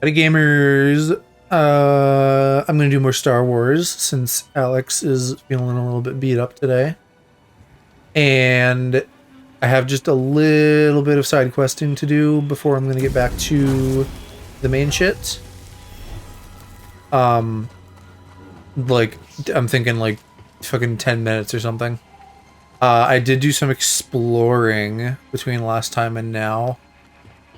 Howdy gamers. I'm gonna do more Star Wars since Alex is feeling a little bit beat up today. And I have just a little bit of side questing to do before I'm gonna get back to the main shit. Like, I'm thinking like fucking 10 minutes or something. I did do some exploring between last time and now.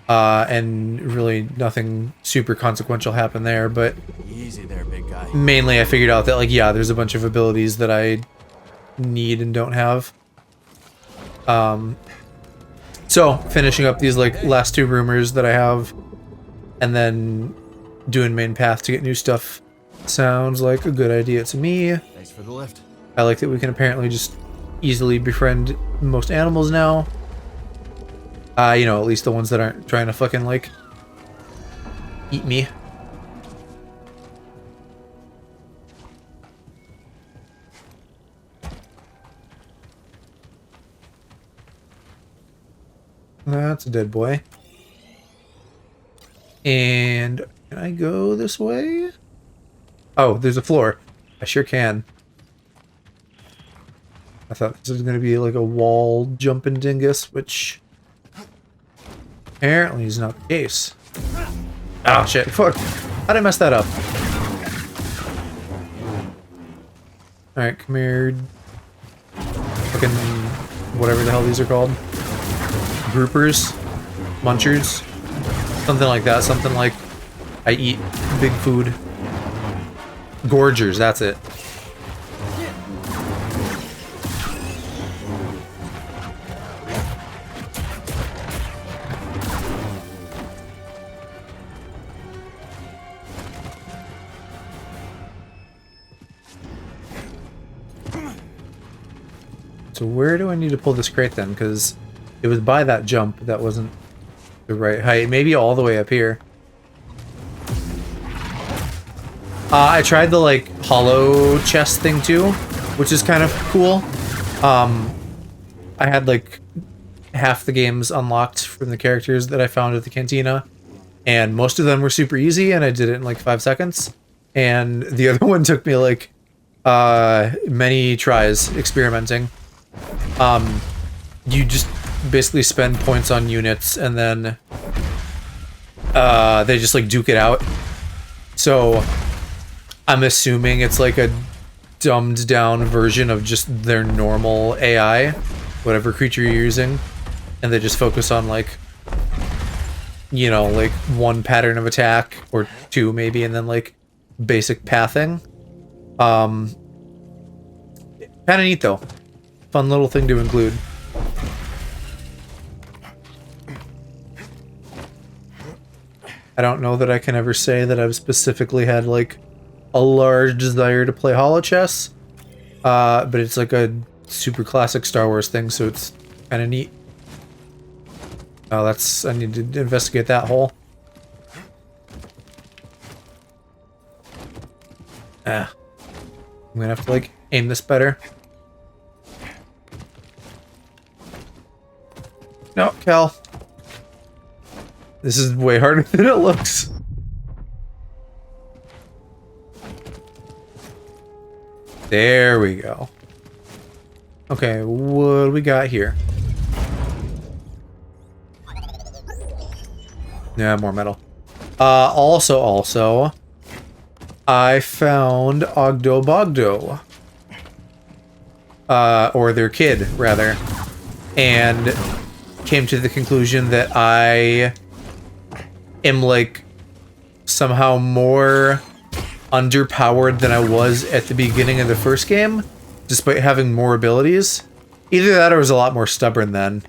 And really nothing super consequential happened there, but easy there, big guy. Mainly I figured out that, like, yeah, there's a bunch of abilities that I need and don't have. So finishing up these like last two rumors that I have, and then doing main path to get new stuff sounds like a good idea to me. Thanks for the lift. I like that we can apparently just easily befriend most animals now. You know, at least the ones that aren't trying to fucking, like, eat me. That's a dead boy. And can I go this way? Oh, there's a floor. I sure can. I thought this was going to be like a wall jumping dingus, which apparently is not the case. Oh shit, fuck. How'd I mess that up? Alright, come here. Fucking whatever the hell these are called. Groupers? Munchers? Something like that. Something like I eat big food. Gorgers, that's it. So where do I need to pull this crate then? Because it was by that jump that wasn't the right height. Maybe all the way up here. I tried the like hollow chest thing too, which is kind of cool. I had like half the games unlocked from the characters that I found at the cantina, and most of them were super easy, and I did it in like 5 seconds. And the other one took me like many tries experimenting. You just basically spend points on units, and then they just like duke it out. So I'm assuming it's like a dumbed down version of just their normal AI, whatever creature you're using, and they just focus on like, you know, like one pattern of attack or two maybe, and then like basic pathing. Kind of neat though. Fun little thing to include. I don't know that I can ever say that I've specifically had like a large desire to play holo chess, but it's like a super classic Star Wars thing, so it's kind of neat. Oh, I need to investigate that hole. I'm gonna have to like aim this better. No, Cal. This is way harder than it looks. There we go. Okay, what do we got here? Yeah, more metal. Also, I found Ogdo Bogdo. Or their kid, rather. And came to the conclusion that I am, like, somehow more underpowered than I was at the beginning of the first game, despite having more abilities. Either that or I was a lot more stubborn then.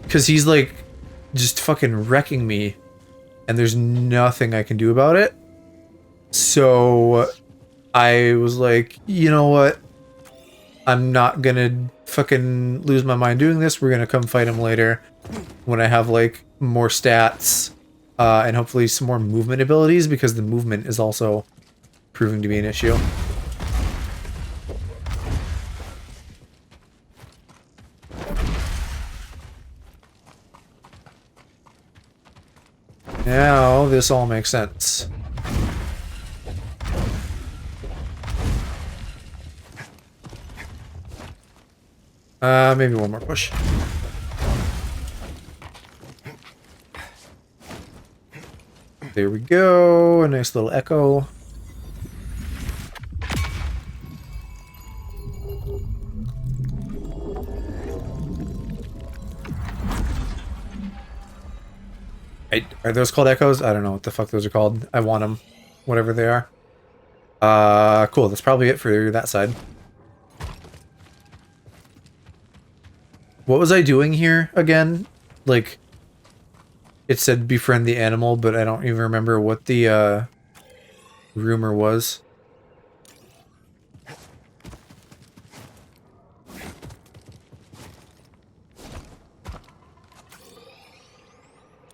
Because he's, like, just fucking wrecking me, and there's nothing I can do about it. So I was like, you know what? I'm not gonna fucking lose my mind doing this. We're gonna come fight him later when I have like more stats and hopefully some more movement abilities, because the movement is also proving to be an issue. Now this all makes sense. Maybe one more push. There we go. A nice little echo. Are those called echoes? I don't know what the fuck those are called. I want them. Whatever they are. Cool. That's probably it for that side. What was I doing here again? Like, it said befriend the animal, but I don't even remember what the, rumor was.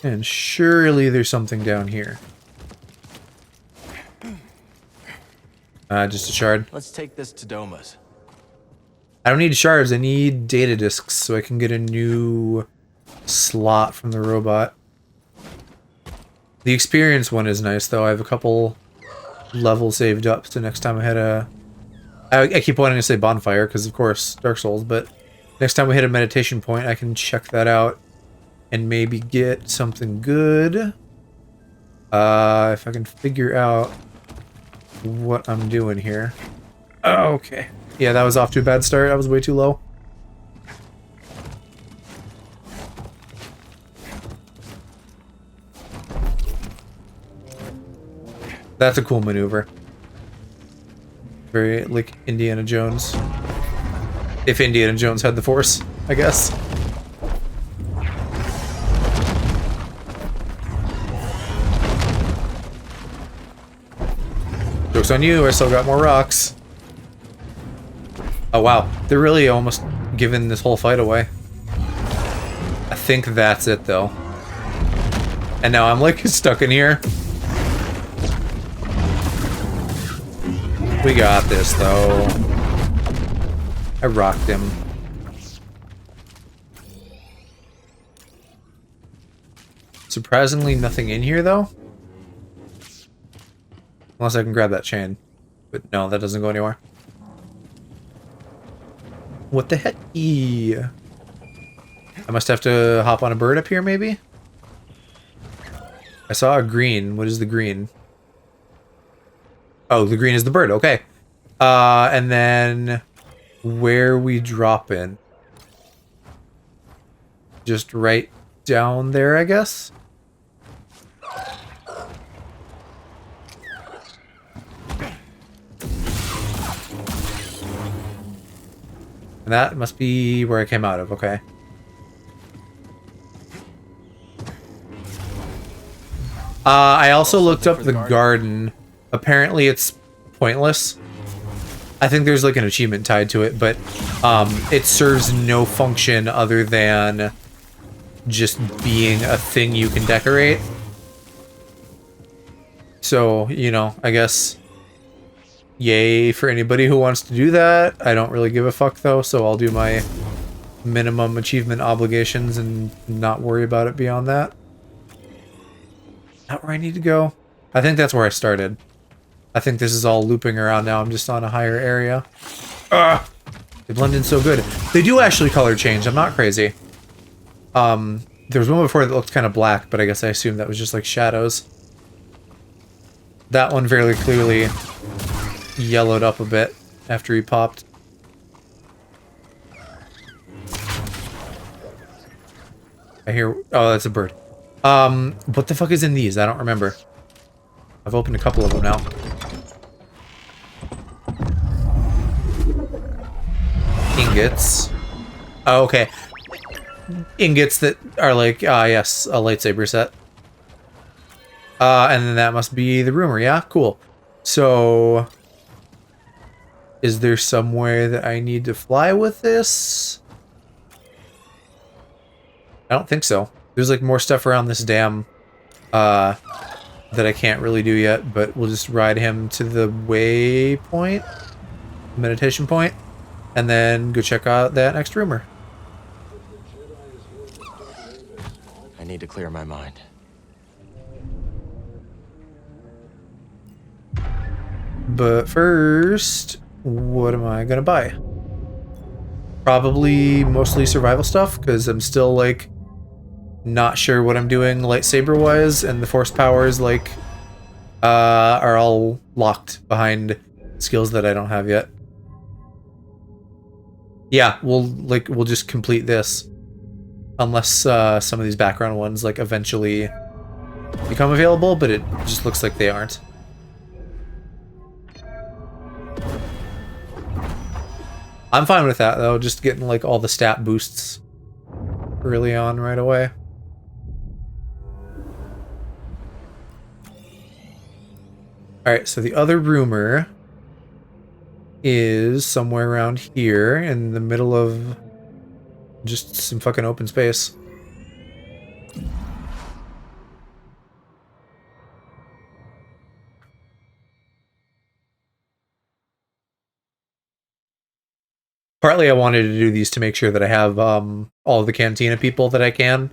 And surely there's something down here. Just a shard. Let's take this to Doma's. I don't need shards, I need data discs so I can get a new slot from the robot. The experience one is nice though. I have a couple levels saved up, so next time I hit a... I keep wanting to say bonfire, because of course, Dark Souls, but next time we hit a meditation point, I can check that out and maybe get something good. If I can figure out what I'm doing here. Oh, okay. Yeah, that was off to a bad start. I was way too low. That's a cool maneuver. Very, like, Indiana Jones. If Indiana Jones had the Force, I guess. Joke's on you, I still got more rocks. Oh wow, they're really almost giving this whole fight away. I think that's it though. And now I'm like stuck in here. We got this though. I rocked him. Surprisingly nothing in here though. Unless I can grab that chain. But no, that doesn't go anywhere. What the heck? I must have to hop on a bird up here, maybe? I saw a green. What is the green? Oh, the green is the bird. Okay. And then where we drop in? Just right down there, I guess? And that must be where I came out of, okay. I also looked up the garden. Apparently it's pointless. I think there's like an achievement tied to it, but it serves no function other than just being a thing you can decorate. So, you know, I guess... Yay for anybody who wants to do that. I don't really give a fuck though, so I'll do my minimum achievement obligations and not worry about it beyond that. Not where I need to go. I think that's where I started. I think this is all looping around now. I'm just on a higher area. Ugh! They blend in so good. They do actually color change. I'm not crazy. There was one before that looked kind of black, but I guess I assumed that was just like shadows. That one fairly clearly yellowed up a bit after he popped. I hear... Oh, that's a bird. What the fuck is in these? I don't remember. I've opened a couple of them now. Ingots. Oh, okay. Ingots that are like, yes, a lightsaber set. And then that must be the rumor, yeah? Cool. So... Is there somewhere that I need to fly with this? I don't think so. There's like more stuff around this dam that I can't really do yet, but we'll just ride him to the waypoint, meditation point, and then go check out that next rumor. I need to clear my mind. But first, what am I gonna buy? Probably mostly survival stuff, because I'm still, like, not sure what I'm doing lightsaber-wise, and the force powers, like, are all locked behind skills that I don't have yet. Yeah, we'll just complete this. Unless some of these background ones, like, eventually become available, but it just looks like they aren't. I'm fine with that, though, just getting, like, all the stat boosts early on right away. Alright, so the other rumor is somewhere around here in the middle of just some fucking open space. Partly I wanted to do these to make sure that I have all of the Cantina people that I can,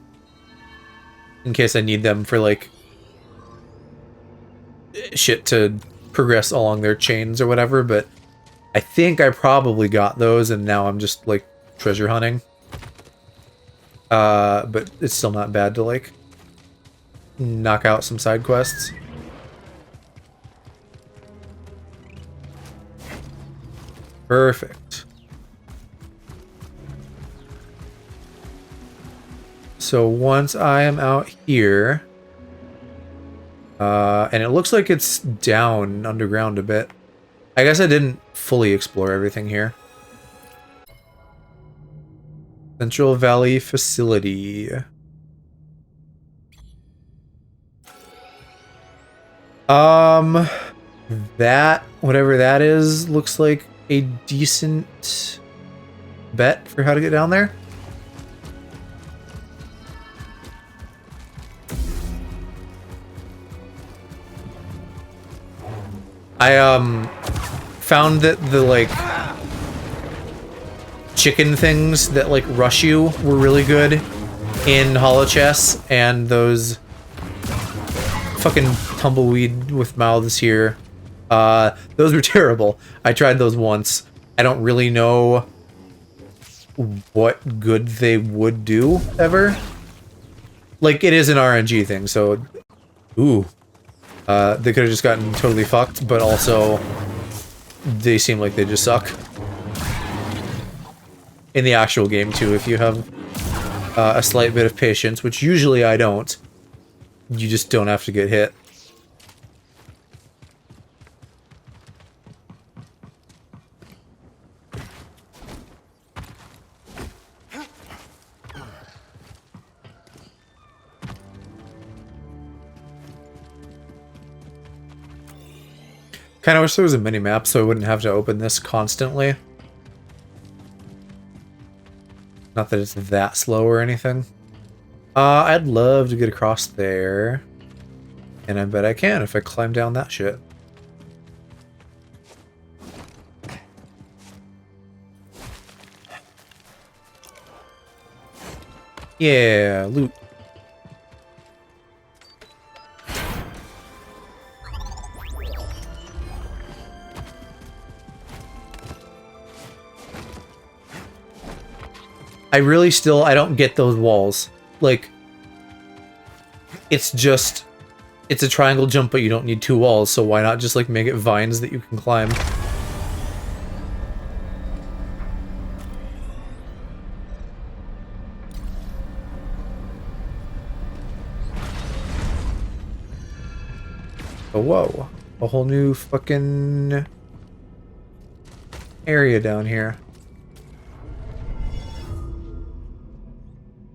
in case I need them for, like, shit to progress along their chains or whatever, but I think I probably got those, and now I'm just, like, treasure hunting. But it's still not bad to, like, knock out some side quests. Perfect. So once I am out here, and it looks like it's down underground a bit. I guess I didn't fully explore everything here. Central Valley Facility. That, whatever that is, looks like a decent bet for how to get down there. I found that the, like, chicken things that, like, rush you were really good in Hollow Chess, and those fucking tumbleweed with mouths here, those were terrible. I tried those once. I don't really know what good they would do ever. Like, it is an RNG thing, so ooh. They could have just gotten totally fucked, but also they seem like they just suck. In the actual game, too, if you have a slight bit of patience, which usually I don't, you just don't have to get hit. Kind of wish there was a mini-map so I wouldn't have to open this constantly. Not that it's that slow or anything. I'd love to get across there. And I bet I can if I climb down that shit. Yeah, loot. I don't get those walls. Like, it's a triangle jump, but you don't need two walls, so why not just, like, make it vines that you can climb? Oh, whoa. A whole new fucking area down here.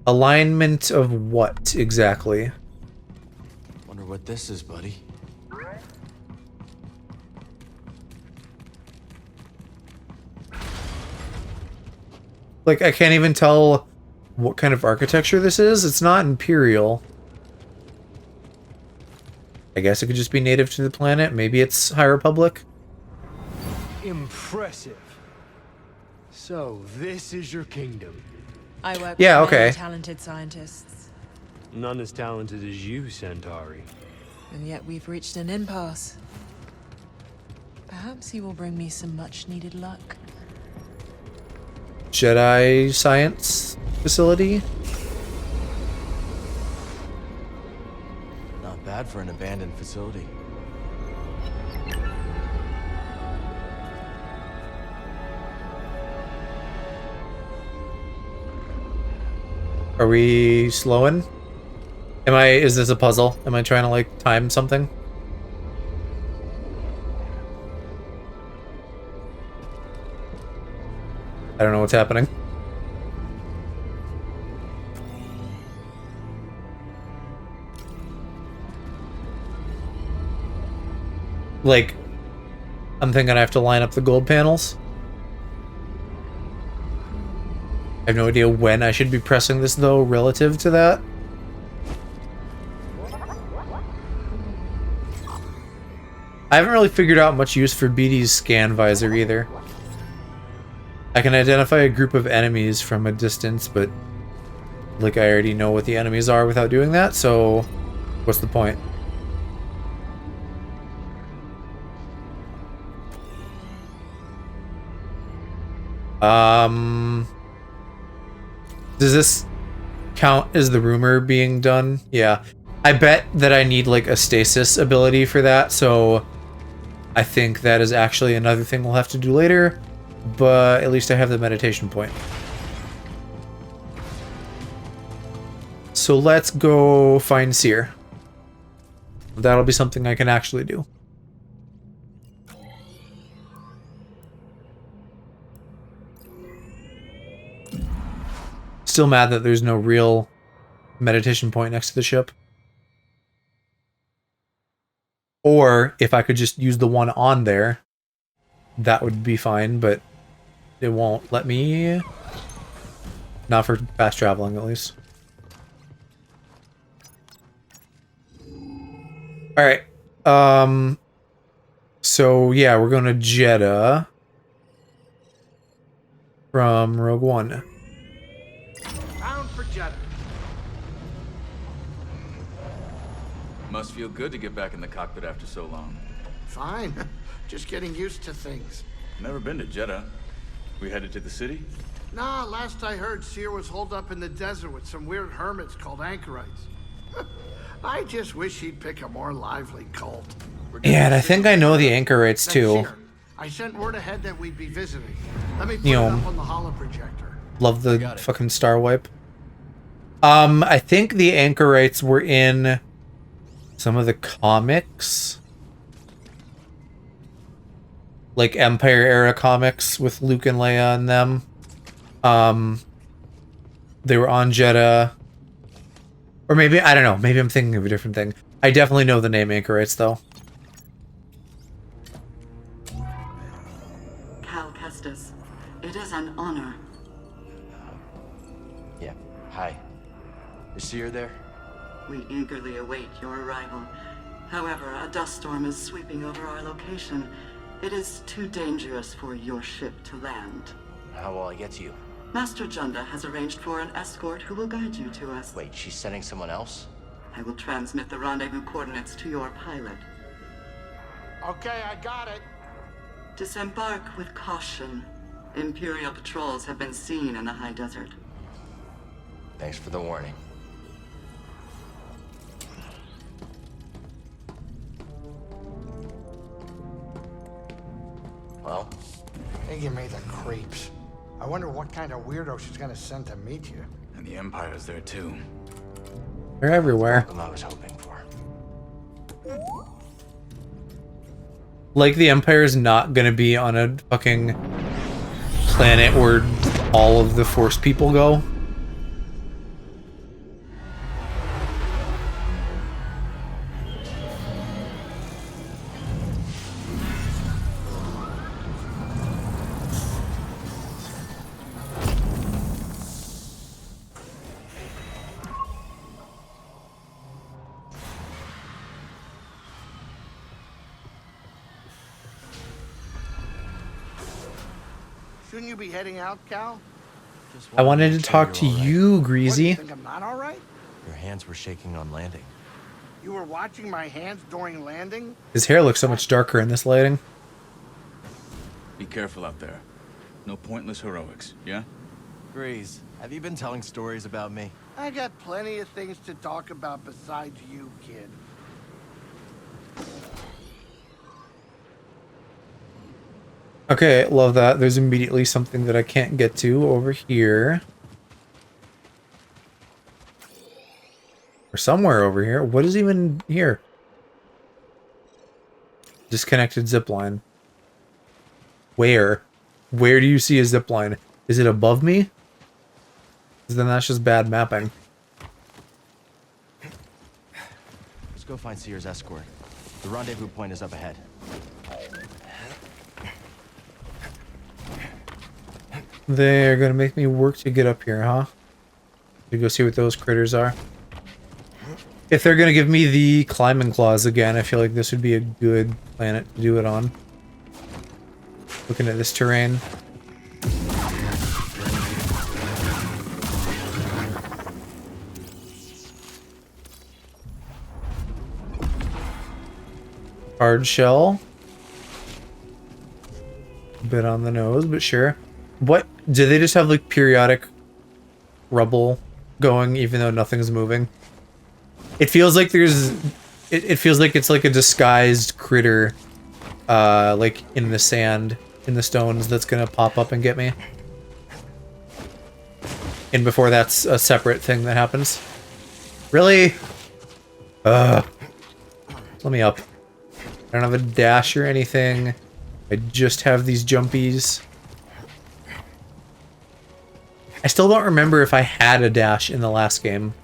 Alignment of what, exactly? Wonder what this is, buddy. Like, I can't even tell what kind of architecture this is. It's not Imperial. I guess it could just be native to the planet. Maybe it's High Republic. Impressive. So, this is your kingdom. I work Yeah, with many okay. talented scientists, None as talented as you, Centauri. and yet we've reached an impasse. Perhaps he will bring me some much-needed luck. Jedi science facility. Not bad for an abandoned facility. Are we slowing? Is this a puzzle? Am I trying to like time something? I don't know what's happening. Like, I'm thinking I have to line up the gold panels. I have no idea when I should be pressing this, though, relative to that. I haven't really figured out much use for BD's scan visor, either. I can identify a group of enemies from a distance, but... like, I already know what the enemies are without doing that, so... what's the point? Does this count as the rumor being done? Yeah. I bet that I need like a stasis ability for that, so I think that is actually another thing we'll have to do later, but at least I have the meditation point. So let's go find Seer. That'll be something I can actually do. Still mad that there's no real meditation point next to the ship. Or if I could just use the one on there, that would be fine, but it won't let me. Not for fast traveling, at least. Alright. So yeah, we're going to Jeddah from Rogue One. Bound for Jedi. Must feel good to get back in the cockpit after so long. Fine. Just getting used to things. Never been to Jeddah. We headed to the city? Nah, last I heard, Seer was holed up in the desert with some weird hermits called anchorites. I just wish he'd pick a more lively cult. Yeah, and I think I know the anchorites too. Seer. I sent word ahead that we'd be visiting. Let me put You it know, up on the holoprojector. Love the fucking star wipe. I think the anchorites were in some of the comics. Like Empire era comics with Luke and Leia and them. They were on Jeddah. Or maybe, I don't know, maybe I'm thinking of a different thing. I definitely know the name anchorites though. Cal Kestis, it is an honor. Yeah, hi. Is Seer there? We eagerly await your arrival. However, a dust storm is sweeping over our location. It is too dangerous for your ship to land. How will I get to you? Master Junda has arranged for an escort who will guide you to us. Wait, she's sending someone else? I will transmit the rendezvous coordinates to your pilot. Okay, I got it. Disembark with caution. Imperial patrols have been seen in the high desert. Thanks for the warning. Well? They give me the creeps. I wonder what kind of weirdo she's gonna send to meet you. And the Empire's there too. They're everywhere. Welcome I was hoping for. Like the Empire's not gonna be on a fucking planet where all of the Force people go. Shouldn't you be heading out, Cal? I wanted to talk to you, What, you Greasy. think I'm not all right? Your hands were shaking on landing. You were watching my hands during landing? His hair looks so much darker in this lighting. Be careful out there. No pointless heroics, yeah? Grease, have you been telling stories about me? I got plenty of things to talk about besides you, kid. Okay, love that. There's immediately something that I can't get to over here. Or somewhere over here. What is even here? Disconnected zipline. Where? Where do you see a zipline? Is it above me? 'Cause then that's just bad mapping. Let's go find Seer's escort. The rendezvous point is up ahead. They're gonna make me work to get up here, huh? To go see what those critters are. If they're gonna give me the climbing claws again, I feel like this would be a good planet to do it on. Looking at this terrain. Hard shell. A bit on the nose, but sure. What? Do they just have like periodic rubble going even though nothing's moving? It feels like there's... It feels like it's like a disguised critter like in the sand, in the stones that's gonna pop up and get me. And before that's a separate thing that happens. Really? Let me up. I don't have a dash or anything. I just have these jumpies. I still don't remember if I had a dash in the last game.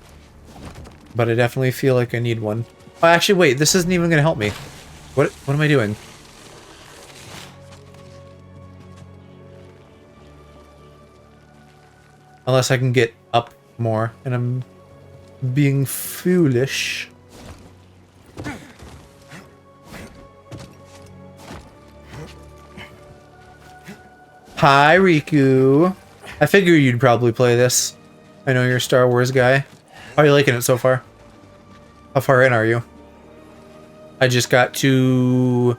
But I definitely feel like I need one. Oh, actually, wait. This isn't even going to help me. What am I doing? Unless I can get up more. And I'm being foolish. Hi, Riku. I figure you'd probably play this. I know you're a Star Wars guy. How are you liking it so far? How far in are you? I just got to...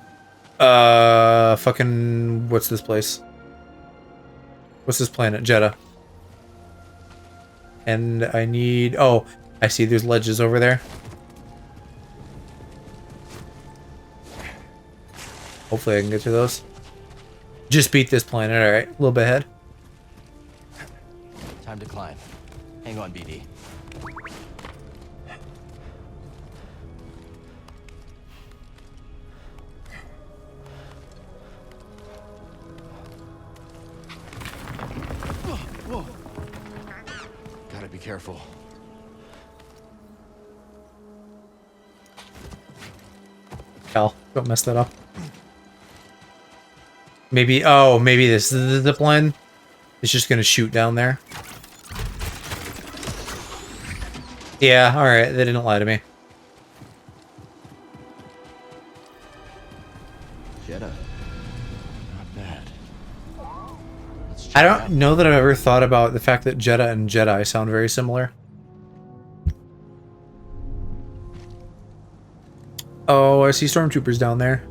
fucking... What's this place? What's this planet? Jeddah. And I need... Oh, I see there's ledges over there. Hopefully I can get to those. Just beat this planet, alright. A little bit ahead. Time to climb. Hang on, BD. Whoa. Gotta be careful. Cal, don't mess that up. Maybe, oh, maybe this is the zip line. It's just gonna shoot down there. Yeah, alright, they didn't lie to me. Jedi. Not bad. I don't know that I've ever thought about the fact that Jeddah and Jedi sound very similar. Oh, I see stormtroopers down there.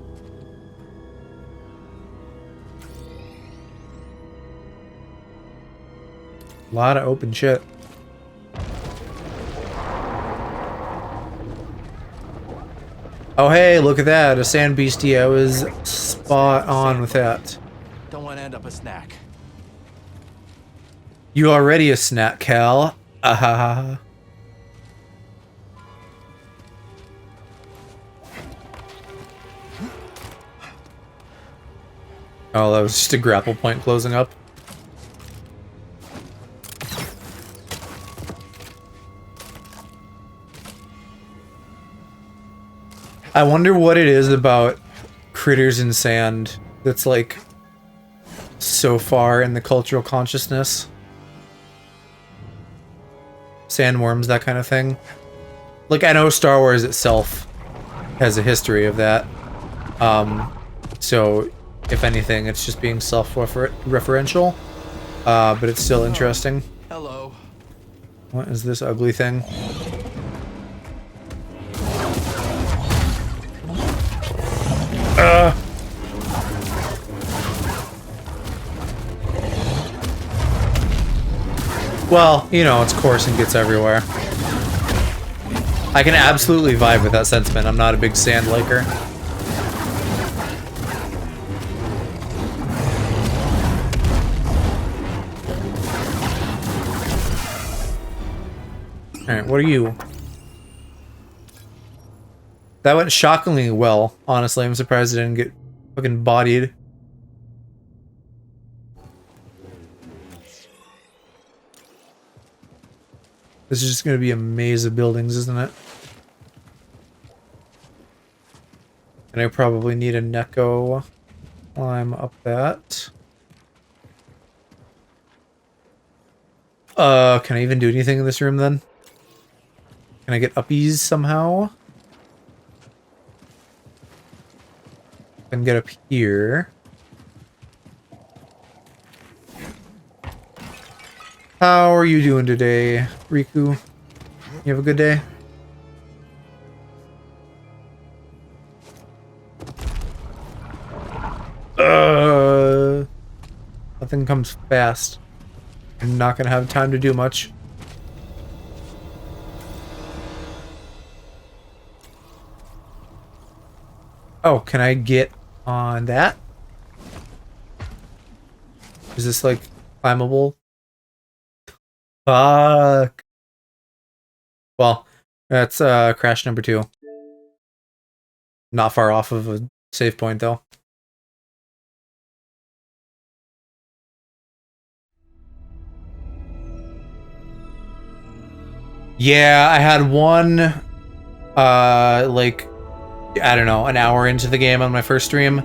A lot of open shit. Oh hey, look at that, a sand beastie. I was spot on with that. Don't want to end up a snack. You already a snack, Cal. Ah. Oh, that was just a grapple point closing up. I wonder what it is about critters in sand that's like so far in the cultural consciousness. Sandworms, that kind of thing. Like, I know Star Wars itself has a history of that. So, if anything, it's just being self-referential. But it's still interesting. Hello. What is this ugly thing? Well, you know, it's coarse and gets everywhere. I can absolutely vibe with that sentiment. I'm not a big sand liker. Alright, what are you? That went shockingly well, honestly. I'm surprised I didn't get fucking bodied. This is just gonna be a maze of buildings, isn't it? And I probably need a Neko climb up that. Can I even do anything in this room then? Can I get uppies somehow? Can get up here. How are you doing today, Riku? You have a good day? Nothing comes fast. I'm not gonna have time to do much. Oh, can I get on that? Is this like climbable? Fuck. Well, that's crash number 2. Not far off of a save point though. Yeah, I had one like I don't know, an hour into the game on my first stream.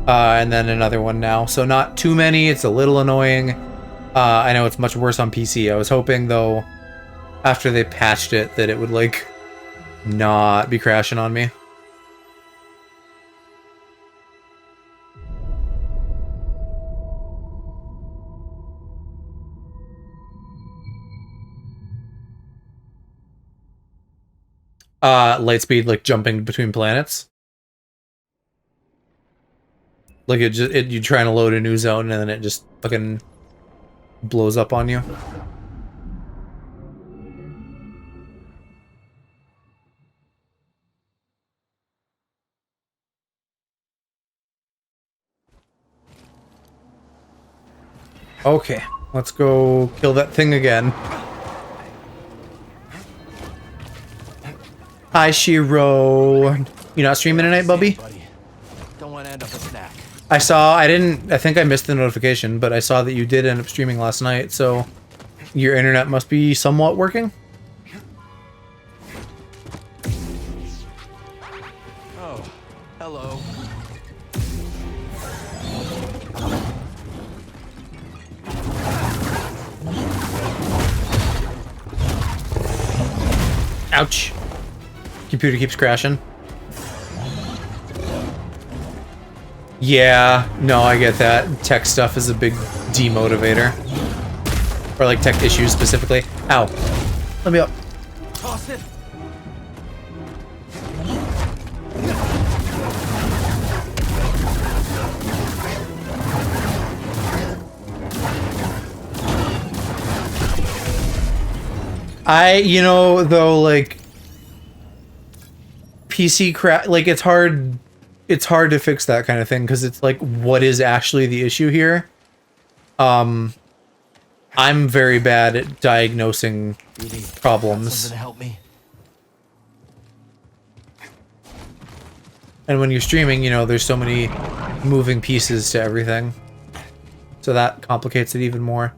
And then another one now. So not too many, it's a little annoying. I know it's much worse on PC. I was hoping though after they patched it that it would like not be crashing on me. Lightspeed, like jumping between planets. Like you're trying to load a new zone and then it just fucking blows up on you. Okay, let's go kill that thing again. Hi, Shiro. You not streaming tonight, Bubby? Don't want to end up a snack. I think I missed the notification, but I saw that you did end up streaming last night, so your internet must be somewhat working? Oh, hello. Ouch. Computer keeps crashing. Yeah, no, I get that. Tech stuff is a big demotivator. Or like tech issues specifically. Ow. Let me up. Toss it. You know, though, like PC crash, like it's hard to fix that kind of thing because it's like, what is actually the issue here? I'm very bad at diagnosing problems. Something to help me. And when you're streaming, you know, there's so many moving pieces to everything. So that complicates it even more.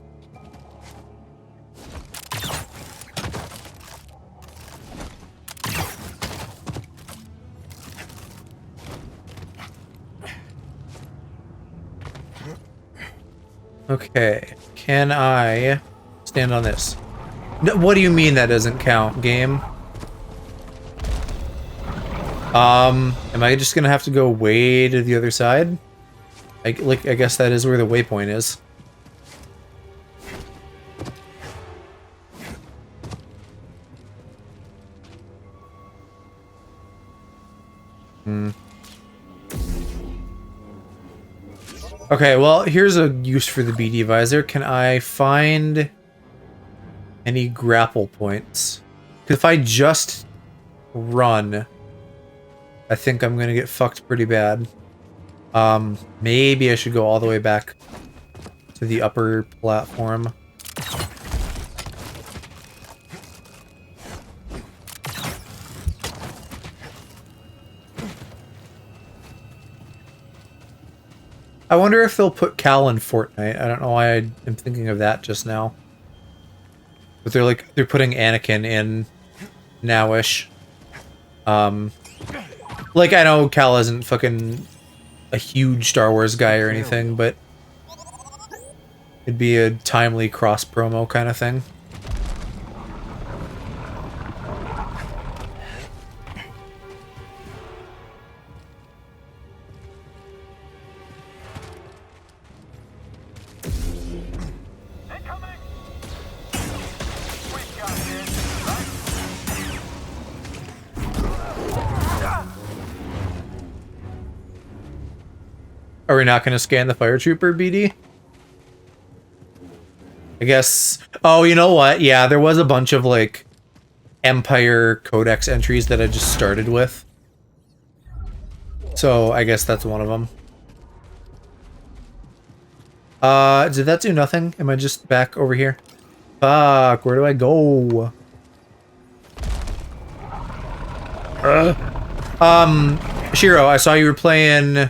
Okay, can I stand on this? No, what do you mean that doesn't count, game? Am I just gonna have to go way to the other side? I guess that is where the waypoint is. Okay, well, here's a use for the BD visor. Can I find Any grapple points? Because if I just run, I think I'm gonna get fucked pretty bad. Maybe I should go all the way back to the upper platform. I wonder if they'll put Cal in Fortnite. I don't know why I am thinking of that just now. But they're putting Anakin in nowish. Like I know Cal isn't fucking a huge Star Wars guy or anything, but it'd be a timely cross promo kind of thing. Are we not going to scan the fire trooper, BD? I guess... Oh, you know what? Yeah, there was a bunch of, like, Empire Codex entries that I just started with. So, I guess that's one of them. Did that do nothing? Am I just back over here? Fuck, where do I go? Shiro, I saw you were playing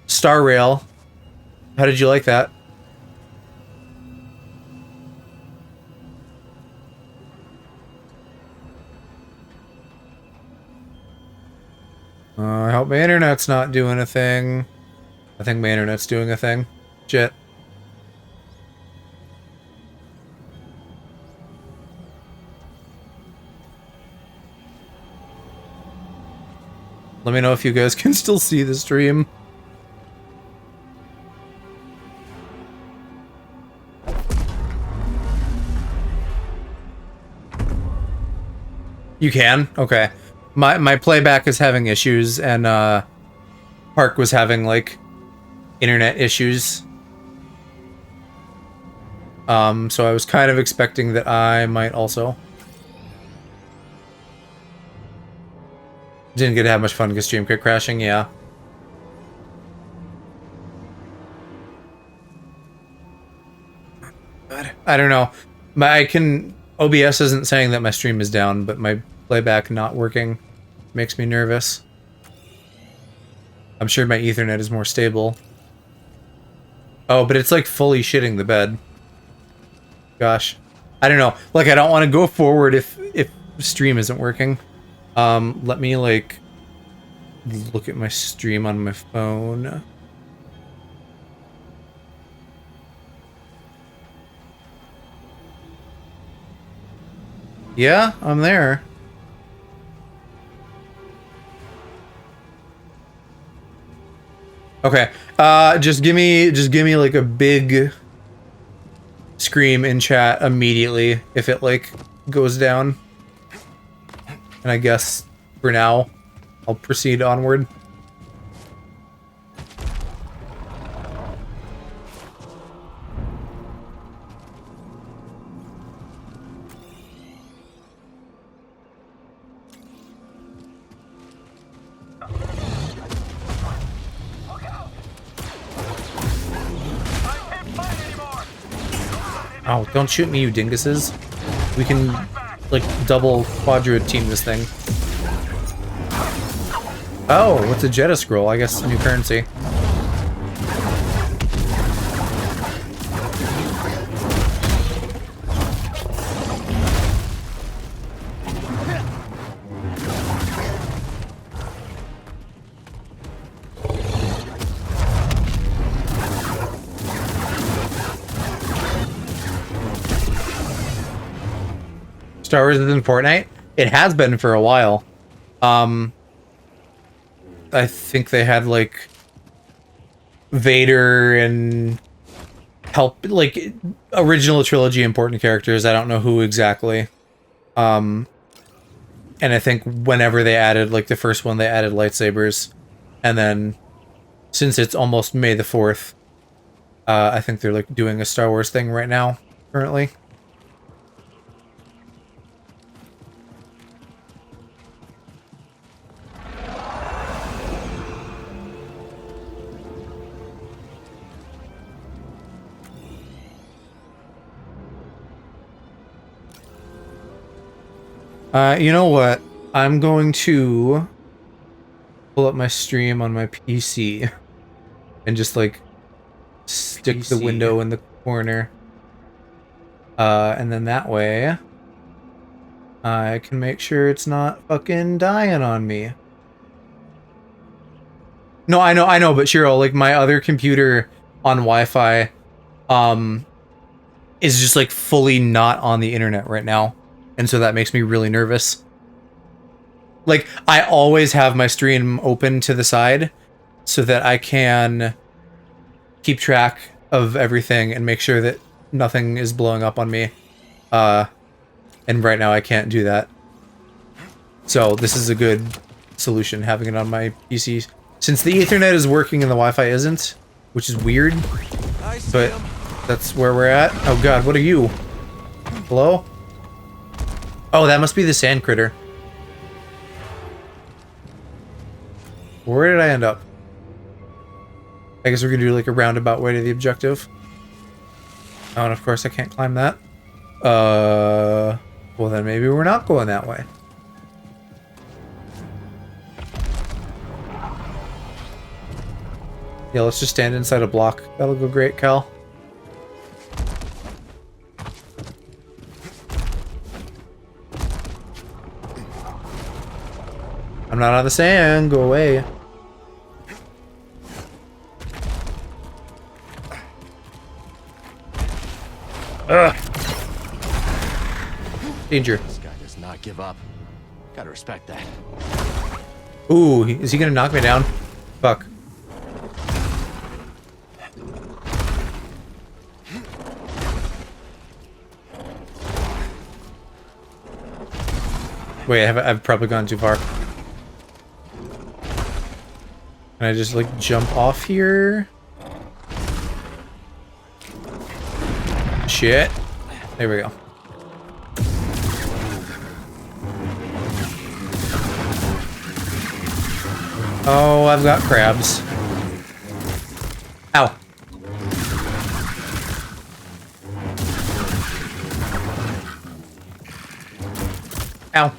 Star Rail. How did you like that? I hope my internet's not doing a thing. I think my internet's doing a thing. Shit. Let me know if you guys can still see the stream. You can? Okay. My playback is having issues, and Park was having, like, internet issues. So I was kind of expecting that I might also. Didn't get to have much fun because stream kept crashing, yeah. I don't know. OBS isn't saying that my stream is down, but my playback not working makes me nervous. I'm sure my Ethernet is more stable. Oh, but it's like fully shitting the bed. Gosh. I don't know. Like, I don't want to go forward if stream isn't working. Let me, like, look at my stream on my phone. Yeah, I'm there. Okay. Just give me like a big scream in chat immediately if it like goes down. And I guess for now I'll proceed onward. Oh, don't shoot me, you dinguses. We can, like, double quadra team this thing. Oh, what's a Jedi scroll? I guess new currency. Star Wars is in Fortnite? It has been for a while. I think they had like Vader and like original trilogy important characters. I don't know who exactly. And I think whenever they added like the first one, they added lightsabers, and then since it's almost May the 4th, I think they're like doing a Star Wars thing right now currently. You know what? I'm going to pull up my stream on my PC and just like stick the window in the corner. And then that way I can make sure it's not fucking dying on me. No, I know, but Cheryl, like my other computer on Wi-Fi, is just like fully not on the internet right now. And so that makes me really nervous. Like, I always have my stream open to the side so that I can keep track of everything and make sure that nothing is blowing up on me. And right now I can't do that. So this is a good solution, having it on my PC. Since the Ethernet is working and the Wi-Fi isn't, which is weird, but that's where we're at. Oh god, what are you? Hello? Oh, that must be the sand critter. Where did I end up? I guess we're gonna do like a roundabout way to the objective. Oh, and of course I can't climb that. Well then maybe we're not going that way. Yeah, let's just stand inside a block. That'll go great, Cal. I'm not on the sand. Go away. Ugh. Danger. This guy does not give up. Gotta respect that. Ooh, is he gonna knock me down? Fuck. Wait, I've probably gone too far. Can I just like jump off here? Shit. There we go. Oh, I've got crabs. Ow. Ow.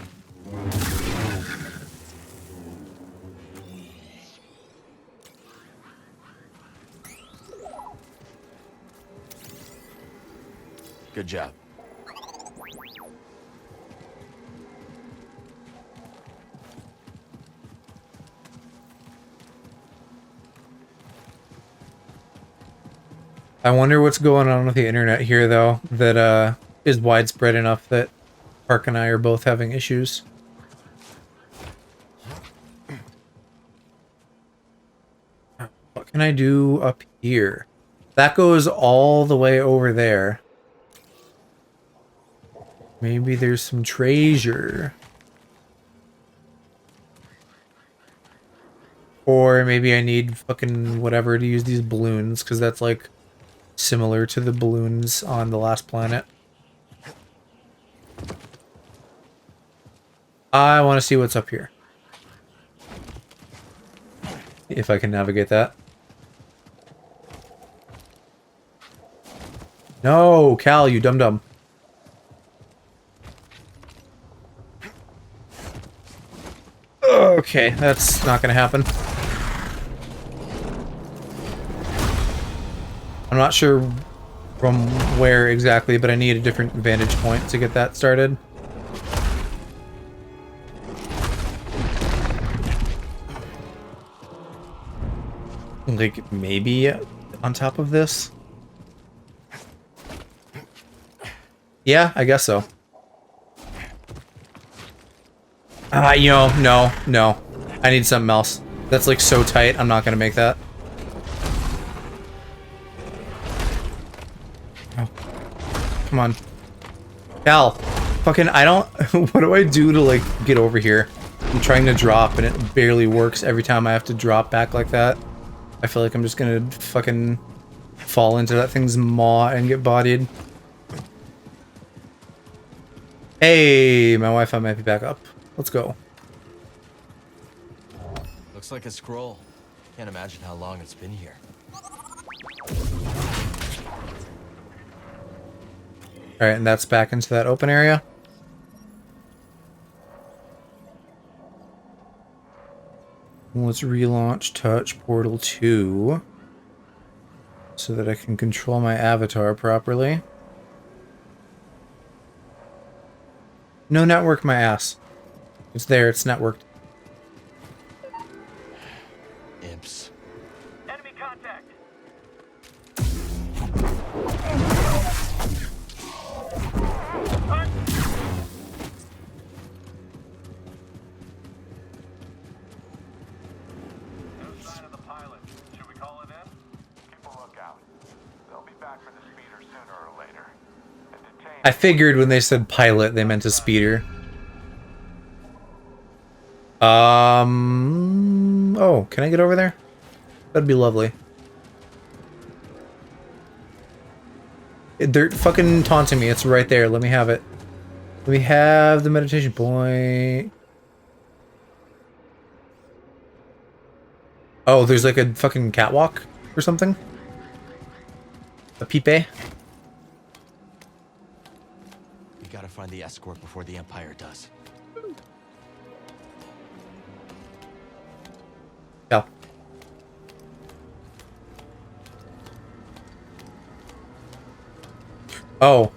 Good job. I wonder what's going on with the internet here, though, that is widespread enough that Park and I are both having issues. What can I do up here? That goes all the way over there. Maybe there's some treasure. Or maybe I need fucking whatever to use these balloons, because that's like similar to the balloons on the last planet. I want to see what's up here. If I can navigate that. No, Cal, you dum-dum. Okay, that's not gonna happen. I'm not sure from where exactly, but I need a different vantage point to get that started. Like, maybe on top of this? Yeah, I guess so. You know, no. I need something else. That's like so tight, I'm not gonna make that. Oh. Come on. Cal. Fucking, I don't... What do I do to, like, get over here? I'm trying to drop and it barely works every time I have to drop back like that. I feel like I'm just gonna fucking fall into that thing's maw and get bodied. Hey, my Wi-Fi might be back up. Let's go. Looks like a scroll. Can't imagine how long it's been here. Alright, and that's back into that open area. Let's relaunch Touch Portal 2 so that I can control my avatar properly. No network, my ass. It's there, it's networked. Imps. Enemy contact. No sign of the pilot. Should we call it in? Keep a lookout. They'll be back for the speeder sooner or later. And detain. I figured when they said pilot, they meant a speeder. Oh, can I get over there? That'd be lovely. They're fucking taunting me. It's right there. Let me have it. Let me have the meditation point. Oh, there's like a fucking catwalk or something? A pipe? We gotta find the escort before the Empire does. Yeah. Oh,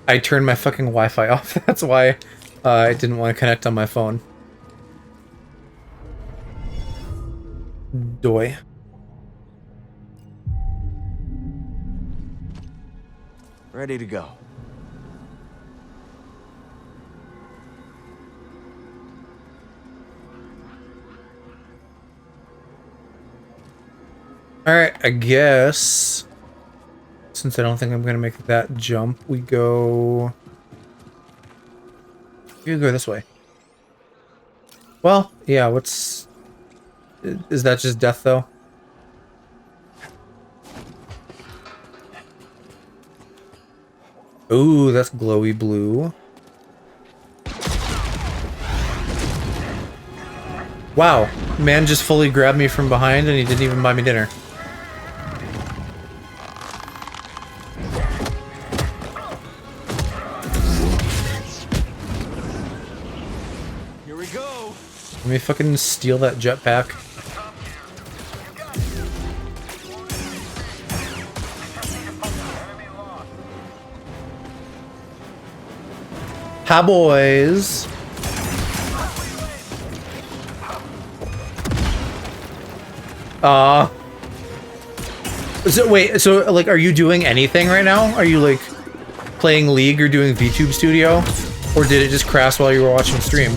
I turned my fucking Wi-Fi off. That's why I didn't want to connect on my phone. Doy. Ready to go. Alright, I guess... Since I don't think I'm gonna make that jump, we go... You go this way. Well, yeah, what's... Is that just death, though? Ooh, that's glowy blue. Wow, man just fully grabbed me from behind and he didn't even buy me dinner. Here we go. Let me fucking steal that jetpack. Hi, boys. So wait, so like, are you doing anything right now? Are you like playing League or doing VTube Studio, or did it just crash while you were watching stream?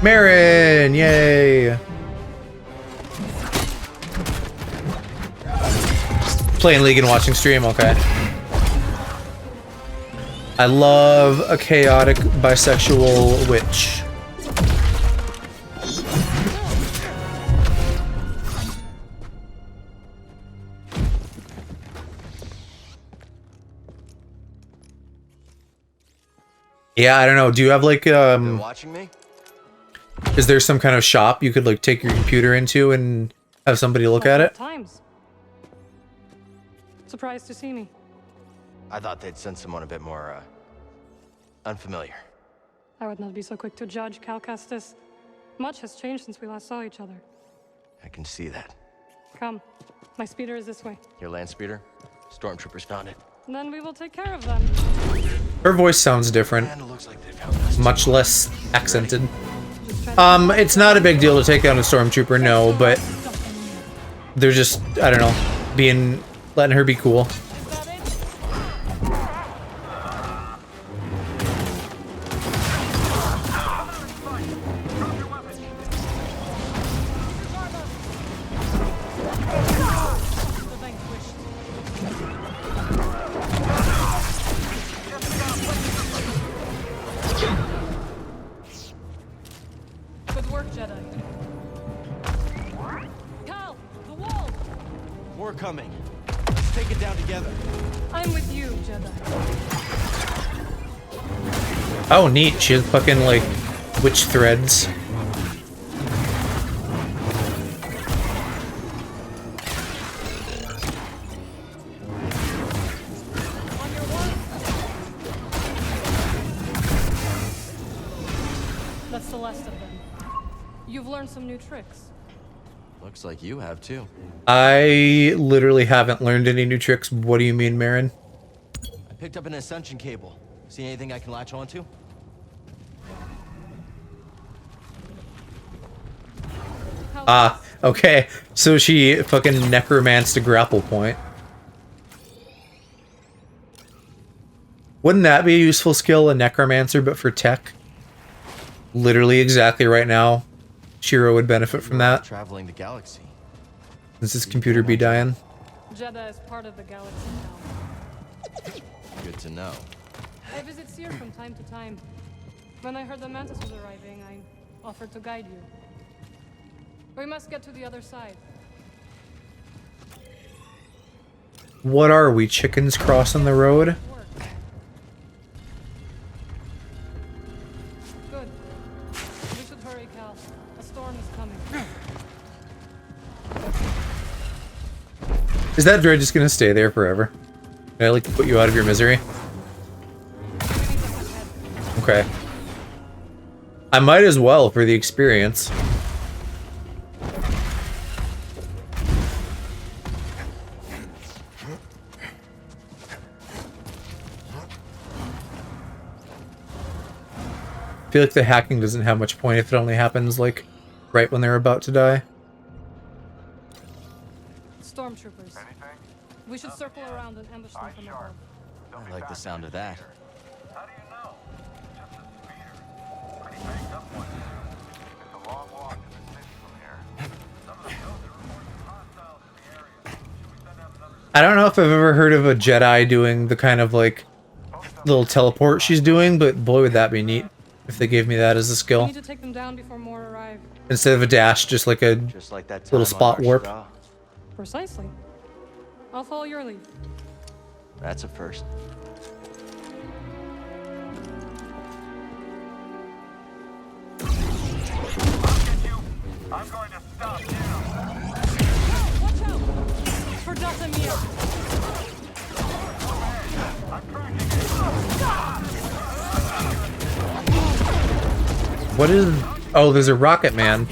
Marin, yay! Playing League and watching stream, okay. I love a chaotic bisexual witch. Yeah, I don't know. Do you have like Been watching me? is there some kind of shop you could like take your computer into and have somebody look at it? Times. Surprised to see me. I thought they'd send someone a bit more, unfamiliar. I would not be so quick to judge, Cal Kestis. Much has changed since we last saw each other. I can see that. Come. My speeder is this way. Your land speeder? Stormtroopers found it. Then we will take care of them. Her voice sounds different, And it looks like they found us. much less accented. It's not a big deal to take down a stormtrooper, no, but they're just, I don't know, letting her be cool. Good work, Jedi. Cal, the wall! More coming. Let's take it down together. I'm with you, Jedi. Oh, neat. She has fucking, like, witch threads. Let's the last of them. You've learned some new tricks. Looks like you have too. I literally haven't learned any new tricks. What do you mean, Marin? I picked up an ascension cable. See anything I can latch onto? Ah, okay. So she fucking necromanced a grapple point. Wouldn't that be a useful skill, a necromancer, but for tech? Literally exactly right now. Shiro would benefit from that. Traveling the galaxy. Does this computer be dying? Jedi is part of the galaxy now. Good to know. I visit Seer from time to time. When I heard the Mantis was arriving, I offered to guide you. We must get to the other side. What are we, chickens crossing the road? Work. Good. We should hurry, Cal. A storm is coming. Is that droid just gonna stay there forever? Can I like put you out of your misery? Okay. I might as well for the experience. I feel like the hacking doesn't have much point if it only happens like right when they're about to die. Stormtroopers. We should circle around and ambush them from above. I like the sound of that. How do you know? Just a speeder. Pretty baked up one. It's a long walk to the city from here. Some of the codes are reporting hostiles in the area. Should we send out another I don't know if I've ever heard of a Jedi doing the kind of like little teleport she's doing, but boy would that be neat if they gave me that as a We skill. need to take them down before more arrive. Instead of a dash, just like a Just like that little time on spot warp. Arshira. Precisely. I'll follow your lead. That's a first. I'm going to stop you. Watch out! For Dathomir! I'm tracking it. What is... Oh, there's a rocket man.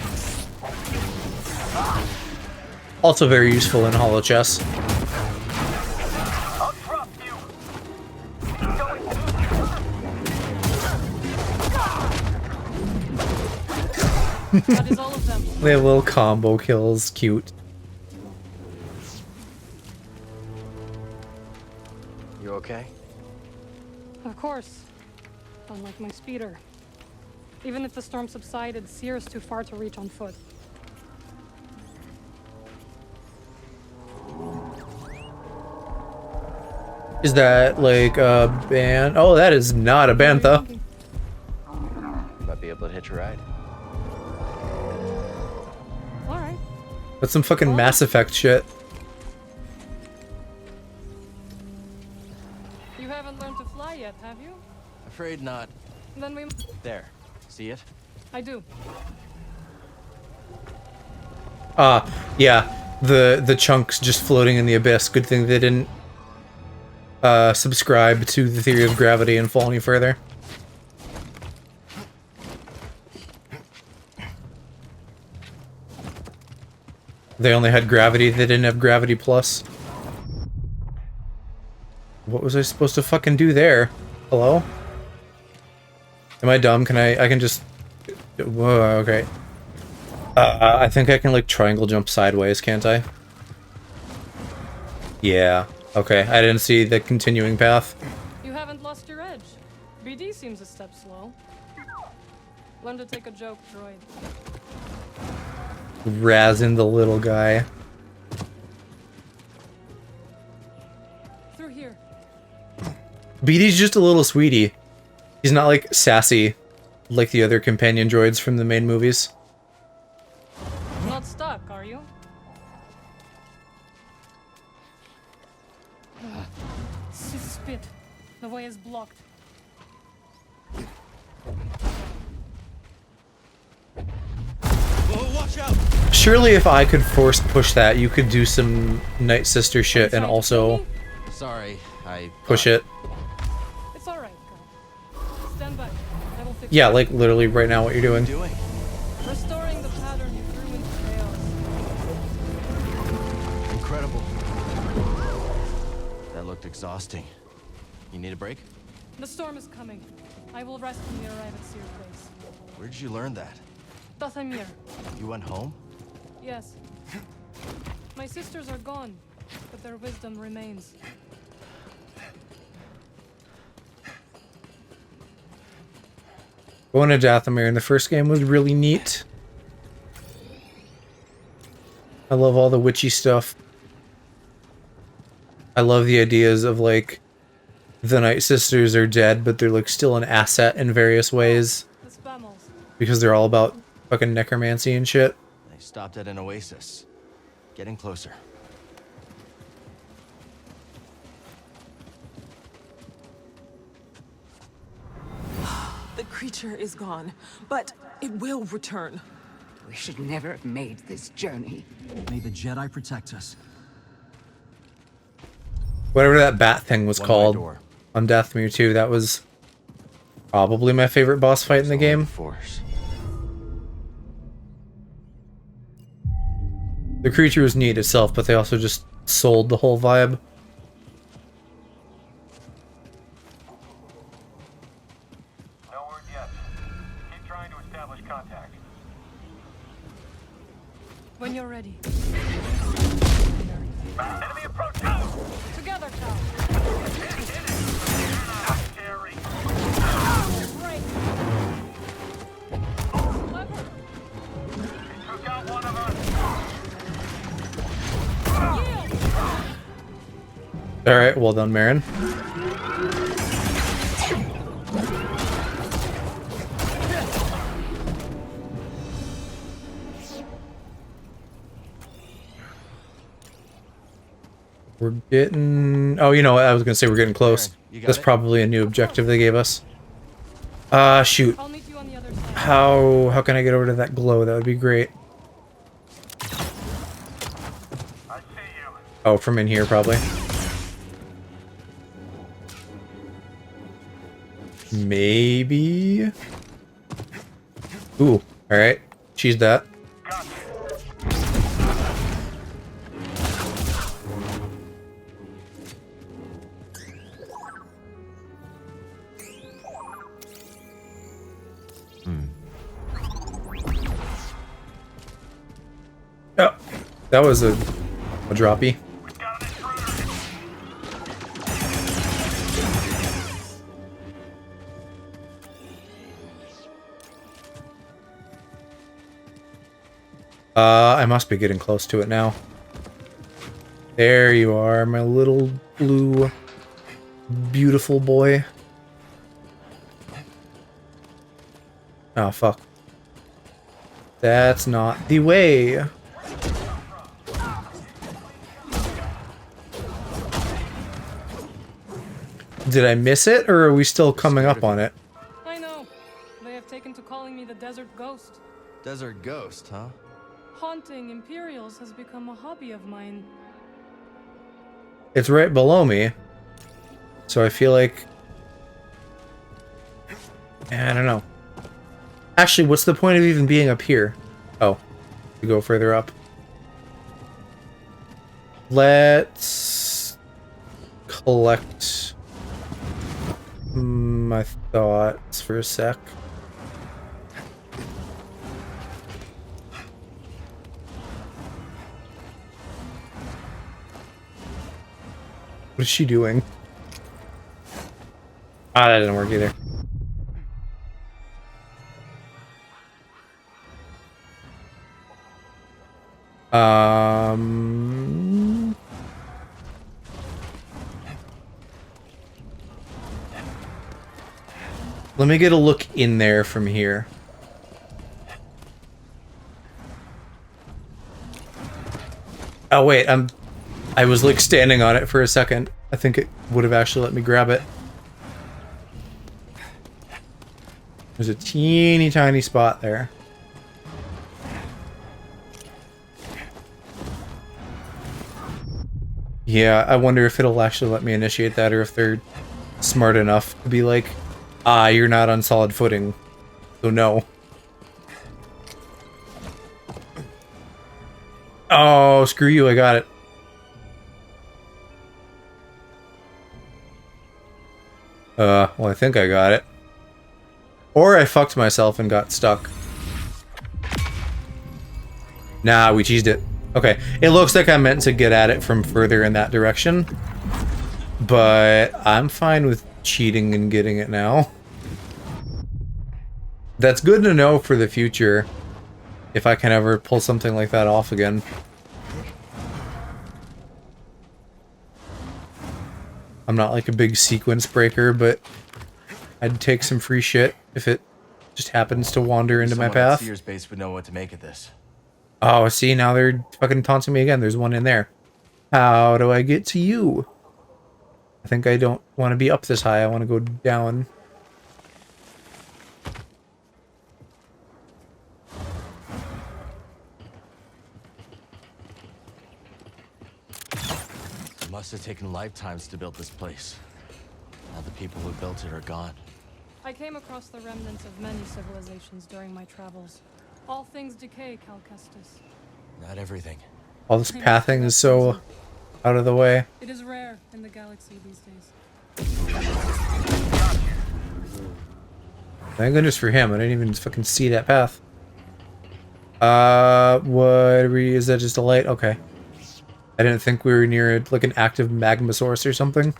Also very useful in holo chess. I'll drop you. That is all of them. They have little combo kills. Cute. You okay? Of course. Unlike my speeder. Even if the storm subsided, Seer is too far to reach on foot. Is that like a band? Oh, that is not a bantha. Might be able to hitch a ride. Alright. That's some fucking Mass Effect shit. You haven't learned to fly yet, have you? Afraid not. Then we... There. See it? I do. Yeah. The chunks just floating in the abyss. Good thing they didn't subscribe to the theory of gravity and fall any further. They only had gravity, they didn't have gravity plus. What was I supposed to fucking do there? Hello? Am I dumb? I can just... Whoa, okay. I think I can like triangle jump sideways, can't I? Yeah. Okay, I didn't see the continuing path. You haven't lost your edge. BD seems a step slow. Learn to take a joke, droid. Razzing the little guy. Through here. BD's just a little sweetie. He's not like sassy like the other companion droids from the main movies. Not stuck, are you? Spit. The way is blocked. Whoa, watch out! Surely if I could force push that, you could do some Night Sister shit and also Sorry, I... push it. It's alright, girl. Stand Stand by. I will fix Yeah, it. like literally right now what you're doing. Doing? Restoring the pattern you threw into chaos. Incredible. That looked exhausting. You need a break? The storm is coming. I will rest when we arrive at Seer's base. Where did you learn that? Dathamir. You went home? Yes. My sisters are gone, but their wisdom remains. Going to Dathomir in the first game was really neat. I love all the witchy stuff. I love the ideas of like the Night Sisters are dead, but they're like still an asset in various ways The Spammels. because they're all about fucking necromancy and shit. They stopped at an oasis. Getting closer. The creature is gone, but it will return. We should never have made this journey. May the Jedi protect us. Whatever that bat thing was One-way called door. on Dathomir 2, that was probably my favorite boss fight in the game. Force. The creature was neat itself, but they also just sold the whole vibe. No word yet. Keep trying to establish contact. When you're ready. Enemy approaching! Together, Cal. Scary. Break. Clever. Took out one of us. Yield. Alright, well done, Marin. We're getting... Oh, you know what? I was gonna say we're getting close. Marin, you got That's it? probably a new objective they gave us. Shoot. I'll meet you on the other side. How can I get over to that glow? That would be great. I see you. Oh, from in here, probably. Maybe... Ooh, alright. She's that. Gotcha. Oh, that was a droppy. We've got an intruder. I must be getting close to it now. There you are, my little blue, beautiful boy. Oh, fuck. That's not the way. Did I miss it, or are we still coming up on it? I know. They have taken to calling me the Desert Ghost. Desert Ghost, huh? Haunting Imperials has become a hobby of mine. It's right below me. So I feel like... I don't know. Actually, what's the point of even being up here? Oh, to go further up. Let's collect my thoughts for a sec. What is she doing? Ah, that didn't work either. Let me get a look in there from here. Oh wait, I was like standing on it for a second. I think it would have actually let me grab it. There's a teeny tiny spot there. Yeah, I wonder if it'll actually let me initiate that, or if they're smart enough to be like, You're not on solid footing. So no. Oh, screw you, I got it. Well, I think I got it. Or I fucked myself and got stuck. Nah, we cheesed it. Okay, it looks like I meant to get at it from further in that direction. But I'm fine with cheating and getting it now. That's good to know for the future. If I can ever pull something like that off again. I'm not like a big sequence breaker, but I'd take some free shit if it just happens to wander into my Someone at path. Sears base would know what to make of this. Oh, see, now they're fucking taunting me again. There's one in there. How do I get to you? I think I don't want to be up this high. I want to go down. It must have taken lifetimes to build this place. Now the people who built it are gone. I came across the remnants of many civilizations during my travels. All things decay, Cal Kestis. Not everything. All this pathing is so out of the way. It is rare in the galaxy these days. Thank goodness for him. I didn't even fucking see that path. Is that just a light? Okay. I didn't think we were near like an active magma source or something.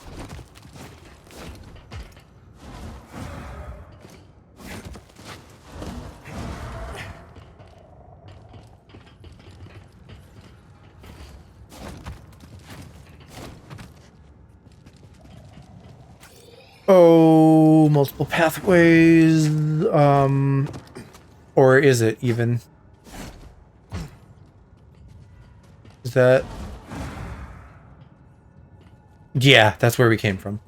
Oh, multiple pathways. Or is it even? Is that? Yeah, that's where we came from.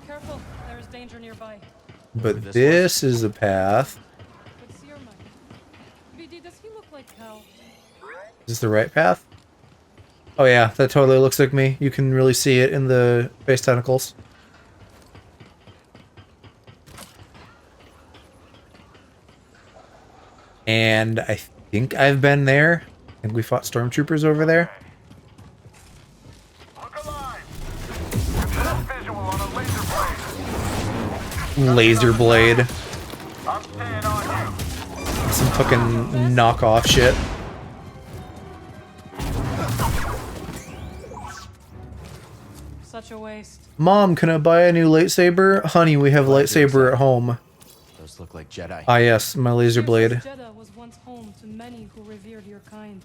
Careful, there is danger nearby. But this is a path. But Seer might. BD, does he look like Cal? Is this the right path? Oh yeah, that totally looks like me. You can really see it in the face tentacles. And I think I've been there. I think we fought stormtroopers over there. Look alive. Visual on a laser blade. Laser blade. I'm staying on you. Some fucking knockoff shit. Such a waste. Mom, can I buy a new lightsaber? Honey, we have lightsaber at home. Those look like Jedi. Ah yes, my laser blade. Jeddah was once home to many who revered your kind.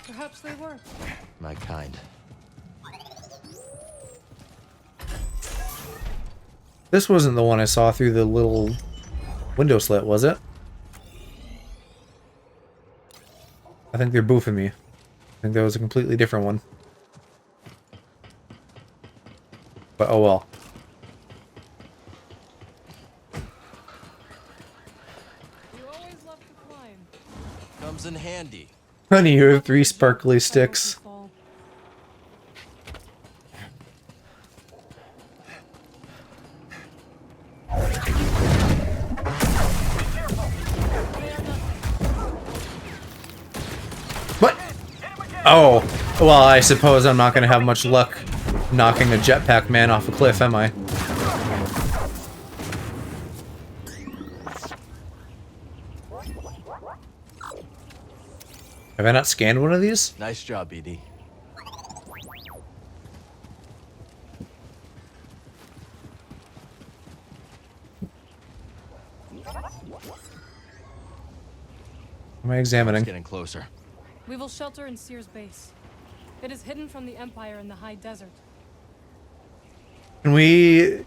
Perhaps they were. My kind. This wasn't the one I saw through the little window slit, was it? I think they're boofing me. I think that was a completely different one. But oh well. You always love to climb. Comes in handy. Honey, you have 3 sparkly sticks. What? Oh, well, I suppose I'm not going to have much luck knocking a jetpack man off a cliff, am I? Have I not scanned one of these? Nice job, BD. Am I examining? It's getting closer. We will shelter in Seer's base. It is hidden from the Empire in the high desert. Can we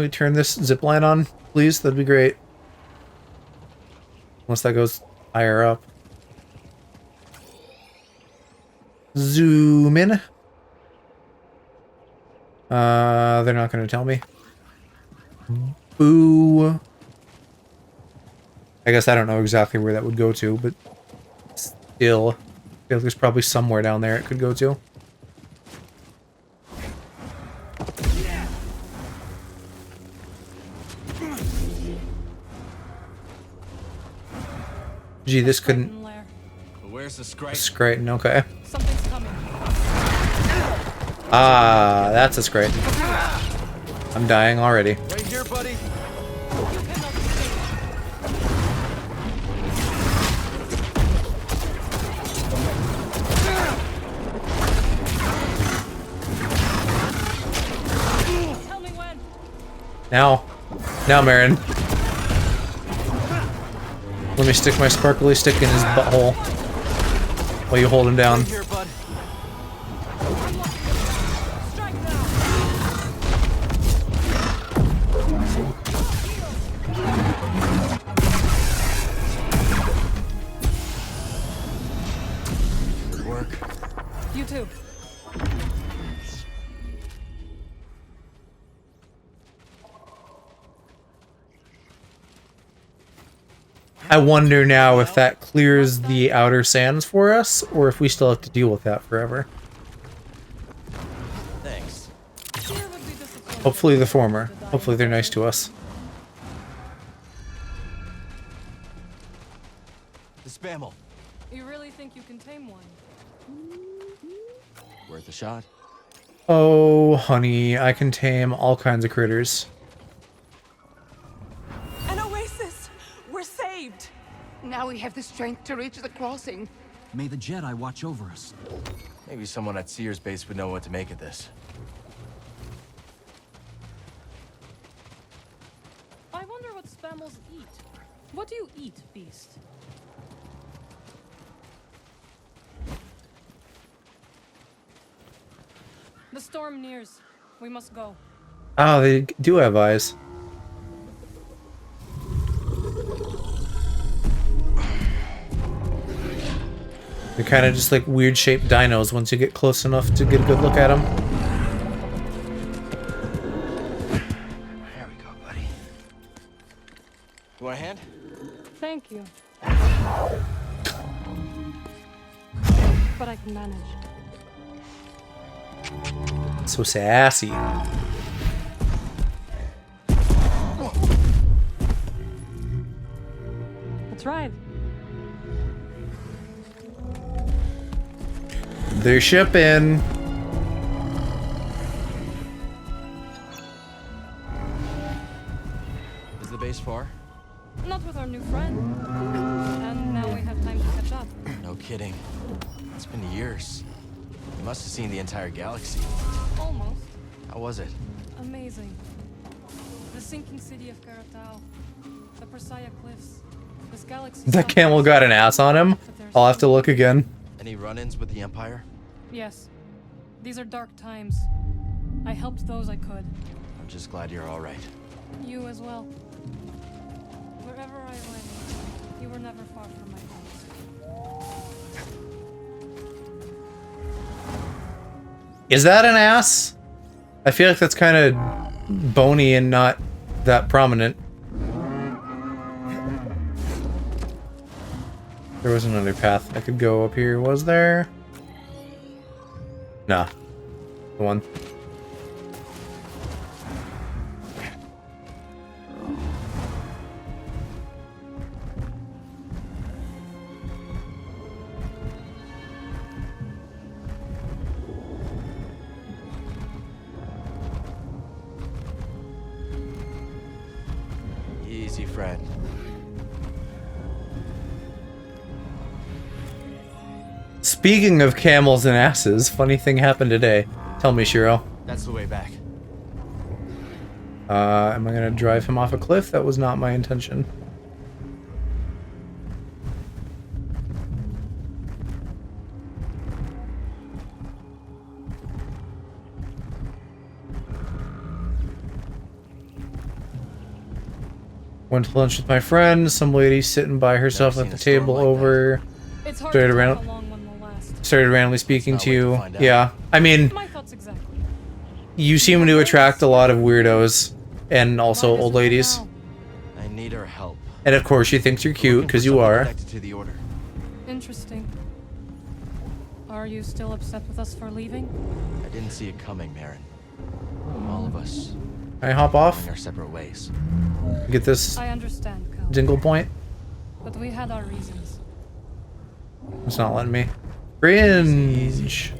turn this zip line on, please? That'd be great. Unless that goes higher up. Zoom in. They're not going to tell me. Boo. I guess I don't know exactly where that would go to, but still, I feel like there's probably somewhere down there it could go to. Gee, this couldn't. Crichton lair. But where's the Skrite? Skriten, okay. Something's coming. Ah, that's a Skriten. I'm dying already. Right here, buddy. You cannot escape. Tell me when. Now, Marin. Let me stick my sparkly stick in his butthole while you hold him down. Right here, bud. Strike now. Good work. You too. I wonder now if that clears the outer sands for us, or if we still have to deal with that forever. Thanks. Seer would be disappointed. Hopefully the former. Hopefully they're nice to us. The Spammel. You really think you can tame one? Worth a shot. Oh, honey, I can tame all kinds of critters. An oasis! We're saved! Now we have the strength to reach the crossing. May the Jedi watch over us. Maybe someone at Seer's base would know what to make of this. I wonder what spammels eat. What do you eat, beast? The storm nears. We must go. Oh, they do have eyes. They're kind of just like weird shaped dinos once you get close enough to get a good look at them. There we go, buddy. You want a hand? Thank you. But I can manage. So sassy. That's right. They're shipping. Is the base far? Not with our new friend. And now we have time to catch up. No kidding. It's been years. You must have seen the entire galaxy. Almost. How was it? Amazing. The sinking city of Karatao. The Persaya cliffs. This galaxy. That camel got an ass on him. I'll have to look again. Any run-ins with the Empire? Yes. These are dark times. I helped those I could. I'm just glad you're all right. You as well. Wherever I went, you were never far from my thoughts. Is that an ass? I feel like that's kind of bony and not that prominent. There was another path I could go up here, was there? Nah. The one. Easy, friend. Speaking of camels and asses, funny thing happened today. Tell me, Shiro. That's the way back. Am I gonna drive him off a cliff? That was not my intention. Went to lunch with my friend. Some lady sitting by herself at the table over. It's hard Started to around. tell how long one will last. Started randomly speaking Let's to not wait to you. find out. Yeah, I mean, My thoughts exactly. you seem to attract a lot of weirdos and also Might as old well ladies. now. I need her help. And of course, she thinks you're cute Looking for because you someone are. Connected to the Order. Interesting. Are you still upset with us for leaving? I didn't see it coming, Marin. All of us Can I hop off? going our separate ways. Get this I understand, Cal. dingle point. But we had our reasons. It's not letting me. Cringe.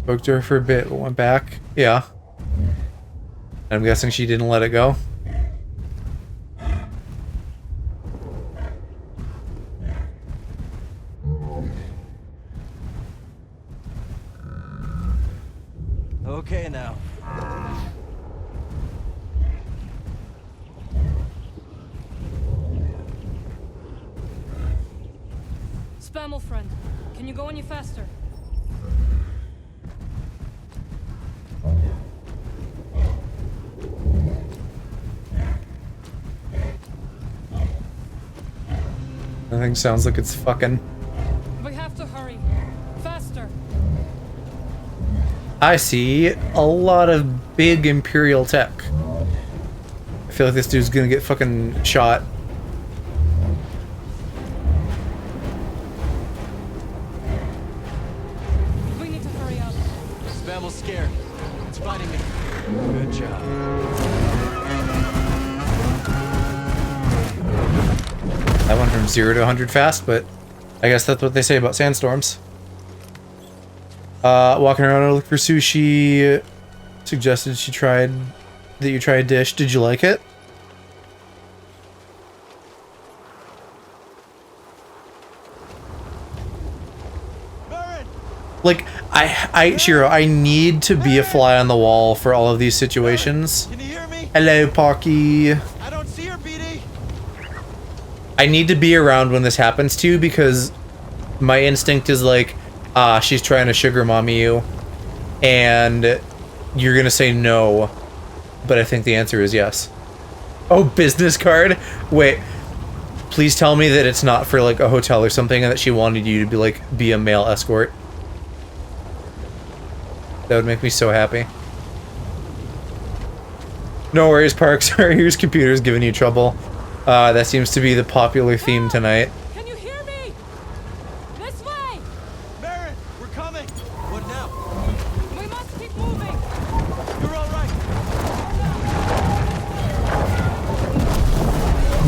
Spoke to her for a bit, but went back. Yeah. I'm guessing she didn't let it go. Okay now. Spammel friend, can you go any faster? Everything sounds like it's fucking. We have to hurry. Faster. I see a lot of big Imperial tech. I feel like this dude's gonna get fucking shot. We need to hurry up. Spammel's scared. It's fighting me. Good job. That went from 0 to 100 fast, but I guess that's what they say about sandstorms. Walking around to look for sushi. Suggested that you try a dish. Did you like it? Like, Shiro, I need to be a fly on the wall for all of these situations. Can you hear me? Hello, Pocky. I don't see her, BD. I need to be around when this happens too, because my instinct is like, she's trying to sugar mommy you, and you're gonna say no, but I think the answer is yes. Oh, business card? Wait, please tell me that it's not for like a hotel or something, and that she wanted you to be a male escort. That would make me so happy. No worries, Park. Sorry, here's computers giving you trouble. That seems to be the popular theme tonight. Can you hear me? This way! Marin, we're coming. What now? We must keep moving. You're all right.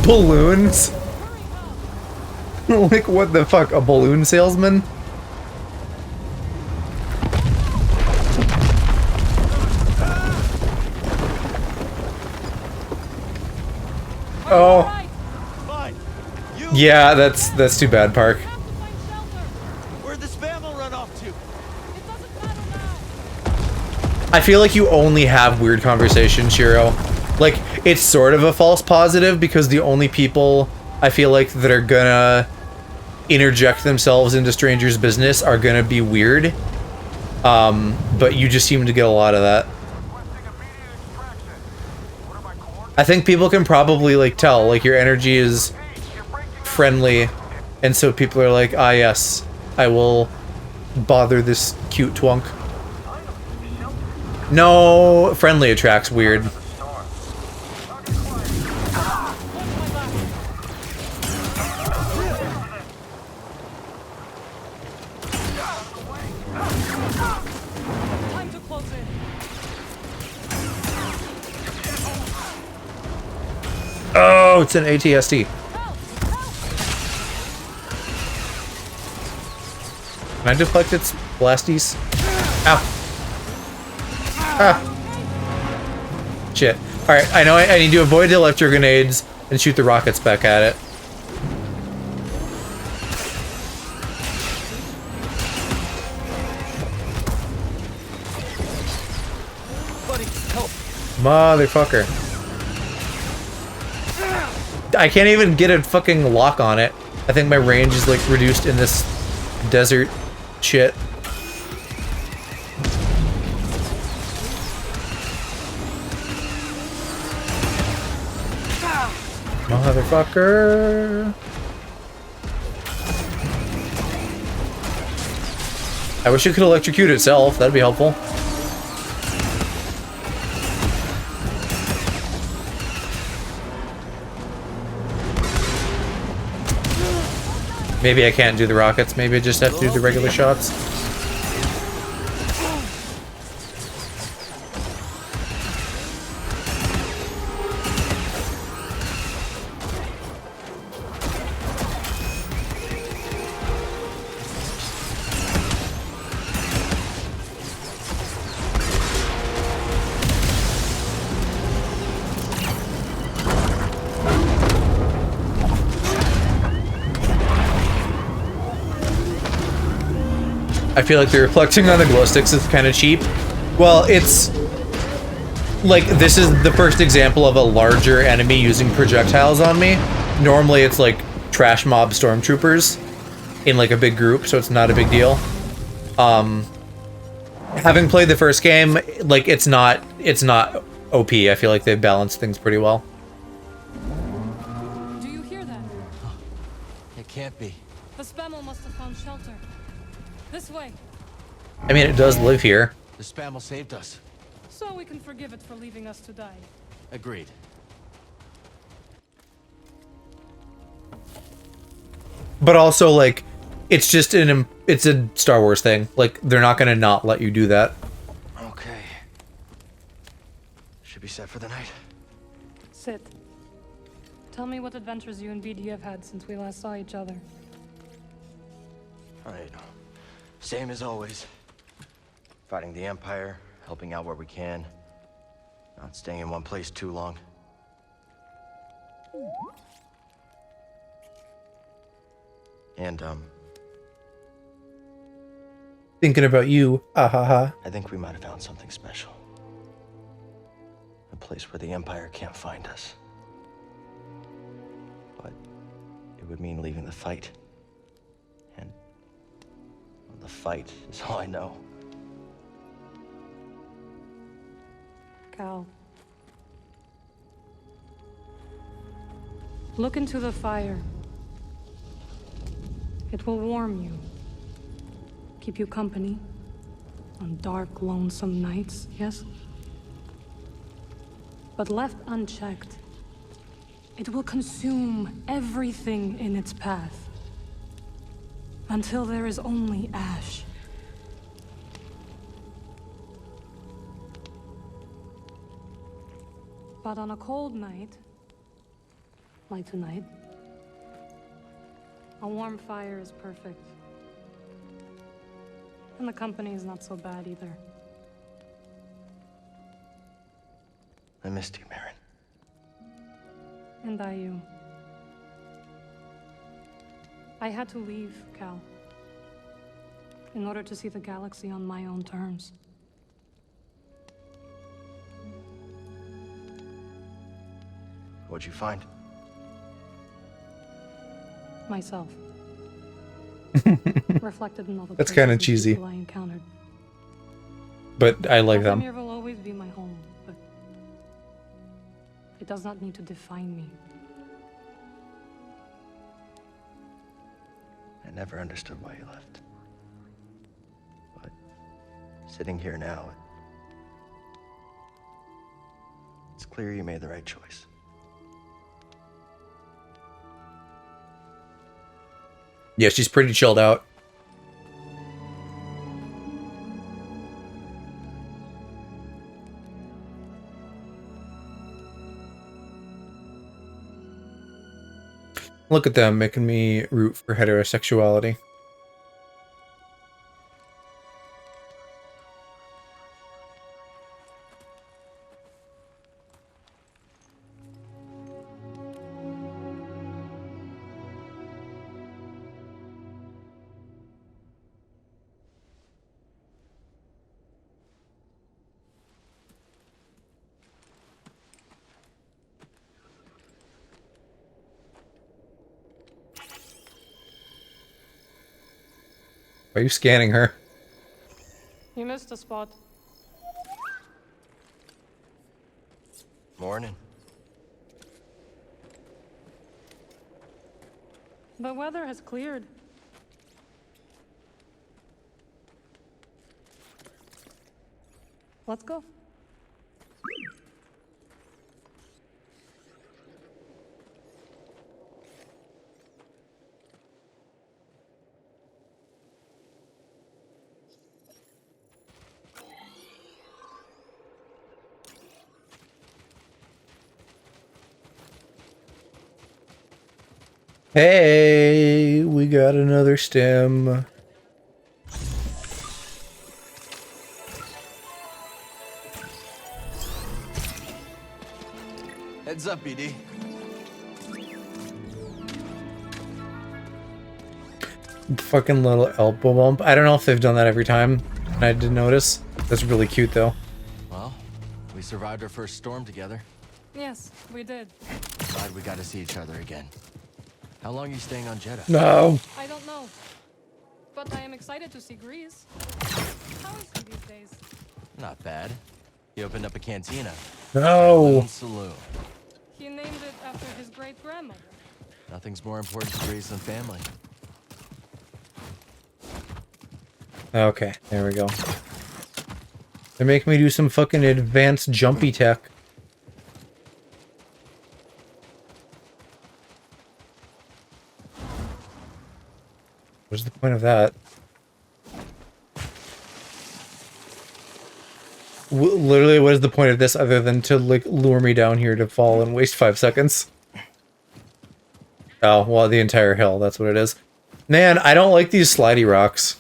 Balloons? Like, what the fuck? A balloon salesman? Oh. Fine. Yeah, that's too bad, Park. Where'd the Spammel run off to? I feel like you only have weird conversations, Shiro. Like, it's sort of a false positive, because the only people I feel like that are gonna interject themselves into strangers' business are gonna be weird. But you just seem to get a lot of that. I think people can probably, like, tell, like, your energy is friendly, and so people are like, ah, yes, I will bother this cute twunk. No, friendly attracts weird. Time to close in. Oh, it's an ATST. Can I deflect its blasties? Ow. Ah. Shit. Alright, I know I need to avoid the electro grenades and shoot the rockets back at it. Buddy, help. Motherfucker. I can't even get a fucking lock on it. I think my range is like reduced in this desert shit. Motherfucker. I wish it could electrocute itself. That'd be helpful. Maybe I can't do the rockets. Maybe I just have to do the regular shots. I feel like the reflecting on the glow sticks is kind of cheap. Well, it's like this is the first example of a larger enemy using projectiles on me. Normally it's like trash mob stormtroopers in like a big group, so it's not a big deal. Having played the first game, like it's not OP. I feel like they've balanced things pretty well. Do you hear that? It can't be. The Spammel must have found shelter. This way. I mean, it does live here. The Spammel saved us. So we can forgive it for leaving us to die. Agreed. But also, like, it's just it's a Star Wars thing. Like, they're not gonna not let you do that. Okay. Should be set for the night. Sit. Tell me what adventures you and BD have had since we last saw each other. Alright. Same as always. Fighting the Empire, helping out where we can. Not staying in one place too long. And, Thinking about you. Ah ha ha. I think we might have found something special. A place where the Empire can't find us. But it would mean leaving the fight. And well, the fight is all I know. Cal. Look into the fire. It will warm you. Keep you company on dark, lonesome nights, yes? But left unchecked, it will consume everything in its path until there is only ash. But on a cold night, like tonight, a warm fire is perfect. And the company is not so bad either. I missed you, Marin. And I you. I had to leave, Cal. In order to see the galaxy on my own terms. What'd you find? Myself. Reflected in all the That's places kinda and cheesy. people I encountered. But I like them. Dathomir will always be my home, but it does not need to define me. I never understood why you left. But sitting here now, it's clear you made the right choice. Yeah, she's pretty chilled out. Look at them making me root for heterosexuality. Why are you scanning her? You missed a spot. Morning. The weather has cleared. Let's go. Hey, we got another stem. Heads up, BD. fucking little elbow bump. I don't know if they've done that every time. I did notice. That's really cute though. Well, we survived our first storm together. Yes, we did. Glad we got to see each other again. How long are you staying on Jedi? No. I don't know. But I am excited to see Grease. How is he these days? Not bad. He opened up a cantina. No. Saloon. He named it after his great-grandmother. Nothing's more important to Grease than family. Okay, there we go. They're making me do some fucking advanced jumpy tech. What's the point of that? Literally, what is the point of this other than to like lure me down here to fall and waste 5 seconds? Oh, well, the entire hill, that's what it is. Man, I don't like these slidey rocks.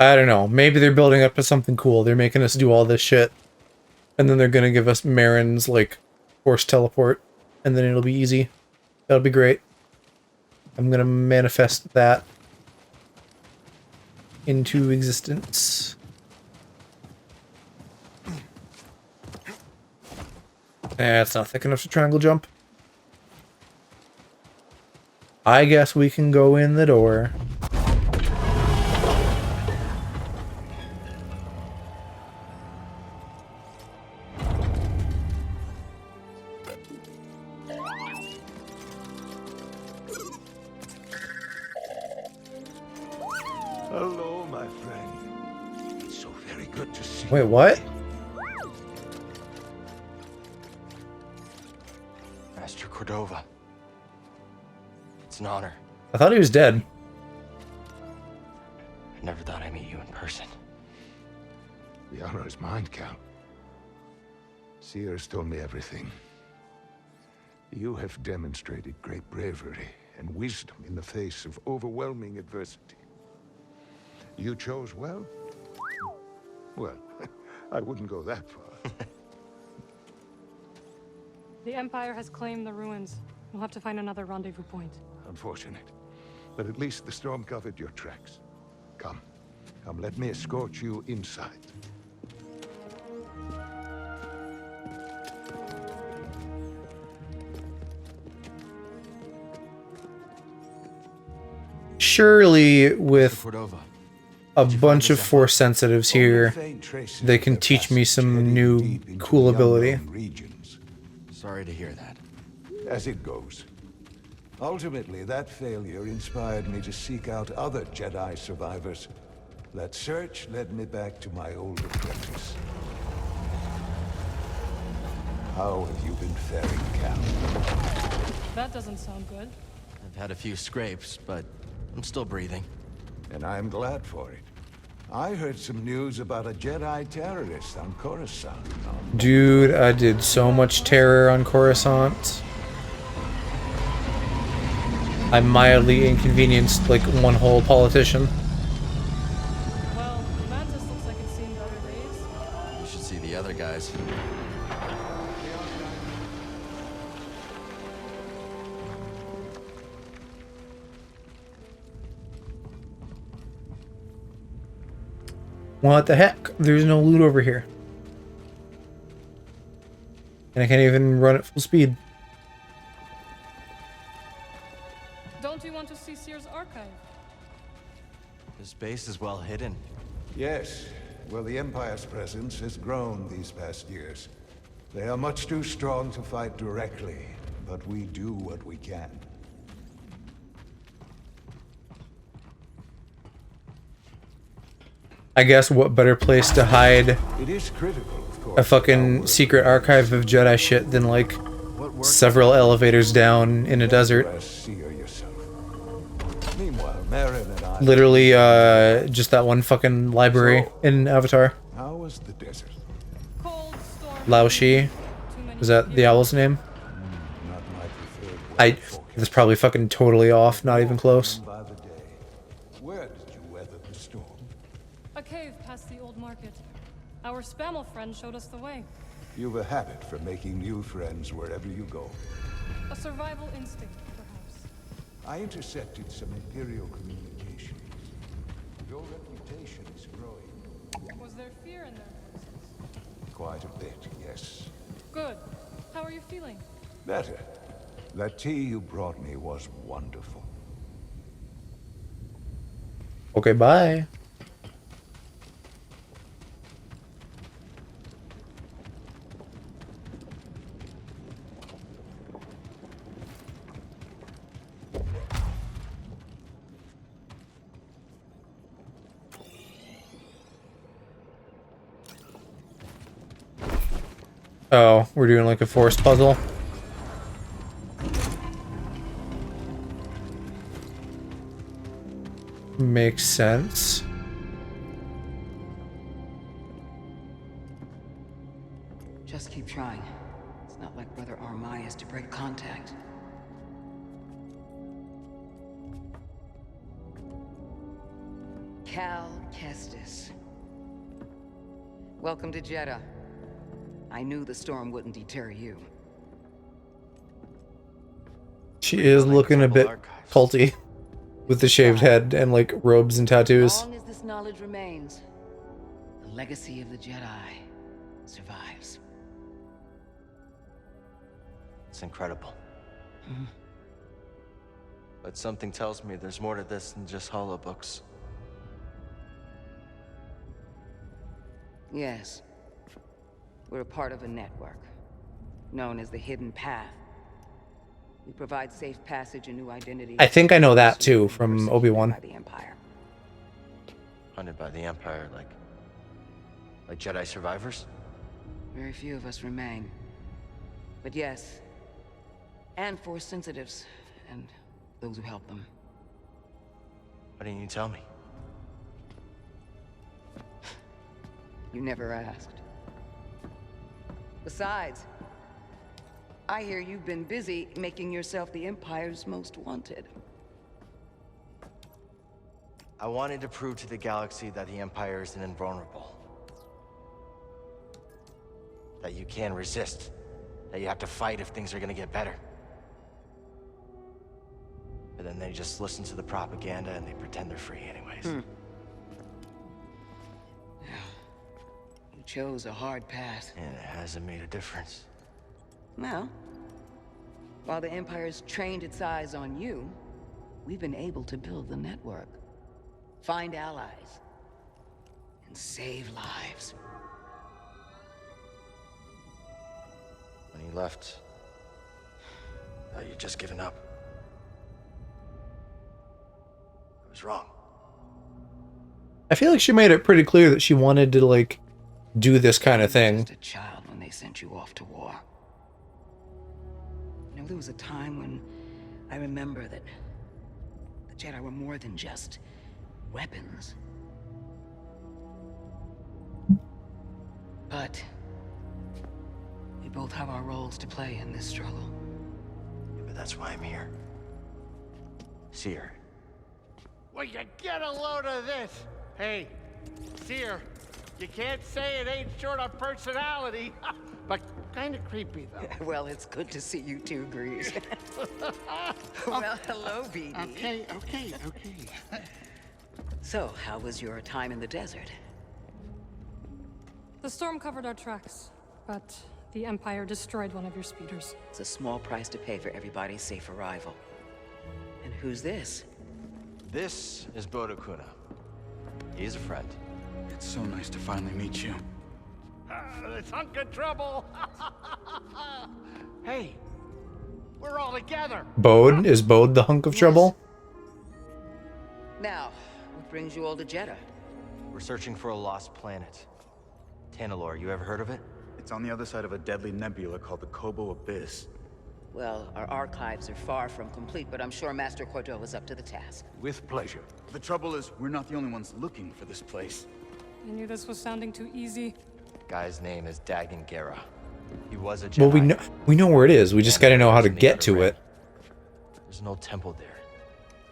I don't know. Maybe they're building up to something cool. They're making us do all this shit. And then they're gonna give us Marin's, like, force teleport. And then it'll be easy. That'll be great. I'm gonna manifest that into existence. It's not thick enough to triangle jump. I guess we can go in the door. Hello, my friend. It's so very good to see you. Wait, what? Master Cordova. It's an honor. I thought he was dead. I never thought I'd meet you in person. The honor is mine, Cal. Sears told me everything. You have demonstrated great bravery and wisdom in the face of overwhelming adversity. You chose well? Well, I wouldn't go that far. The Empire has claimed the ruins. We'll have to find another rendezvous point. Unfortunate. But at least the storm covered your tracks. Come. Come, let me escort you inside. Surely, with Cordova. a bunch of force sensitives here, they can teach me some new cool ability. Sorry to hear that. As it goes. Ultimately, that failure inspired me to seek out other Jedi survivors. That search led me back to my old apprentice. How have you been faring, Cal? That doesn't sound good. I've had a few scrapes, but I'm still breathing. And I'm glad for it. I heard some news about a Jedi terrorist on Coruscant. Dude, I did so much terror on Coruscant. I mildly inconvenienced like one whole politician. Well, Mantis looks like it's seen better days. You should see the other guys. What the heck? There's no loot over here. And I can't even run at full speed. Don't you want to see Sears' archive? This base is well hidden. Yes. Well, the Empire's presence has grown these past years. They are much too strong to fight directly, but we do what we can. I guess what better place to hide It is critical, of course, a fucking secret archive of Jedi shit than like several elevators down in a desert. Meanwhile, Marin and I... Literally, just that one fucking library in Avatar. How was the desert? Lao Shi. Is that the owl's name? Not my preferred. That's probably fucking totally off, not even close. By the day. Where did you weather the storm? A cave past the old market. Our Our Spammel friend showed us the way. You've a habit for making new friends wherever you go. A survival instinct, perhaps. I intercepted some Imperial communications. Your reputation is growing. Was there fear in their voices? Quite a bit, yes. Good. How are you feeling? Better. That tea you brought me was wonderful. Okay, bye. Oh, we're doing like a forced puzzle. Makes sense. Just keep trying. It's not like Brother Armai is to break contact. Cal Kestis. Welcome to Jeddah. I knew the storm wouldn't deter you. She is looking a bit culty with the shaved head and like robes and tattoos. As long as this knowledge remains, the legacy of the Jedi survives. It's incredible. But something tells me there's more to this than just holobooks. Yes. We're a part of a network, known as the Hidden Path. We provide safe passage and new identities. I think I know that too from Obi-Wan. By the Empire. Hunted by the Empire, like Jedi survivors? Very few of us remain. But yes, and Force sensitives, and those who help them. Why didn't you tell me? You never asked. Besides, I hear you've been busy making yourself the Empire's most wanted. I wanted to prove to the galaxy that the Empire isn't invulnerable. That you can resist. That you have to fight if things are gonna get better. But then they just listen to the propaganda and they pretend they're free anyways. You chose a hard path. And it hasn't made a difference. Well, while the Empire's trained its eyes on you, we've been able to build the network, find allies, and save lives. When you left, I thought you'd just given up. I was wrong. I feel like she made it pretty clear that she wanted to like do this kind of thing. Just a child when they sent you off to war. You know, there was a time when I remember that the Jedi were more than just weapons. But we both have our roles to play in this struggle. Yeah, but that's why I'm here. Seer. Well, you get a load of this. Hey, Seer, you can't say it ain't short of personality, but kind of creepy, though. Well, it's good to see you too, Grease. Well, hello, BD. Okay. So, how was your time in the desert? The storm covered our tracks, but the Empire destroyed one of your speeders. It's a small price to pay for everybody's safe arrival. And who's this? This is Bodo Kuna. He's a friend. It's so nice to finally meet you. This hunk of trouble. Hey, we're all together. Bode? Is Bode the hunk of trouble? Now, what brings you all to Jeddah? We're searching for a lost planet. Tanalorr, you ever heard of it? It's on the other side of a deadly nebula called the Kobo Abyss. Well, our archives are far from complete, but I'm sure Master Cordova's up to the task. With pleasure. The trouble is, we're not the only ones looking for this place. I knew this was sounding too easy. Guy's name is Dagan Gera. He was a Jedi. Well, we know where it is. We just got to know how to get to it. There's an old temple there.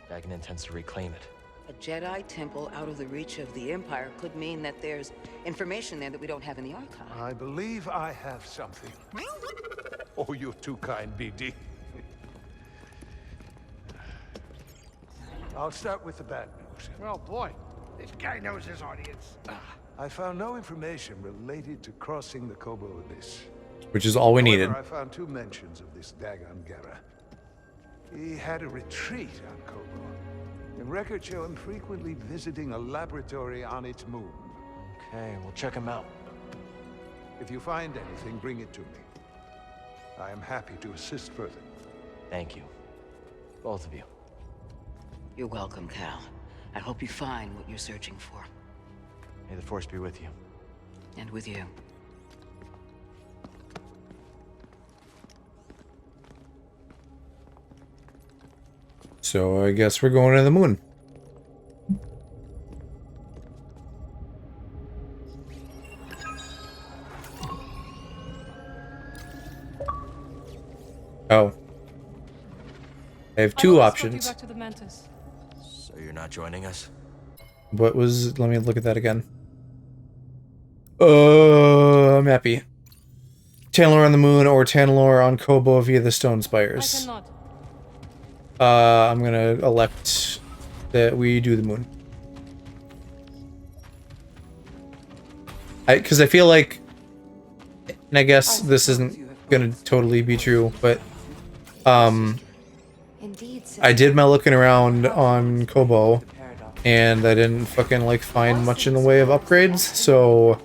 Dagan intends to reclaim it. A Jedi temple out of the reach of the Empire could mean that there's information there that we don't have in the archive. I believe I have something. Oh, you're too kind, BD. I'll start with the bad news. Well, boy, this guy knows his audience. I found no information related to crossing the Kobo Abyss. Which is all we needed. However, I found 2 mentions of this Dagon Gera. He had a retreat on Kobo. And records show him frequently visiting a laboratory on its moon. Okay, we'll check him out. If you find anything, bring it to me. I am happy to assist further. Thank you. Both of you. You're welcome, Cal. I hope you find what you're searching for. May the Force be with you. And with you. So I guess we're going to the moon. Oh. I have 2 options. Back to the Mantis. So you're not joining us? What was... Let me look at that again. I'm happy. Tanalor on the moon or Tanalor on Kobo via the Stone Spires. I cannot. I'm gonna elect that we do the moon. Because I feel like... And I guess this isn't gonna totally be true, but... I did my looking around on Kobo, and I didn't fucking, like, find much in the way of upgrades, so...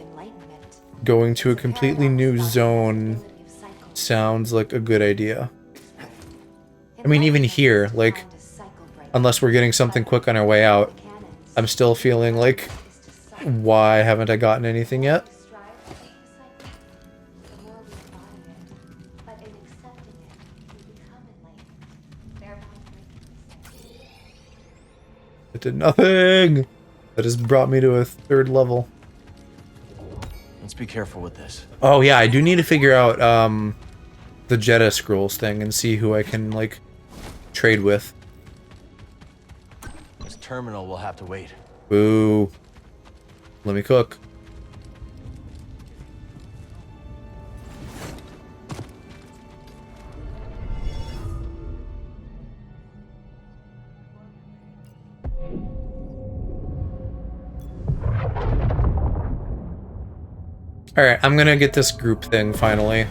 Going to a completely new zone sounds like a good idea. I mean, even here, like, unless we're getting something quick on our way out, I'm still feeling like, why haven't I gotten anything yet? It did nothing! That has brought me to a 3rd level. Let's be careful with this. Oh yeah, I do need to figure out, the Jedi scrolls thing and see who I can, like, trade with. This terminal will have to wait. Boo. Let me cook. Alright, I'm gonna get this group thing finally.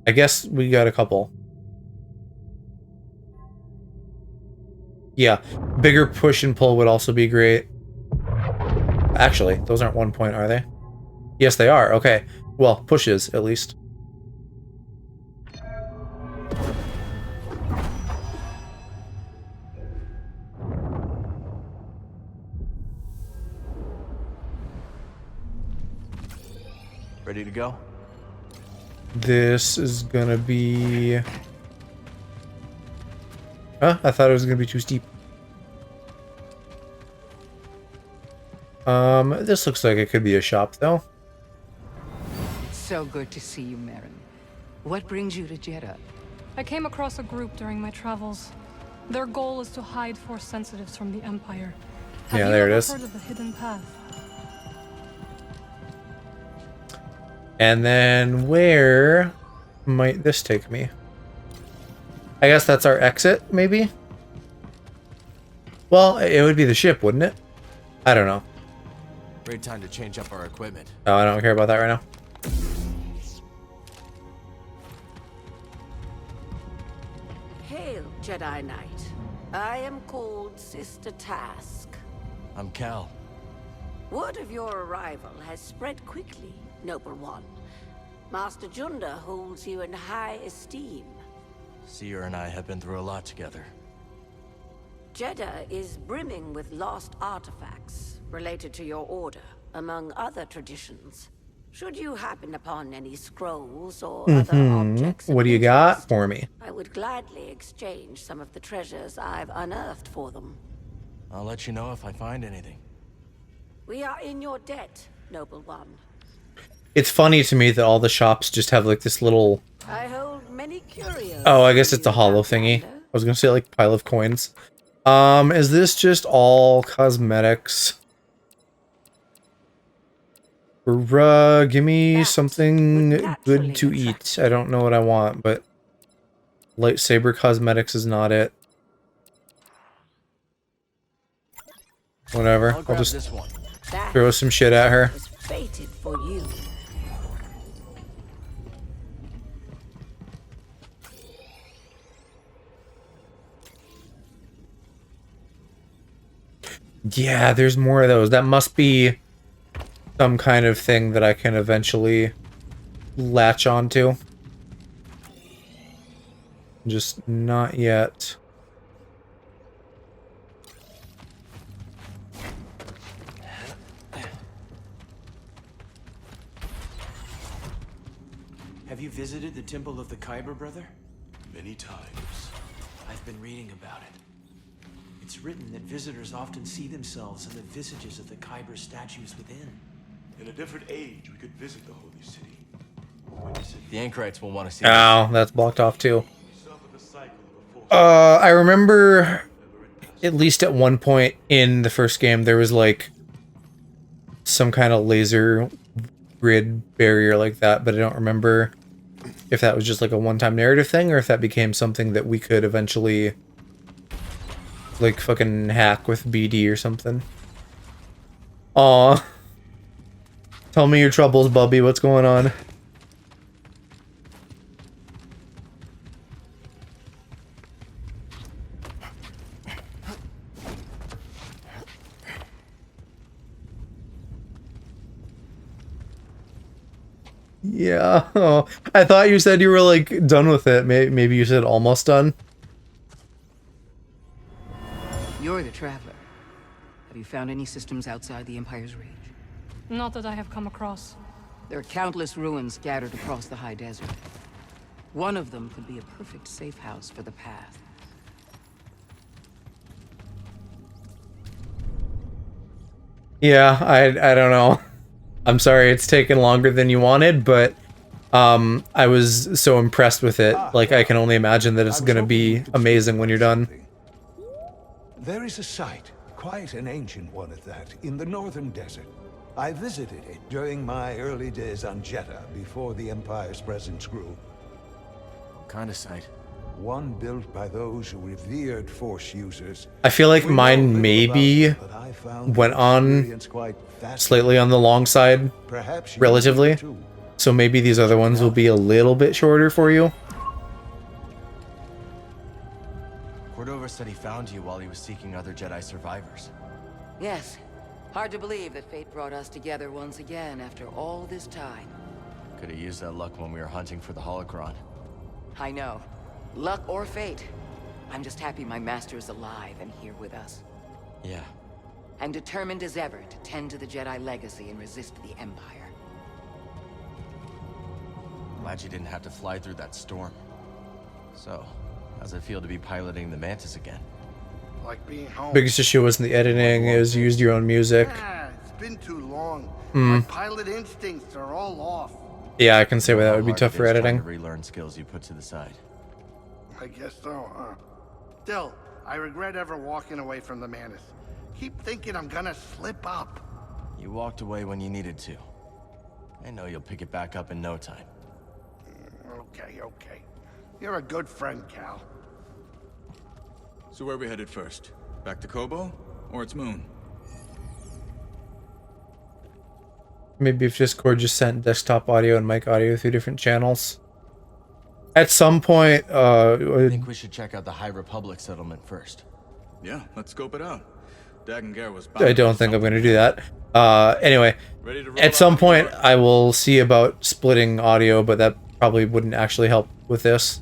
I guess we got a couple. Yeah, bigger push and pull would also be great. Actually, those aren't 1 point, are they? Yes, they are. Okay. Well, pushes, at least. Ready to go? This is gonna be... Huh? I thought it was gonna be too steep. This looks like it could be a shop, though. So good to see you, Marin. What brings you to Jeddah? I came across a group during my travels. Their goal is to hide Force sensitives from the Empire. Yeah, there it is. Have you ever heard of the Hidden Path? And then where might this take me? I guess that's our exit, maybe? Well, it would be the ship, wouldn't it? I don't know. Great time to change up our equipment. Oh, I don't care about that right now. Hail, Jedi Knight. I am called Sister Task. I'm Cal. Word of your arrival has spread quickly, Noble One. Master Junda holds you in high esteem. Seer and I have been through a lot together. Jeddah is brimming with lost artifacts related to your order, among other traditions. Should you happen upon any scrolls or other objects, what do you got for me? I would gladly exchange some of the treasures I've unearthed for them. I'll let you know if I find anything. We are in your debt, Noble One. It's funny to me that all the shops just have like this little. I hold many curios. Oh, I guess it's a hollow thingy. I was gonna say like pile of coins. Is this just all cosmetics? Give me something good to eat. I don't know what I want, but lightsaber cosmetics is not it. Whatever. I'll just throw some shit at her. Fated for you. Yeah, there's more of those. That must be some kind of thing that I can eventually latch onto. Just not yet. Have you visited the Temple of the Kyber, brother? Many times. I've been reading about it. It's written that visitors often see themselves in the visages of the Kyber statues within. In a different age, we could visit the holy city. The Anchorites will want to see. Oh, that's blocked off too. I remember at least at one point in the first game there was like some kind of laser grid barrier like that, but I don't remember if that was just like a one-time narrative thing or if that became something that we could eventually like fucking hack with BD or something. Aw. Tell me your troubles, Bubby. What's going on? Yeah. Oh, I thought you said you were like done with it. Maybe you said almost done. You're the traveler. Have you found any systems outside the Empire's reach? Not that I have come across. There are countless ruins scattered across the high desert. One of them could be a perfect safe house for the path. Yeah, I don't know. I'm sorry it's taken longer than you wanted, but I was so impressed with it. Like, I can only imagine that it's gonna be amazing when you're done. There is a site, quite an ancient one at that, in the northern desert. I visited it during my early days on Jeddah, before the Empire's presence grew. What kind of site? One built by those who revered Force users. I feel like mine maybe went on slightly on the long side, relatively. So maybe these other ones will be a little bit shorter for you. Cordova said he found you while he was seeking other Jedi survivors. Yes. Hard to believe that fate brought us together once again after all this time. Could have used that luck when we were hunting for the holocron. I know. Luck or fate. I'm just happy my master is alive and here with us. Yeah. And determined as ever to tend to the Jedi legacy and resist the Empire. Glad you didn't have to fly through that storm. So, how's it feel to be piloting the Mantis again? Like being home. Biggest issue wasn't the editing, it was used your own music. Yeah, it's been too long. My pilot instincts are all off. Yeah, I can say why that would be tough for editing. To relearn skills you put to the side. I guess so, huh? Still, I regret ever walking away from the Mantis. Keep thinking I'm gonna slip up. You walked away when you needed to. I know you'll pick it back up in no time. Okay. You're a good friend, Cal. So where are we headed first? Back to Kobo? Or its moon? Maybe if Discord just sent desktop audio and mic audio through different channels. At some point, I think we should check out the High Republic settlement first. Yeah, let's scope it out. Dagangar was I don't think I'm going to do that. Anyway, at some point I will see about splitting audio, but that probably wouldn't actually help with this.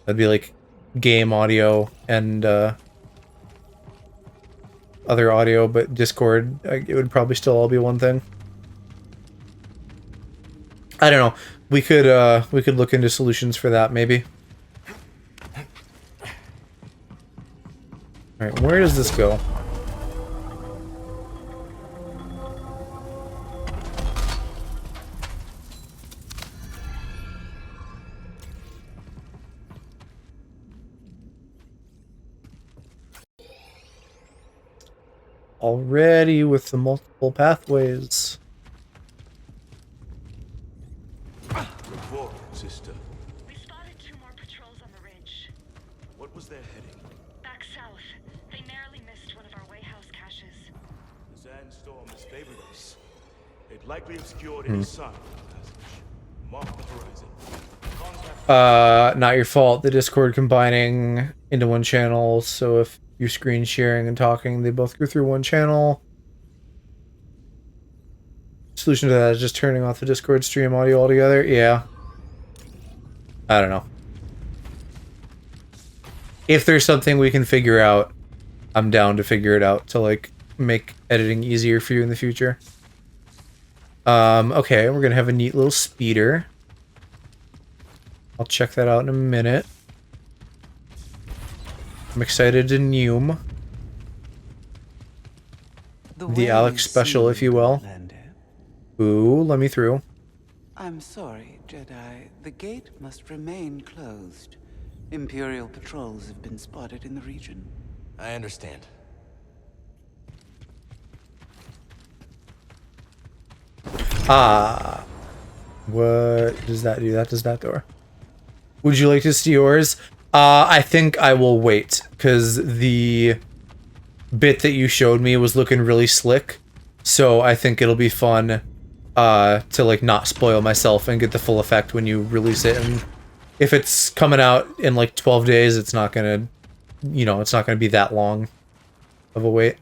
That'd be like game audio and other audio, but Discord, it would probably still all be one thing. I don't know. We could look into solutions for that, maybe. Alright, where does this go? Already with the multiple pathways. Report, sister. We spotted 2 more patrols on the ridge. What was their heading? Back south. They narrowly missed one of our Wayhouse caches. The sandstorm has favored us. They've likely obscured any sign of the passage. Mark the horizon. Not your fault. The Discord combining into one channel, so if you're screen sharing and talking, they both go through one channel. Solution to that is just turning off the Discord stream audio altogether. Yeah. I don't know. If there's something we can figure out, I'm down to figure it out to like make editing easier for you in the future. Okay, we're gonna have a neat little speeder. I'll check that out in a minute. I'm excited to Neum. The Alex special, if you will. Ooh, let me through. I'm sorry, Jedi. The gate must remain closed. Imperial patrols have been spotted in the region. I understand. Ah. What does that do? That does that door. Would you like to see yours? I think I will wait, because the bit that you showed me was looking really slick. So I think it'll be fun to like not spoil myself and get the full effect when you release it. And if it's coming out in like 12 days, it's not gonna, you know, it's not gonna be that long of a wait.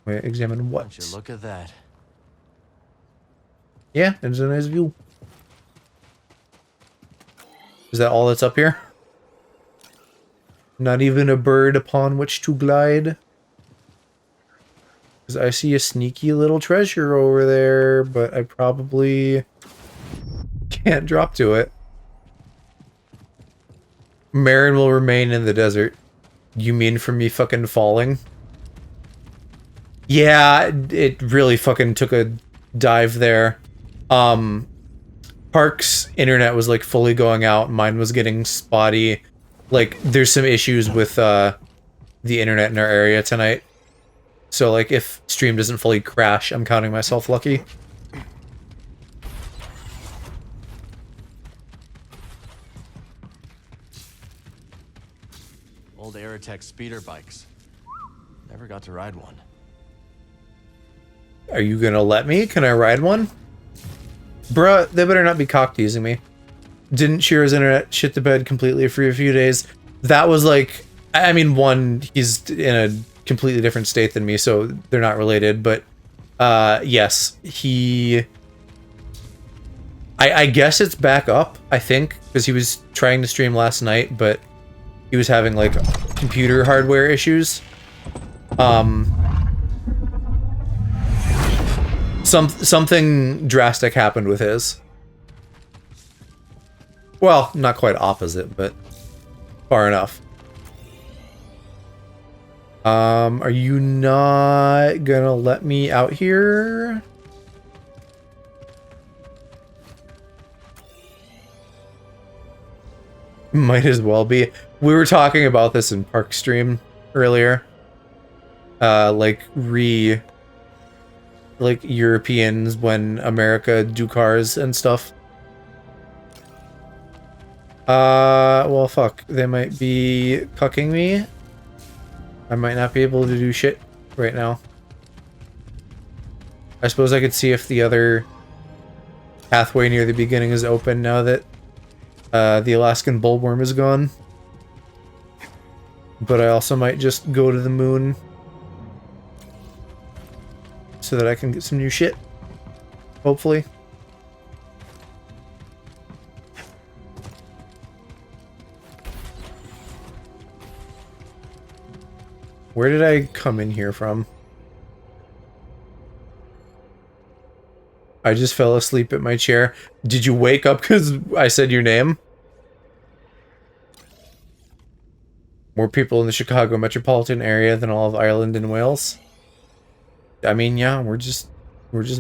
Wait, examine what? Would you look at that? Yeah, it's a nice view. Is that all that's up here? Not even a bird upon which to glide? Because I see a sneaky little treasure over there, but I probably can't drop to it. Marin will remain in the desert. You mean from me fucking falling? Yeah, it really fucking took a dive there. Park's internet was like fully going out. Mine was getting spotty. Like, there's some issues with the internet in our area tonight. So, like, if stream doesn't fully crash, I'm counting myself lucky. Old Aerotech speeder bikes. Never got to ride one. Are you gonna let me? Can I ride one? Bruh, they better not be cock-teasing me. Didn't Shira's internet shit the bed completely for a few days. That was like... I mean, one, he's in a completely different state than me, so they're not related, but... yes, he... I guess it's back up, I think, because he was trying to stream last night, but he was having, like, computer hardware issues. Something drastic happened with his. Well, not quite opposite, but far enough. Are you not gonna let me out here? Might as well be. We were talking about this in Park Stream earlier. Like Europeans when America do cars and stuff. Well, fuck. They might be cucking me. I might not be able to do shit right now. I suppose I could see if the other pathway near the beginning is open now that the Alaskan bullworm is gone. But I also might just go to the moon so that I can get some new shit. Hopefully. Where did I come in here from? I just fell asleep at my chair. Did you wake up because I said your name? More people in the Chicago metropolitan area than all of Ireland and Wales. I mean, yeah, we're just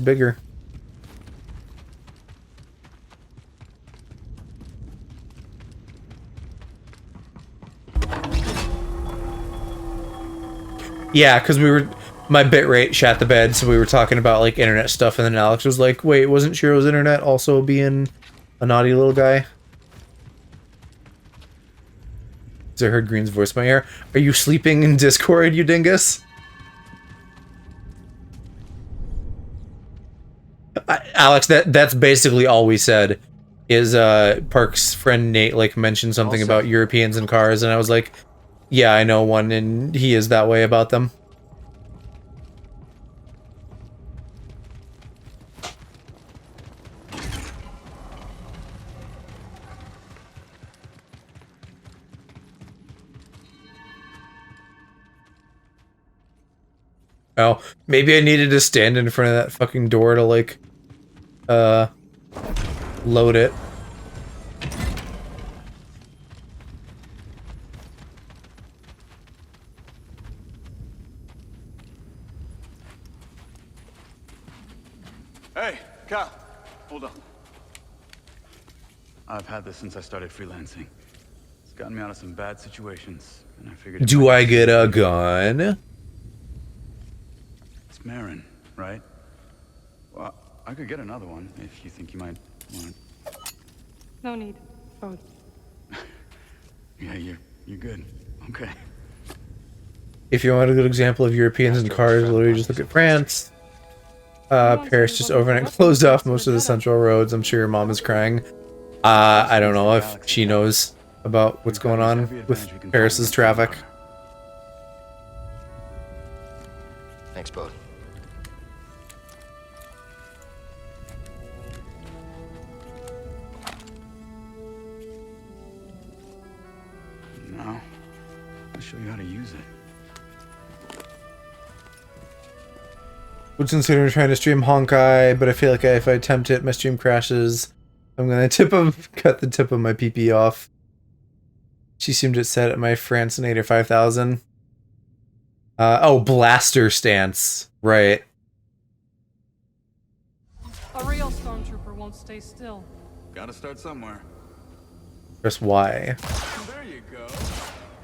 bigger. Yeah, because my bitrate shat the bed, so we were talking about like internet stuff, and then Alex was like, "Wait, wasn't Shiro's internet also being a naughty little guy?" So I heard Green's voice in my ear. Are you sleeping in Discord, you dingus? Alex, that's basically all we said. Is Park's friend Nate like mentioned something about Europeans and cars, and I was like, "Yeah, I know one, and he is that way about them." Oh, maybe I needed to stand in front of that fucking door to, like, load it. Hey, Cal, hold on. I've had this since I started freelancing. It's gotten me out of some bad situations, and I figured... Do I get a gun? Marin, right? Well, I could get another one if you think you might want it. No need. Both. Yeah, you're good. Okay. If you want a good example of Europeans and cars, literally just look at France. Paris just overnight closed off most of the central roads. I'm sure your mom is crying. I don't know if she knows about what's going on with Paris's traffic. Thanks, Bode. Now, I'll show you how to use it. Would consider trying to stream Honkai, but I feel like if I attempt it, my stream crashes. I'm gonna cut the tip of my PP off. She seemed it set at my Francinator 5000. Oh, blaster stance. Right. A real stormtrooper won't stay still. Gotta start somewhere. Press Y. There you go.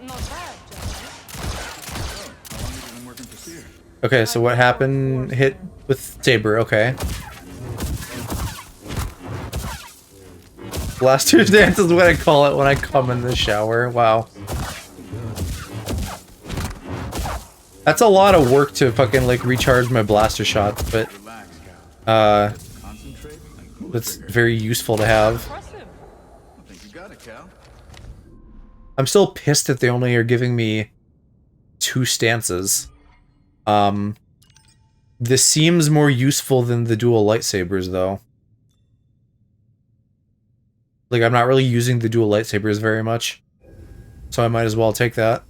Not bad, Jedi. Oh, how long have you been working for Seer? Okay, so what happened? Hit with Saber, okay. Blaster dance is what I call it when I come in the shower. Wow. That's a lot of work to fucking like recharge my blaster shots, but that's very useful to have. I think you got it, Cal. I'm still pissed that they only are giving me 2 stances. This seems more useful than the dual lightsabers, though. Like, I'm not really using the dual lightsabers very much, so I might as well take that.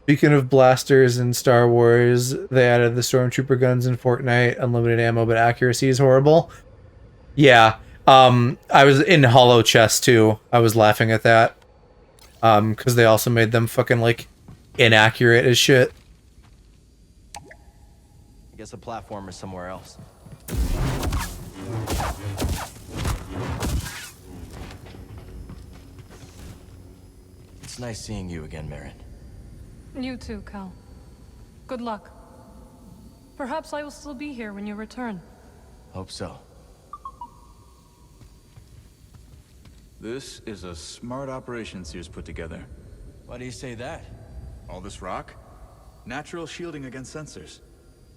Speaking of blasters in Star Wars, they added the Stormtrooper guns in Fortnite. Unlimited ammo, but accuracy is horrible. Yeah. I was in Hollow Chest, too. I was laughing at that. Because they also made them fucking, like, inaccurate as shit. I guess a platform is somewhere else. It's nice seeing you again, Marin. You too, Cal. Good luck. Perhaps I will still be here when you return. Hope so. This is a smart operation Seer's put together. Why do you say that? All this rock? Natural shielding against sensors.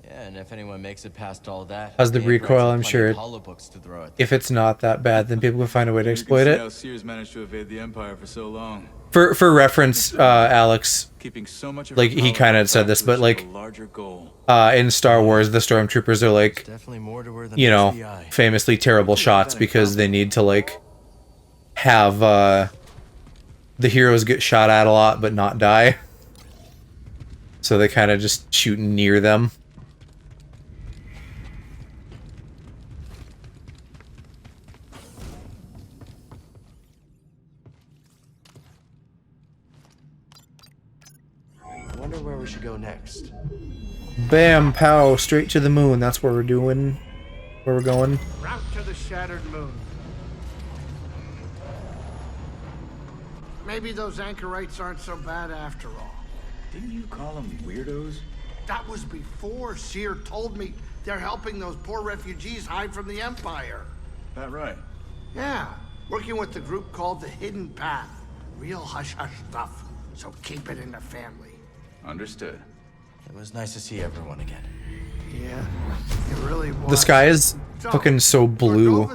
Yeah, and if anyone makes it past all that, As the they have recoil, plenty I'm of sure hollow books to throw at them. if it's not that bad, then people can find a way to exploit You can see it. how Seer's managed to evade the Empire for so long. For reference, Alex, Keeping so much of like, her he power kind of said this, but, like, a larger goal. in Star Wars, the Stormtroopers are, like, Definitely more to her than you know, meets the eye. famously terrible shots because they need to, like, have, the heroes get shot at a lot but not die. So they kind of just shoot near them. I wonder where we should go next. Bam, pow, straight to the moon. That's where we're doing. Where we're going. Route to the shattered moon. maybe those anchorites aren't so bad after all. Didn't you call them weirdos? That was before Seer told me they're helping those poor refugees hide from the Empire. That right? Yeah, working with the group called the Hidden Path. Real hush-hush stuff, so keep it in the family. Understood. It was nice to see everyone again. Yeah, it really was. The sky is fucking so blue.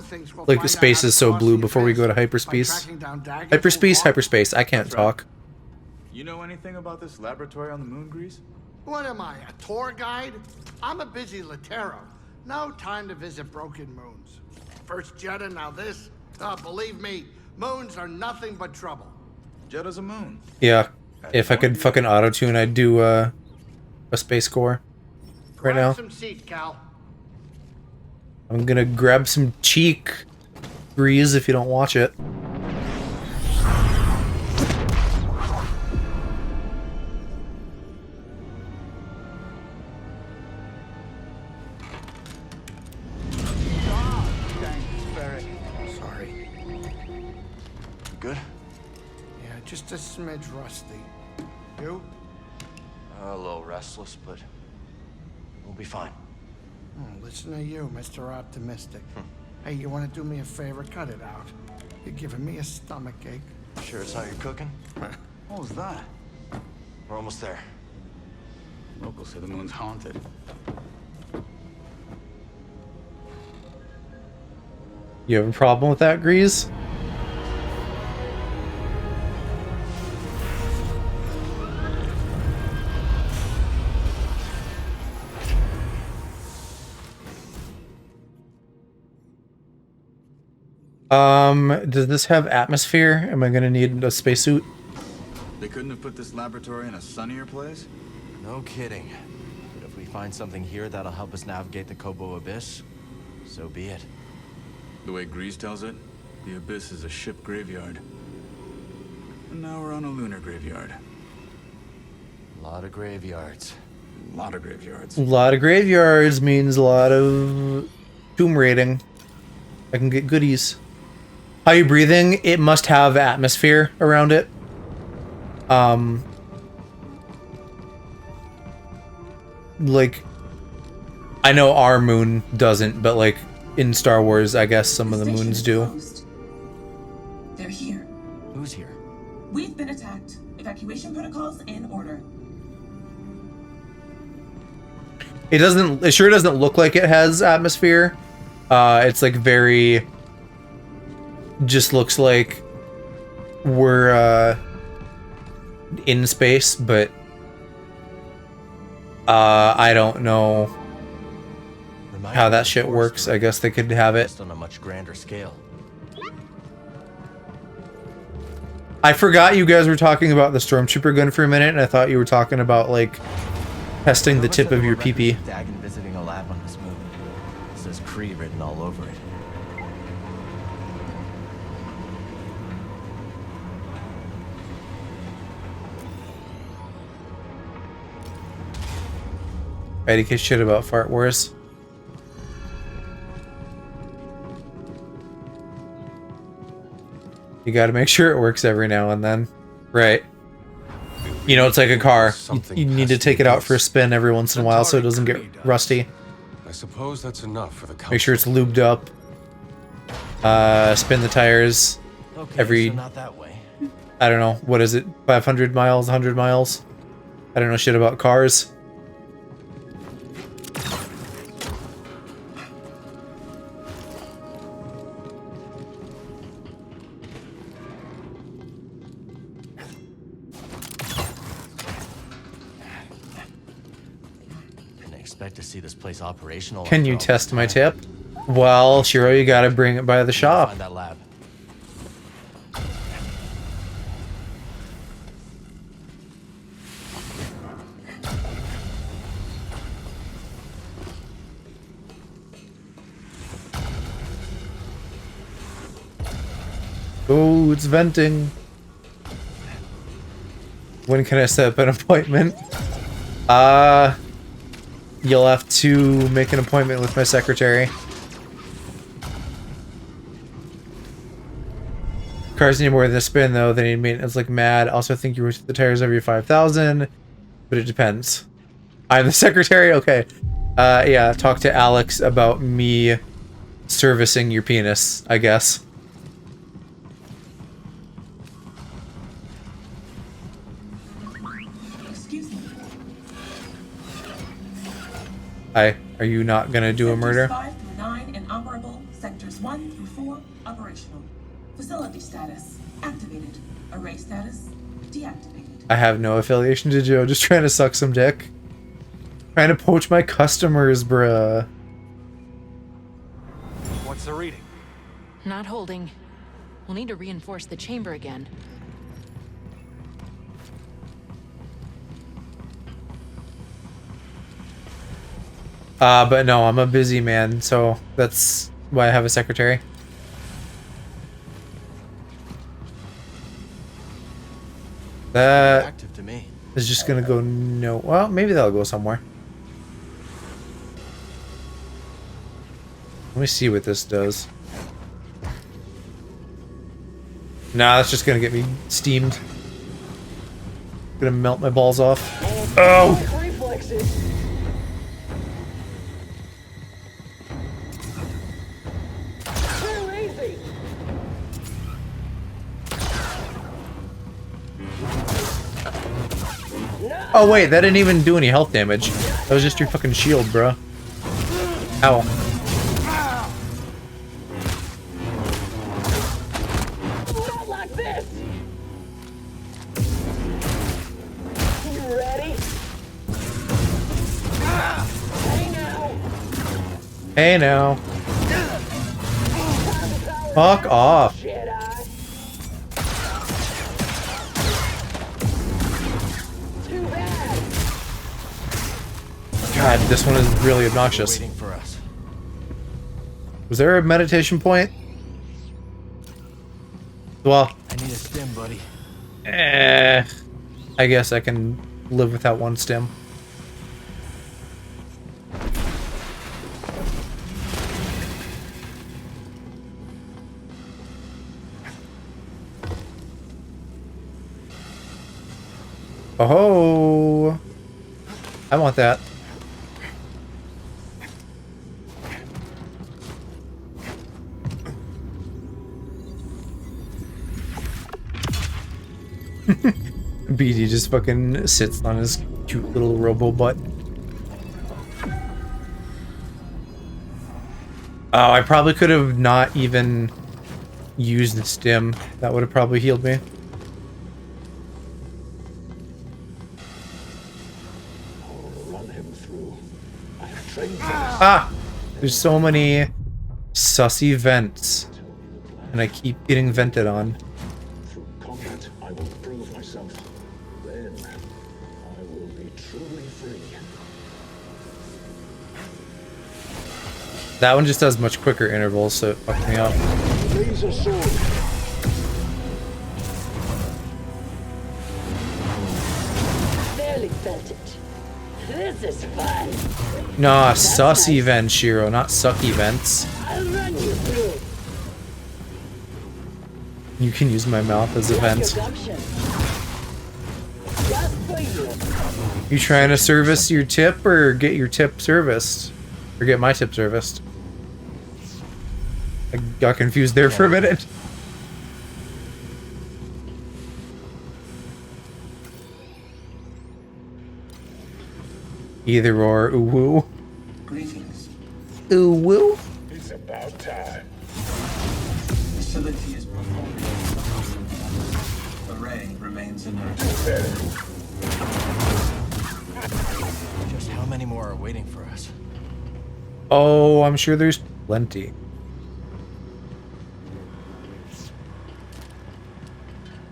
Like, space is so blue before we go to hyperspace. Hyperspace. I can't talk. You know anything about this laboratory on the moon, Grease? What am I, a tour guide? I'm a busy Latero. No time to visit broken moons. First Jedi, now this. Believe me, moons are nothing but trouble. Jedda's a moon. Yeah. If I could fucking auto-tune, I'd do a space core right now. Some seat, Cal. I'm gonna grab some cheek, Breeze, if you don't watch it. Sorry. Good? Yeah, just a smidge rusty. You? A little restless, but we'll be fine. Oh, listen to you, Mr. Optimistic. Hey, you want to do me a favor? Cut it out. You're giving me a stomachache. Sure it's not your cooking? What was that? We're almost there. Locals say the moon's haunted. You have a problem with that, Grease? Does this have atmosphere? Am I gonna need a spacesuit? They couldn't have put this laboratory in a sunnier place? No kidding. But if we find something here that'll help us navigate the Kobo Abyss, so be it. The way Grease tells it, the Abyss is a ship graveyard. And now we're on a lunar graveyard. A lot of graveyards. A lot of graveyards. A lot of graveyards means a lot of tomb raiding. I can get goodies. How you breathing? It must have atmosphere around it. Like, I know our moon doesn't, but like in Star Wars, I guess some of the moons do. They're here. Who's here? We've been attacked. Evacuation protocols in order. It sure doesn't look like it has atmosphere. It's like very, just looks like we're in space, but I don't know how that shit works. I guess they could have it on a much grander scale. I forgot you guys were talking about the stormtrooper gun for a minute, and I thought you were talking about like testing the tip of your pee-pee. Dagon visiting a lab on this moon. It says Kree written all over it. Ready to shit about fart wars. You gotta make sure it works every now and then. Right. You know, it's like a car. You need to take it out for a spin every once in a while so it doesn't get rusty. I suppose that's enough for the Make sure it's lubed up. Spin the tires every... so not that way. I don't know. What is it? 500 miles? 100 miles? I don't know shit about cars. Expect to see this place operational. Can you test my tip? Well, Shiro, you gotta bring it by the shop. Find that lab. Oh, it's venting. When can I set up an appointment? You'll have to make an appointment with my secretary. Cars need more than a spin, though. They need maintenance like mad. Also think you rotate the tires every 5,000, but it depends. I'm the secretary? Okay. Yeah, talk to Alex about me servicing your penis, I guess. Excuse me. Hi, are you not gonna do a murder? Sectors 5 through 9 inoperable. Sectors 1 through 4 operational. Facility status activated. Array status deactivated. I have no affiliation to Joe, just trying to suck some dick. Trying to poach my customers, bruh. What's the reading? Not holding. We'll need to reinforce the chamber again. But no, I'm a busy man, so that's why I have a secretary. That Active to me. is just gonna go no. Well, maybe that'll go somewhere. Let me see what this does. Nah, that's just gonna get me steamed. Gonna melt my balls off. Oh! Oh wait, that didn't even do any health damage. That was just your fucking shield, bro. Ow. Not like this! You ready? Hey now! Hey now. Fuck off. God, this one is really obnoxious. Waiting for us. Was there a meditation point? Well, I need a stim, buddy. I guess I can live without one stim. Oh, I want that. BD just fucking sits on his cute little robo butt. Oh, I probably could have not even used the stim. That would have probably healed me. Run him through. I have trained for this. Ah! There's so many sussy vents. And I keep getting vented on. Through combat, I will prove myself. Then, I will be truly free. That one just does much quicker intervals, so it fucked me up. Laser sword. Barely felt it. This is fun. Nah, sussy vents, Shiro, not sucky vents. I'll run you through. You can use my mouth as a vent. Just for you. You trying to service your tip or get your tip serviced? Or get my tip serviced? I got confused there for a minute. Either or, ooh woo. Greetings. Ooh woo. It's about time. Facility is performing. Array remains inert. Just how many more are waiting for us? Oh, I'm sure there's plenty.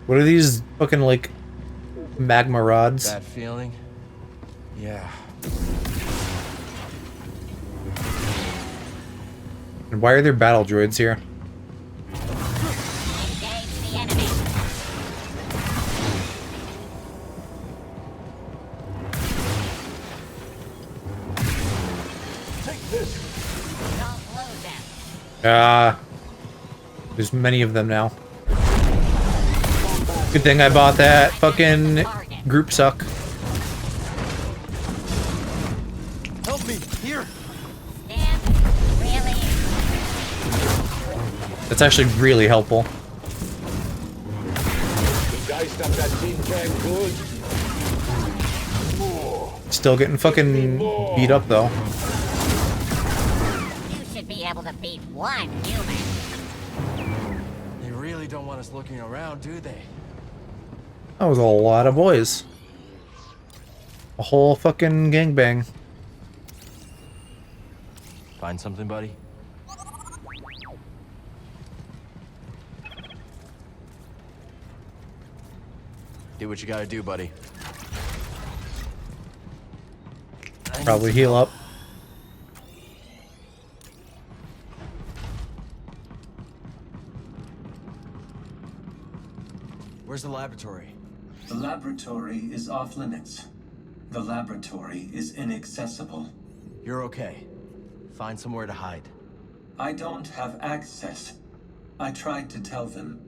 What are these fucking, like, magma rods? That feeling? Yeah. And why are there battle droids here? There's many of them now. Good thing I bought that fucking group suck. Help me! Here! That's actually really helpful. The diced up that tin can good. Still getting fucking beat up though. You should be able to beat one human. They really don't want us looking around, do they? That was a lot of boys. A whole fucking gangbang. Find something, buddy? Do what you gotta do, buddy. Probably heal up. Where's the laboratory? The laboratory is off limits. The laboratory is inaccessible. You're okay. Find somewhere to hide. I don't have access. I tried to tell them.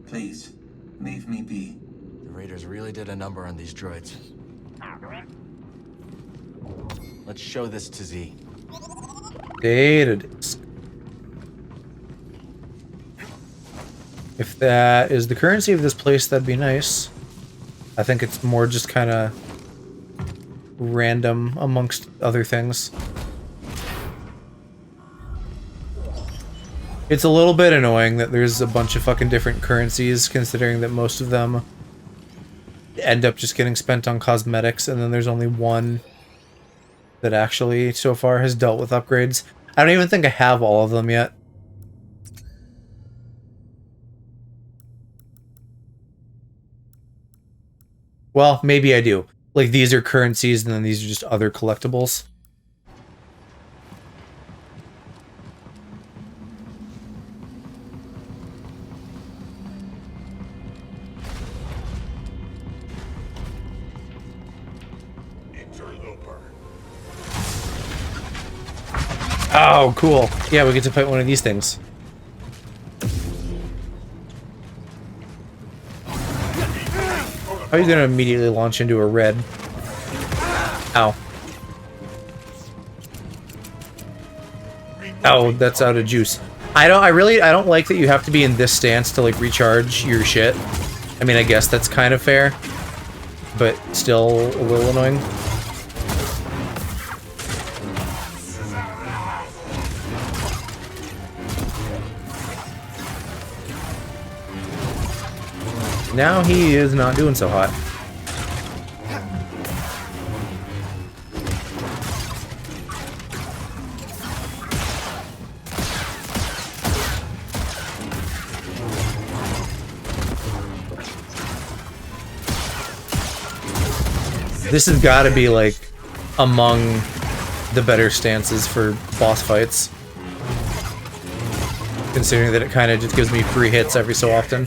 Please, leave me be. The Raiders really did a number on these droids. Let's show this to Z. Data disk. If that is the currency of this place, that'd be nice. I think it's more just kind of random amongst other things. It's a little bit annoying that there's a bunch of fucking different currencies, considering that most of them end up just getting spent on cosmetics, and then there's only one that actually so far has dealt with upgrades. I don't even think I have all of them yet. Well, maybe I do. Like, these are currencies, and then these are just other collectibles. Oh, cool. Yeah, we get to fight one of these things. How are you gonna immediately launch into a red? Ow. Oh, that's out of juice. I don't like that you have to be in this stance to like recharge your shit. I mean, I guess that's kind of fair, but still a little annoying. Now he is not doing so hot. This has got to be like among the better stances for boss fights, considering that it kind of just gives me free hits every so often.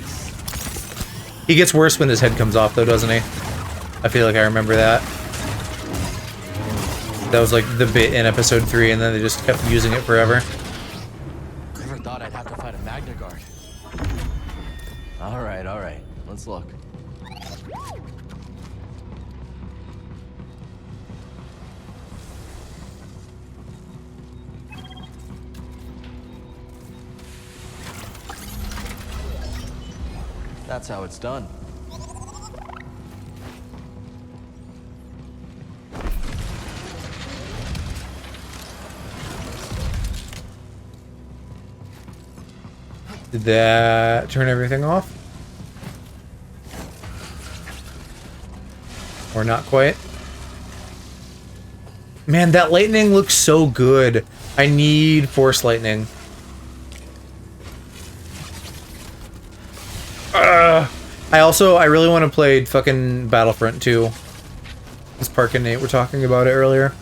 He gets worse when his head comes off, though, doesn't he? I feel like I remember that. That was like the bit in episode 3, and then they just kept using it forever. Never thought I'd have to fight a Magna Guard. All right. Let's look. That's how it's done. Did that turn everything off? Or not quite? Man, that lightning looks so good. I need Force Lightning. I really want to play fucking Battlefront 2. As Park and Nate were talking about it earlier.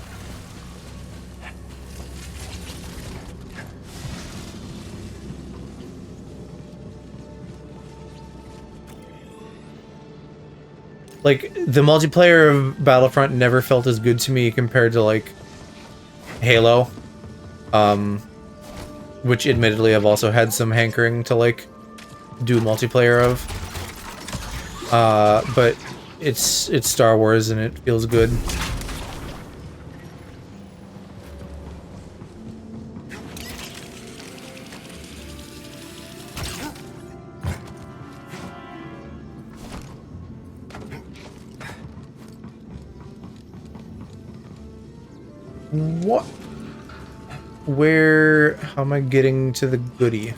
Like, the multiplayer of Battlefront never felt as good to me compared to, like, Halo. Which, admittedly, I've also had some hankering to, like, do multiplayer of. But it's Star Wars and it feels good. What? Where? How am I getting to the goodie?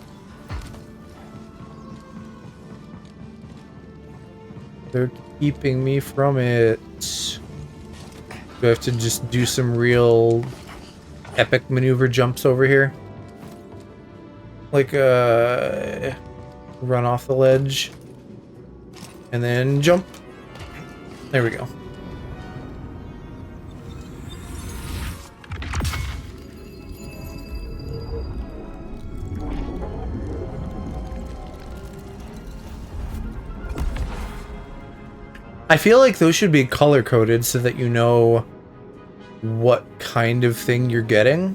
They're keeping me from it. Do I have to just do some real epic maneuver jumps over here? Like, run off the ledge. And then jump. There we go. I feel like those should be color-coded so that you know what kind of thing you're getting.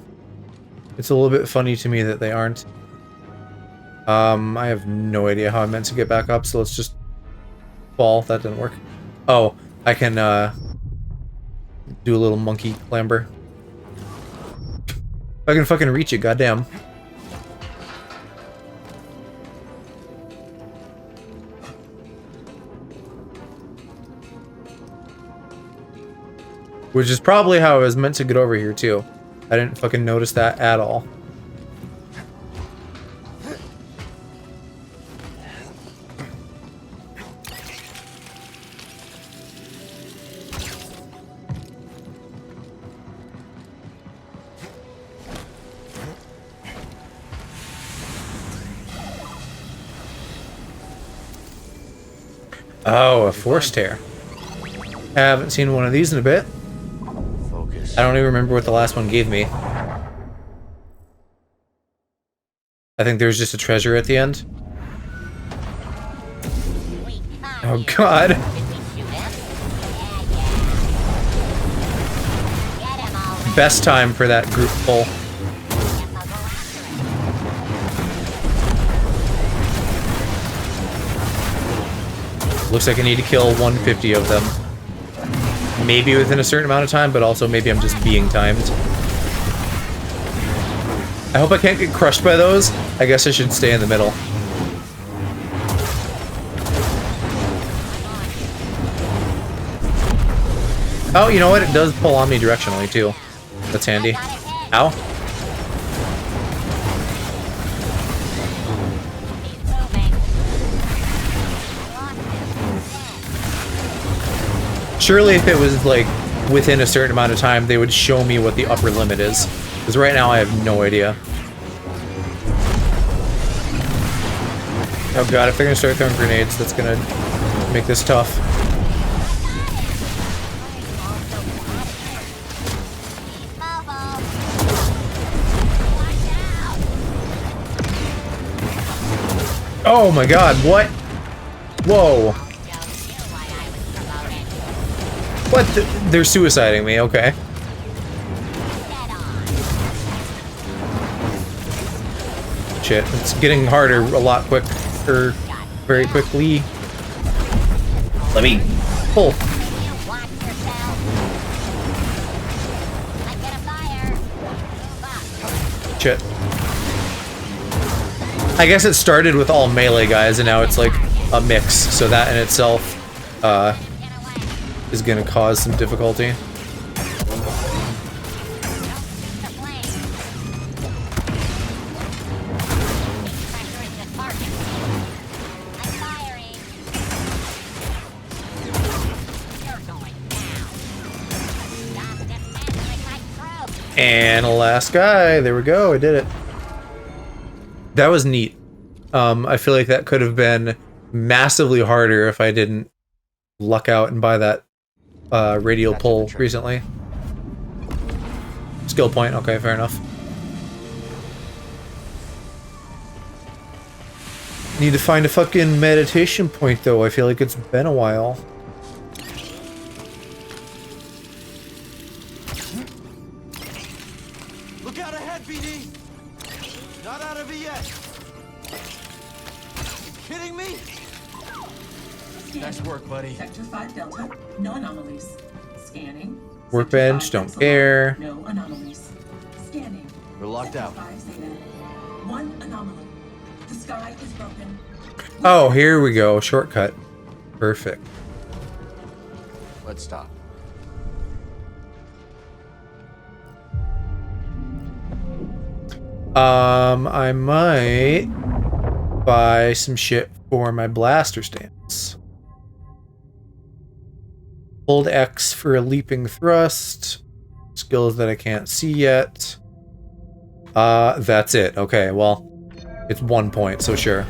It's a little bit funny to me that they aren't. I have no idea how I'm meant to get back up, so let's just fall. That didn't work. Oh, I can, do a little monkey clamber. I can fucking reach it, goddamn. Which is probably how I was meant to get over here, too. I didn't fucking notice that at all. Oh, a force tear. I haven't seen one of these in a bit. I don't even remember what the last one gave me. I think there was just a treasure at the end. Oh god. Best time for that group pull. Looks like I need to kill 150 of them. Maybe within a certain amount of time, but also maybe I'm just being timed. I hope I can't get crushed by those. I guess I should stay in the middle. Oh, you know what? It does pull omnidirectionally too. That's handy. Ow. Surely if it was, like, within a certain amount of time, they would show me what the upper limit is. Because right now I have no idea. Oh god, if they're gonna start throwing grenades, that's gonna make this tough. Oh my god, what? Whoa. What? They're suiciding me, okay. Shit, it's getting harder a lot quicker, very quickly. Let me pull. Shit. I guess it started with all melee guys and now it's like a mix, so that in itself, is gonna cause some difficulty. And last guy, there we go, I did it. That was neat. I feel like that could have been massively harder if I didn't luck out and buy that radial pull recently. Skill point, okay, fair enough. Need to find a fucking meditation point though, I feel like it's been a while. Look out ahead, BD! Not out of it yet! You kidding me? Nice work, buddy. Sector 5 Delta, no anomalies. Scanning. Workbench, don't care. No anomalies. Scanning. We're locked out. 5 Zeta. One anomaly. The sky is broken. Oh, here we go. Shortcut. Perfect. Let's stop. I might buy some shit for my blaster stance. Hold X for a leaping thrust. Skills that I can't see yet. That's it. Okay, well, it's 1 point, so sure.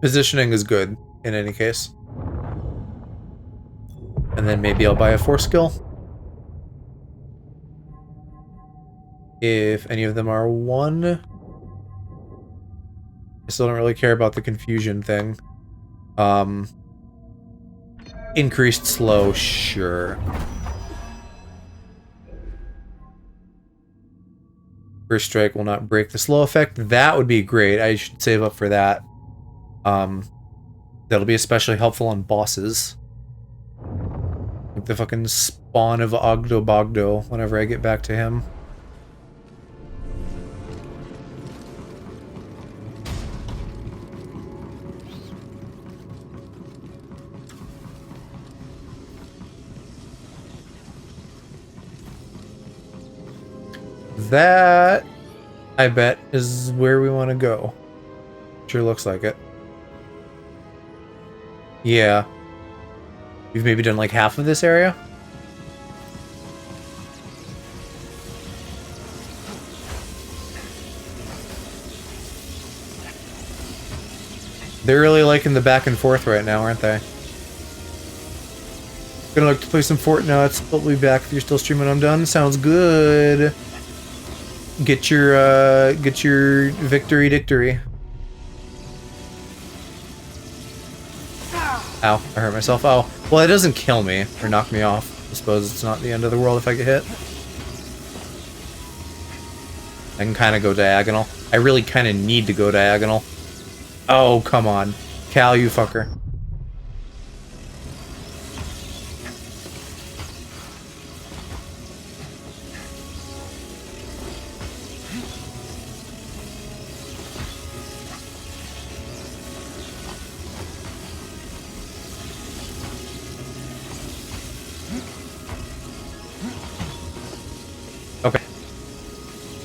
Positioning is good, in any case. And then maybe I'll buy a force skill. If any of them are 1. I still don't really care about the confusion thing. Increased slow, sure. First strike will not break the slow effect. That would be great. I should save up for that. That'll be especially helpful on bosses. Like the fucking spawn of Ogdo Bogdo whenever I get back to him. That, I bet, is where we want to go. Sure looks like it. Yeah. We've maybe done like half of this area? They're really liking the back and forth right now, aren't they? Gonna look to play some Fortnite. I'll be back if you're still streaming. I'm done. Sounds good. Get your victory. Ow, I hurt myself. Oh, well, it doesn't kill me or knock me off. I suppose it's not the end of the world if I get hit. I can kind of go diagonal. I really kind of need to go diagonal. Oh, come on. Cal, you fucker.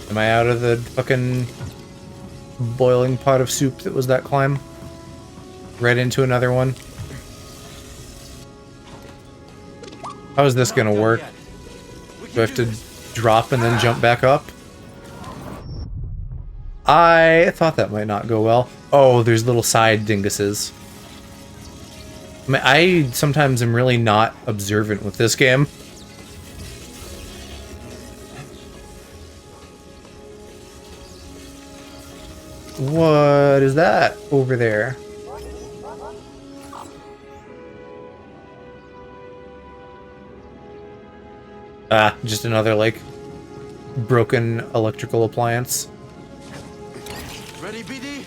Am I out of the fucking boiling pot of soup that was that climb? Right into another one? How is this gonna work? Do I have to drop and then jump back up? I thought that might not go well. Oh, there's little side dinguses. I mean, I sometimes am really not observant with this game. What is that over there? Ah, just another, like, broken electrical appliance. Ready, BD?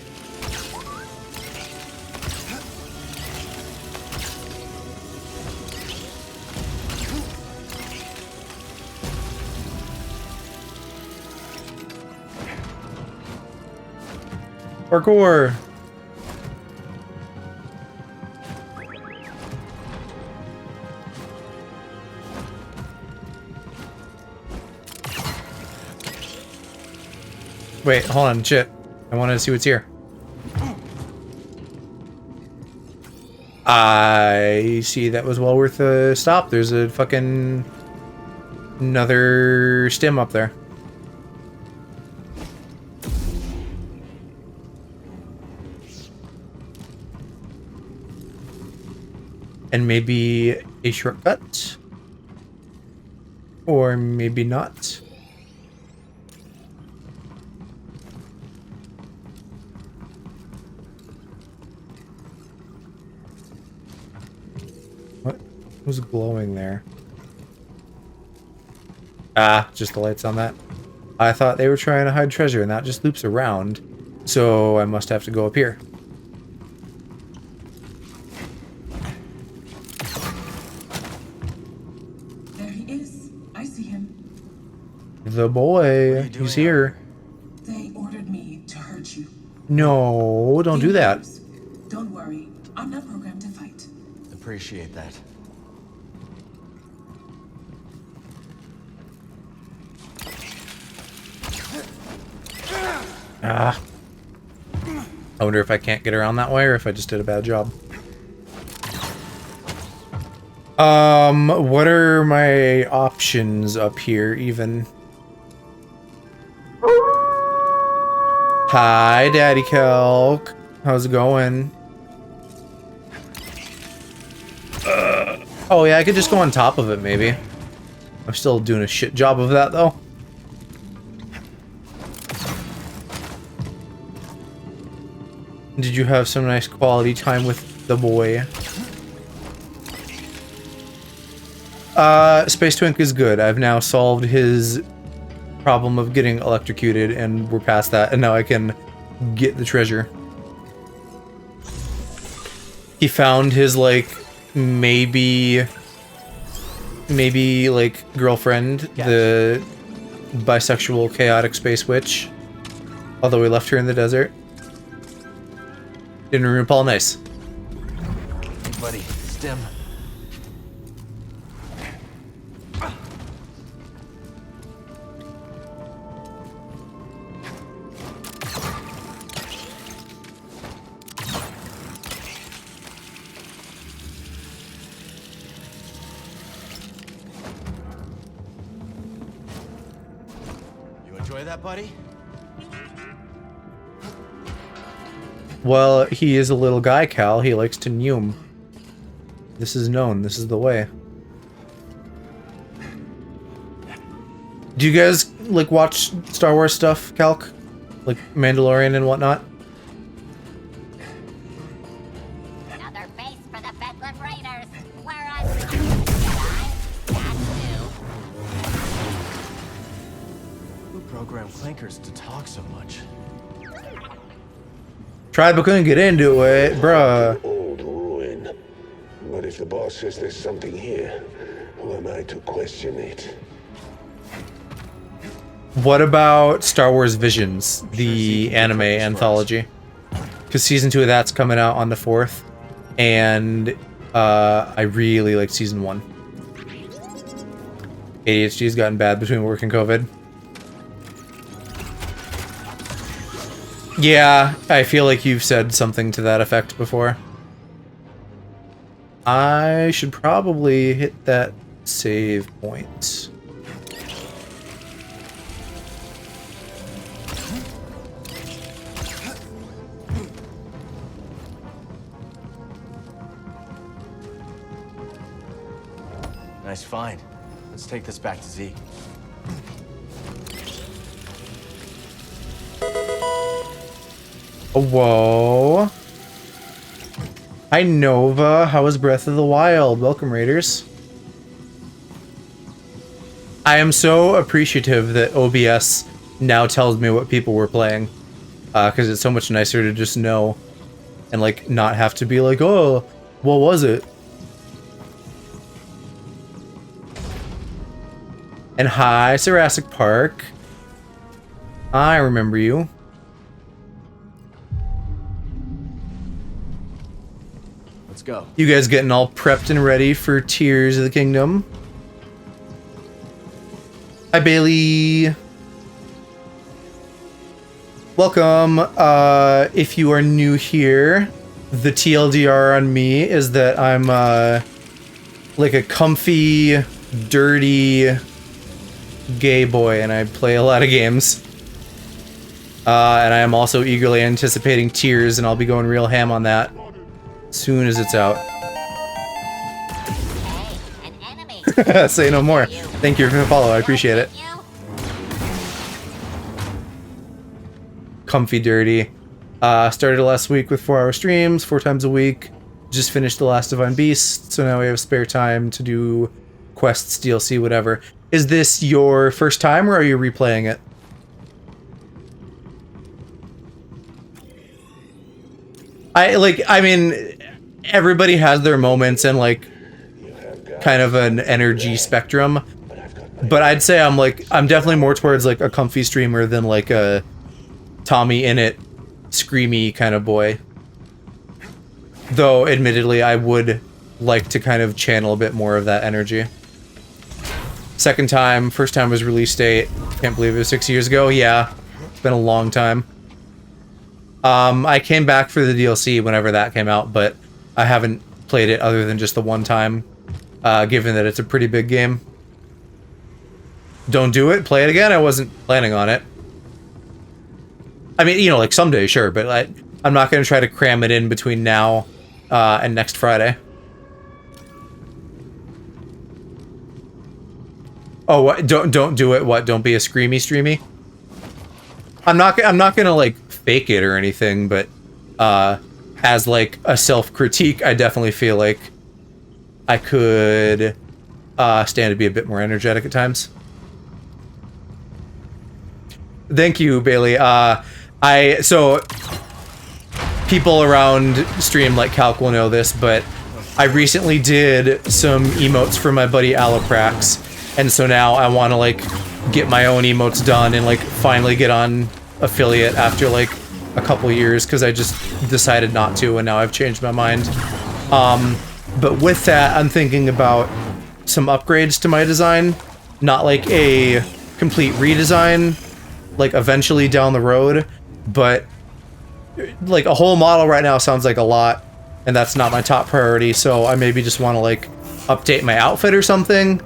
Parkour! Wait, hold on, shit. I wanted to see what's here. I see that was well worth a stop. There's a fucking another stim up there. And maybe a shortcut. Or maybe not. What was glowing there? Ah, just the lights on that. I thought they were trying to hide treasure and that just loops around. So I must have to go up here. There he is. I see him. The boy, he's here. They ordered me to hurt you. No, don't do that. Don't worry. I'm not programmed to fight. Appreciate that. Ah. I wonder if I can't get around that way or if I just did a bad job. What are my options up here even? Hi, Daddy Kelk. How's it going? Oh yeah, I could just go on top of it maybe. I'm still doing a shit job of that though. Did you have some nice quality time with the boy? Space Twink is good. I've now solved his problem of getting electrocuted and we're past that and now I can get the treasure. He found his like maybe like girlfriend, the bisexual chaotic space witch. Although we left her in the desert. Didn't ruin Paul nice. Hey buddy, stim. You enjoy that, buddy? Well, he is a little guy, Cal. He likes to neum. This is known. This is the way. Do you guys, like, watch Star Wars stuff, Calc? Like, Mandalorian and whatnot? Another base for the Bedlam Raiders. We're on Jedi. That's new. Who programmed clankers to talk so much? Tried but couldn't get into it, bruh. Old ruin. But if the boss says there's something here, who am I to question it? What about Star Wars Visions, the anime anthology? Because season 2 of that's coming out on the 4th, and I really like season 1. ADHD's gotten bad between work and COVID. Yeah, I feel like you've said something to that effect before. I should probably hit that save point. Nice find. Let's take this back to Zeke. Whoa. Hi, Nova. How was Breath of the Wild? Welcome, Raiders. I am so appreciative that OBS now tells me what people were playing. Because it's so much nicer to just know. And, like, not have to be like, oh, what was it? And hi, Jurassic Park. I remember you. Let's go. You guys getting all prepped and ready for Tears of the Kingdom? Hi, Bailey. Welcome. If you are new here, the TLDR on me is that I'm like a comfy, dirty gay boy, and I play a lot of games. And I am also eagerly anticipating Tears, and I'll be going real ham on that as soon as it's out. Say no more. Thank you for the follow. I appreciate it. Comfy dirty. Started last week with 4-hour streams, 4 times a week. Just finished The Last Divine Beast, so now we have spare time to do quests, DLC, whatever. Is this your first time, or are you replaying it? I mean, everybody has their moments and like kind of an energy spectrum, but I'd say I'm definitely more towards like a comfy streamer than like a Tommy Innit screamy kind of boy. Though admittedly I would like to kind of channel a bit more of that energy. Second time, first time was release date. Can't believe it was 6 years ago. Yeah, it's been a long time. I came back for the DLC whenever that came out, but I haven't played it other than just the one time, given that it's a pretty big game. Don't do it, play it again? I wasn't planning on it. I mean, you know, like someday, sure, but I'm not going to try to cram it in between now and next Friday. Oh, what? Don't do it. What? Don't be a streamy. I'm not gonna like fake it or anything, but as like a self-critique, I definitely feel like I could stand to be a bit more energetic at times. Thank you, Bailey. So people around stream like Calc will know this, but I recently did some emotes for my buddy Alloprax. And so now I want to like get my own emotes done and like finally get on affiliate after like a couple years because I just decided not to and now I've changed my mind. But with that, I'm thinking about some upgrades to my design, not like a complete redesign, like eventually down the road, but like a whole model right now sounds like a lot and that's not my top priority. So I maybe just want to like update my outfit or something.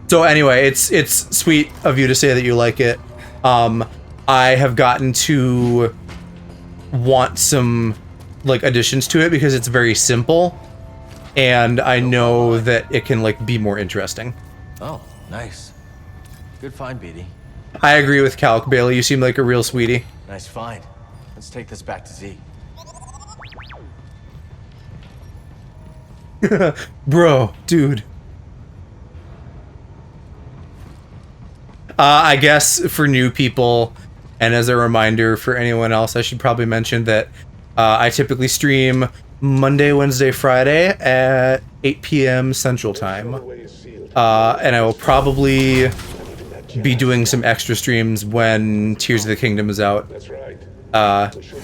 So anyway, it's sweet of you to say that you like it. I have gotten to want some like additions to it because it's very simple and I know that it can like be more interesting. Oh, nice. Good find, BD. I agree with Calc, Bailey. You seem like a real sweetie. Nice find. Let's take this back to Z. Bro, dude. I guess for new people, and as a reminder for anyone else, I should probably mention that I typically stream Monday, Wednesday, Friday at 8 p.m. Central Time. And I will probably be doing some extra streams when Tears of the Kingdom is out.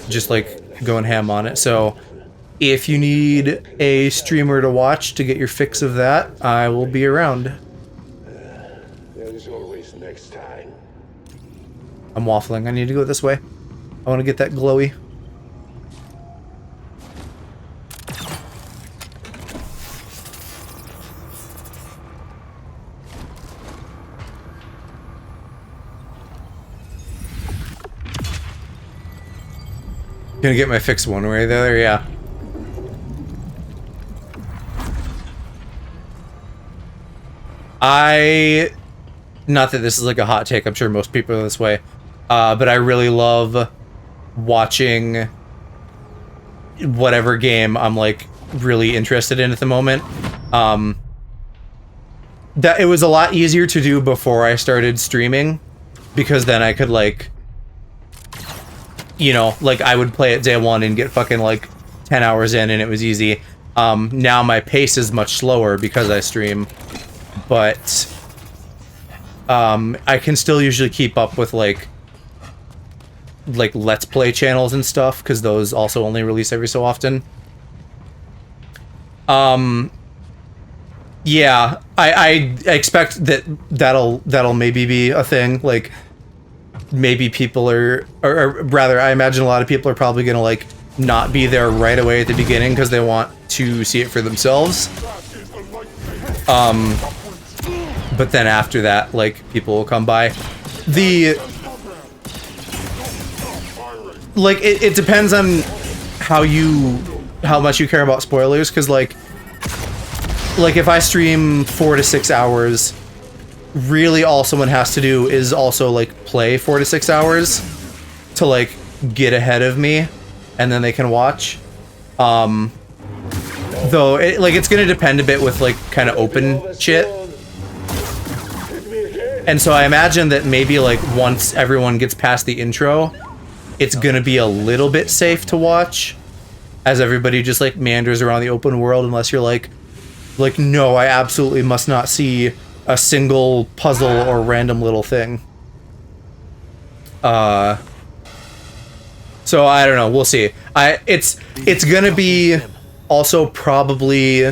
Just like going ham on it. So if you need a streamer to watch to get your fix of that, I will be around. Next time. I'm waffling. I need to go this way. I want to get that glowy. Gonna get my fix one way or the other, yeah. Not that this is like a hot take, I'm sure most people are this way, but I really love watching whatever game I'm like really interested in at the moment. That it was a lot easier to do before I started streaming, because then I could like, you know, like I would play it day one and get fucking like 10 hours in and it was easy. Now my pace is much slower because I stream, but I can still usually keep up with like Let's Play channels and stuff, because those also only release every so often. Yeah, I expect that'll maybe be a thing. Like, maybe people are, or rather, I imagine a lot of people are probably gonna like not be there right away at the beginning because they want to see it for themselves. But then after that, like, people will come by. Like, it depends on how much you care about spoilers, because like if I stream 4 to 6 hours, really all someone has to do is also like play 4 to 6 hours to like get ahead of me, and then they can watch. Though it's gonna depend a bit with like kind of open shit. And so I imagine that maybe like once everyone gets past the intro, it's gonna be a little bit safe to watch, as everybody just like meanders around the open world, unless you're like no, I absolutely must not see a single puzzle or random little thing. So I don't know, we'll see. It's gonna be also probably,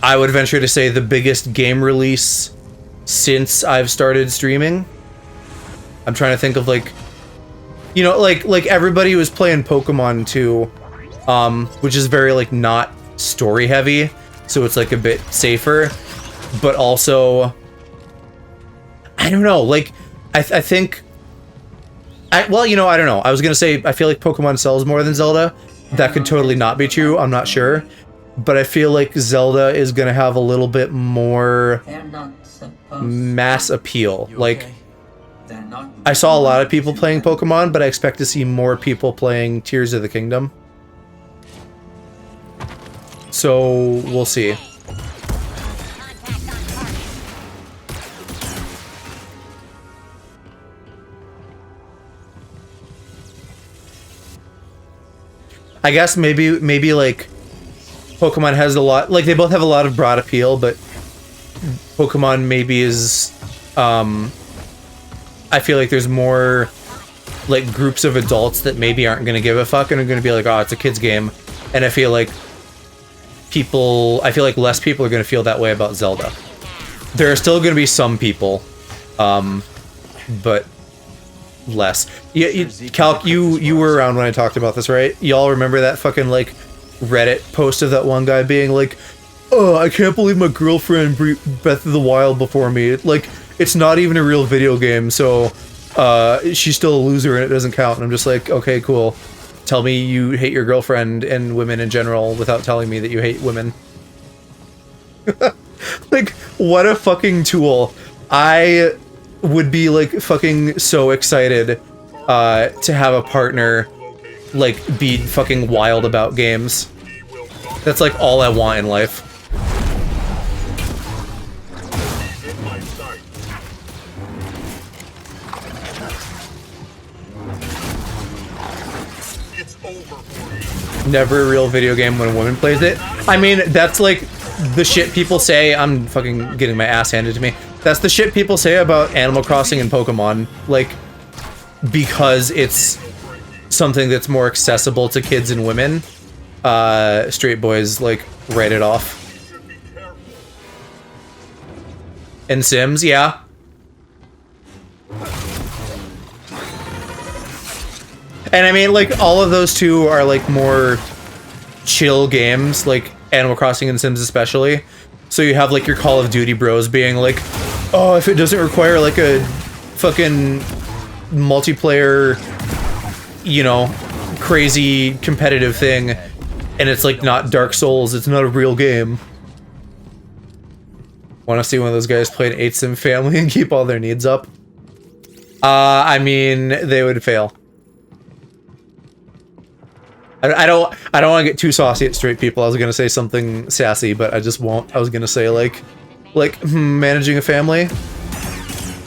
I would venture to say, the biggest game release since I've started streaming. I'm trying to think of like, you know, like everybody was playing Pokemon 2, which is very like not story heavy, so it's like a bit safer, but also, I don't know, like I think, well, you know, I don't know. I was gonna say I feel like Pokemon sells more than Zelda. That could totally not be true. I'm not sure, but I feel like Zelda is gonna have a little bit more mass appeal. Like, I saw a lot of people playing Pokemon, but I expect to see more people playing Tears of the Kingdom. So we'll see. I guess maybe like Pokemon has a lot, like they both have a lot of broad appeal, but Pokemon maybe is, I feel like there's more like groups of adults that maybe aren't going to give a fuck and are going to be like, oh, it's a kid's game. And I feel like less people are going to feel that way about Zelda. There are still going to be some people, but less. Yeah, Calc, you were around when I talked about this, right? Y'all remember that fucking like Reddit post of that one guy being like, "Oh, I can't believe my girlfriend beat Breath of the Wild before me. Like, it's not even a real video game, so she's still a loser and it doesn't count." And I'm just like, okay, cool. Tell me you hate your girlfriend and women in general without telling me that you hate women. Like, what a fucking tool. I would be like fucking so excited to have a partner like be fucking wild about games. That's like all I want in life. Never a real video game when a woman plays it. I mean, that's like the shit people say. I'm fucking getting my ass handed to me. That's the shit people say about Animal Crossing and Pokemon, like, because it's something that's more accessible to kids and women. Straight boys, like, write it off. And Sims, yeah. And I mean, like, all of those two are, like, more chill games, like Animal Crossing and Sims especially. So you have, like, your Call of Duty bros being like, oh, if it doesn't require, like, a fucking multiplayer, you know, crazy competitive thing, and it's, like, not Dark Souls, it's not a real game. Want to see one of those guys play an 8-sim family and keep all their needs up? I mean, they would fail. I don't want to get too saucy at straight people. I was gonna say something sassy, but I just won't. I was gonna say like managing a family.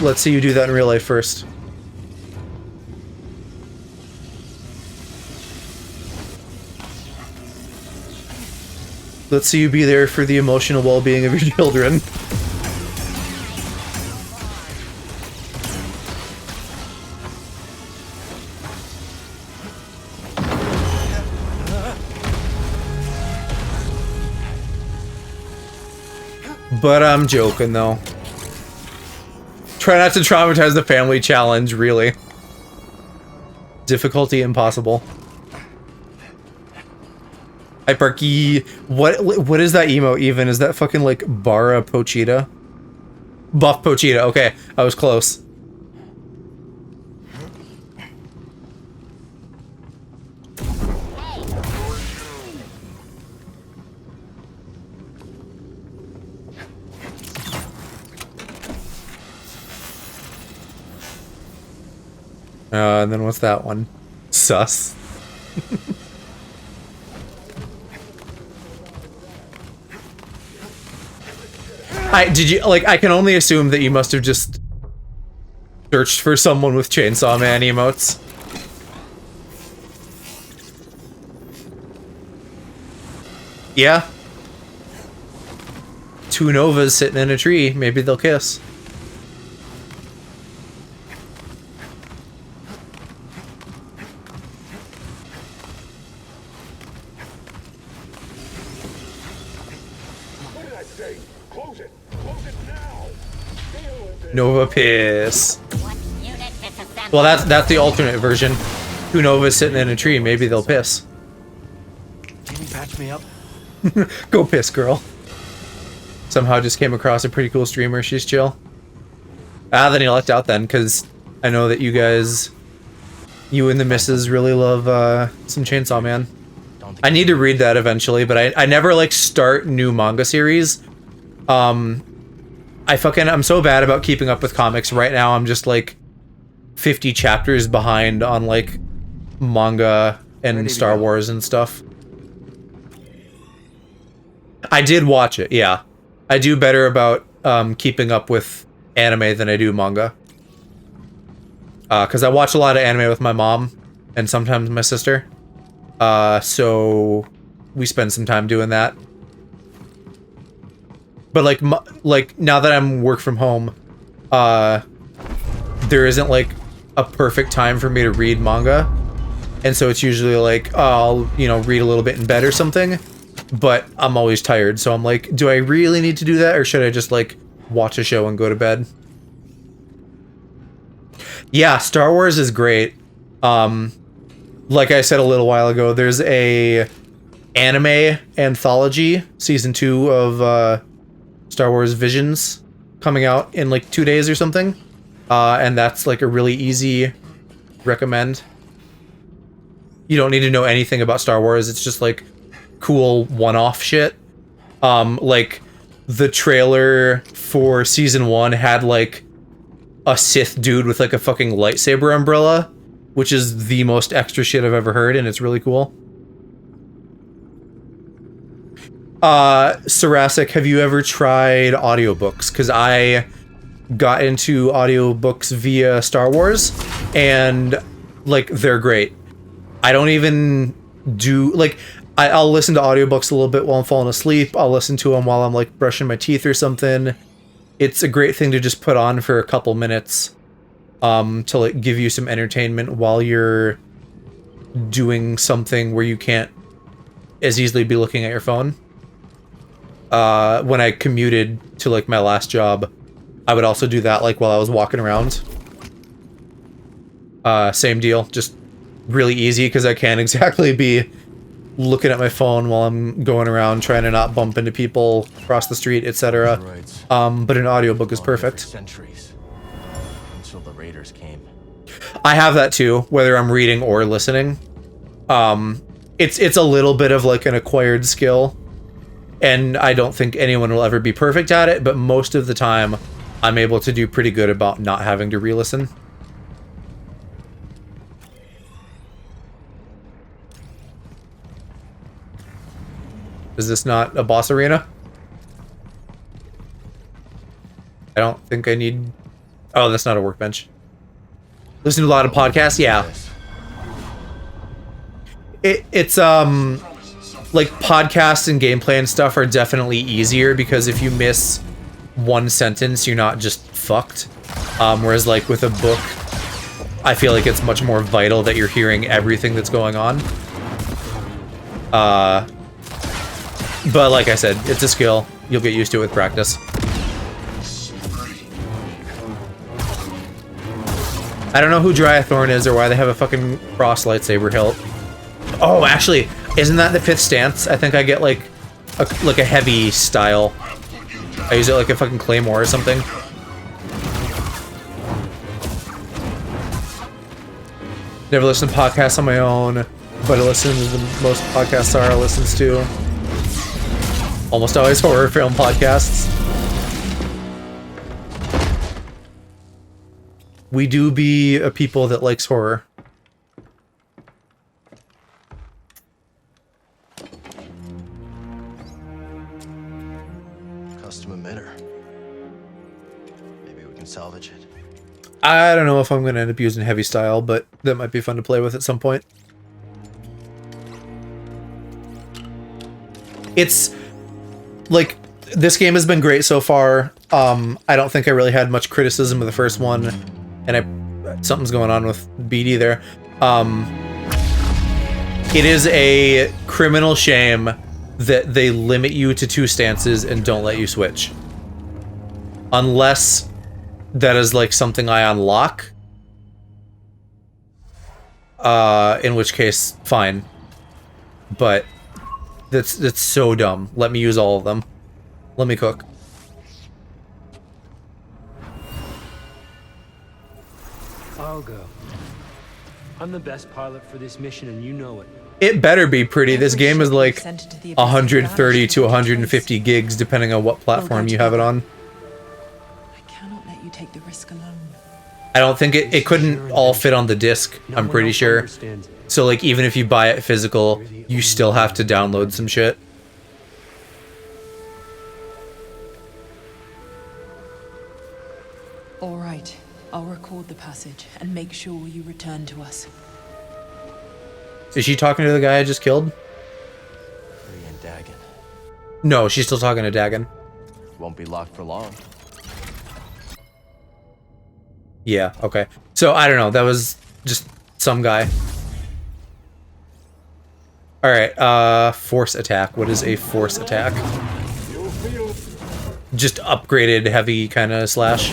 Let's see you do that in real life first. Let's see you be there for the emotional well-being of your children. But I'm joking, though. Try not to traumatize the family challenge, really. Difficulty impossible. Hyparchy. What is that emote even? Is that fucking like Bara Pochita? Buff Pochita, okay. I was close. And then what's that one? Sus. I can only assume that you must have just searched for someone with Chainsaw Man emotes. Yeah. Two Novas sitting in a tree. Maybe they'll kiss. What did I say? Close it! Close it now! Deal with it! Nova piss. Well, that's the alternate version. Two Novas sitting in a tree. Maybe they'll piss. Can you patch me up? Go piss, girl. Somehow just came across a pretty cool streamer. She's chill. Ah, then you lucked out then, because I know that you guys, you and the missus really love some Chainsaw Man. I need to read that eventually, but I never like start new manga series. I'm so bad about keeping up with comics right now. I'm just like 50 chapters behind on like manga and Star Wars and stuff. I did watch it, yeah. I do better about keeping up with anime than I do manga. Because I watch a lot of anime with my mom and sometimes my sister. So we spend some time doing that. But like now that I'm work from home, there isn't like a perfect time for me to read manga. And so it's usually like, I'll, read a little bit in bed or something. But I'm always tired, so I'm like, do I really need to do that, or should I just, like, watch a show and go to bed? Yeah, Star Wars is great. Like I said a little while ago, there's a anime anthology, season 2 of Star Wars Visions, coming out in, like, 2 days or something. And that's, like, a really easy recommend. You don't need to know anything about Star Wars, it's just, like, cool one-off shit. Like the trailer for season 1 had like a Sith dude with like a fucking lightsaber umbrella, which is the most extra shit I've ever heard, and it's really cool. Sarasic, have you ever tried audiobooks? Because I got into audiobooks via Star Wars, and like they're great. I don't even do like I'll listen to audiobooks a little bit while I'm falling asleep. I'll listen to them while I'm like brushing my teeth or something. It's a great thing to just put on for a couple minutes to like give you some entertainment while you're doing something where you can't as easily be looking at your phone. When I commuted to like my last job, I would also do that like while I was walking around. Same deal, just really easy because I can't exactly be looking at my phone while I'm going around trying to not bump into people across the street, etc. But an audiobook is perfect. Centuries until the raiders came. I have that too, whether I'm reading or listening. It's a little bit of like an acquired skill, and I don't think anyone will ever be perfect at it, but most of the time I'm able to do pretty good about not having to re-listen. Is this not a boss arena? I don't think I need... Oh, that's not a workbench. Listen to a lot of podcasts? Yeah. It's like podcasts and gameplay and stuff are definitely easier because if you miss one sentence, you're not just fucked. Whereas like with a book, I feel like it's much more vital that you're hearing everything that's going on. But like I said, it's a skill. You'll get used to it with practice. I don't know who Drythorn is or why they have a fucking cross lightsaber hilt. Oh, actually, isn't that the 5th stance? I think I get like a heavy style. I use it like a fucking claymore or something. Never listen to podcasts on my own, but I listen to the most podcasts Sarah listens to. Almost always horror film podcasts. We do be a people that likes horror. Custom emitter. Maybe we can salvage it. I don't know if I'm going to end up using heavy style, but that might be fun to play with at some point. It's like this game has been great so far. I don't think I really had much criticism of the first one, and something's going on with BD there. It is a criminal shame that they limit you to 2 stances and don't let you switch. Unless that is like something I unlock. In which case, fine. But that's so dumb. Let me use all of them. Let me cook. I'll go. I'm the best pilot for this mission and you know it. It better be pretty. This game is like 130 to 150 gigs depending on what platform you have it on. I cannot let you take the risk alone. I don't think it couldn't all fit on the disc, I'm pretty sure. So like even if you buy it physical, you still have to download some shit. All right, I'll record the passage and make sure you return to us. Is she talking to the guy I just killed? and Dagon. No, she's still talking to Dagon. Won't be locked for long. Yeah, okay. So, I don't know. That was just some guy. Alright, force attack. What is a force attack? Just upgraded heavy kind of slash.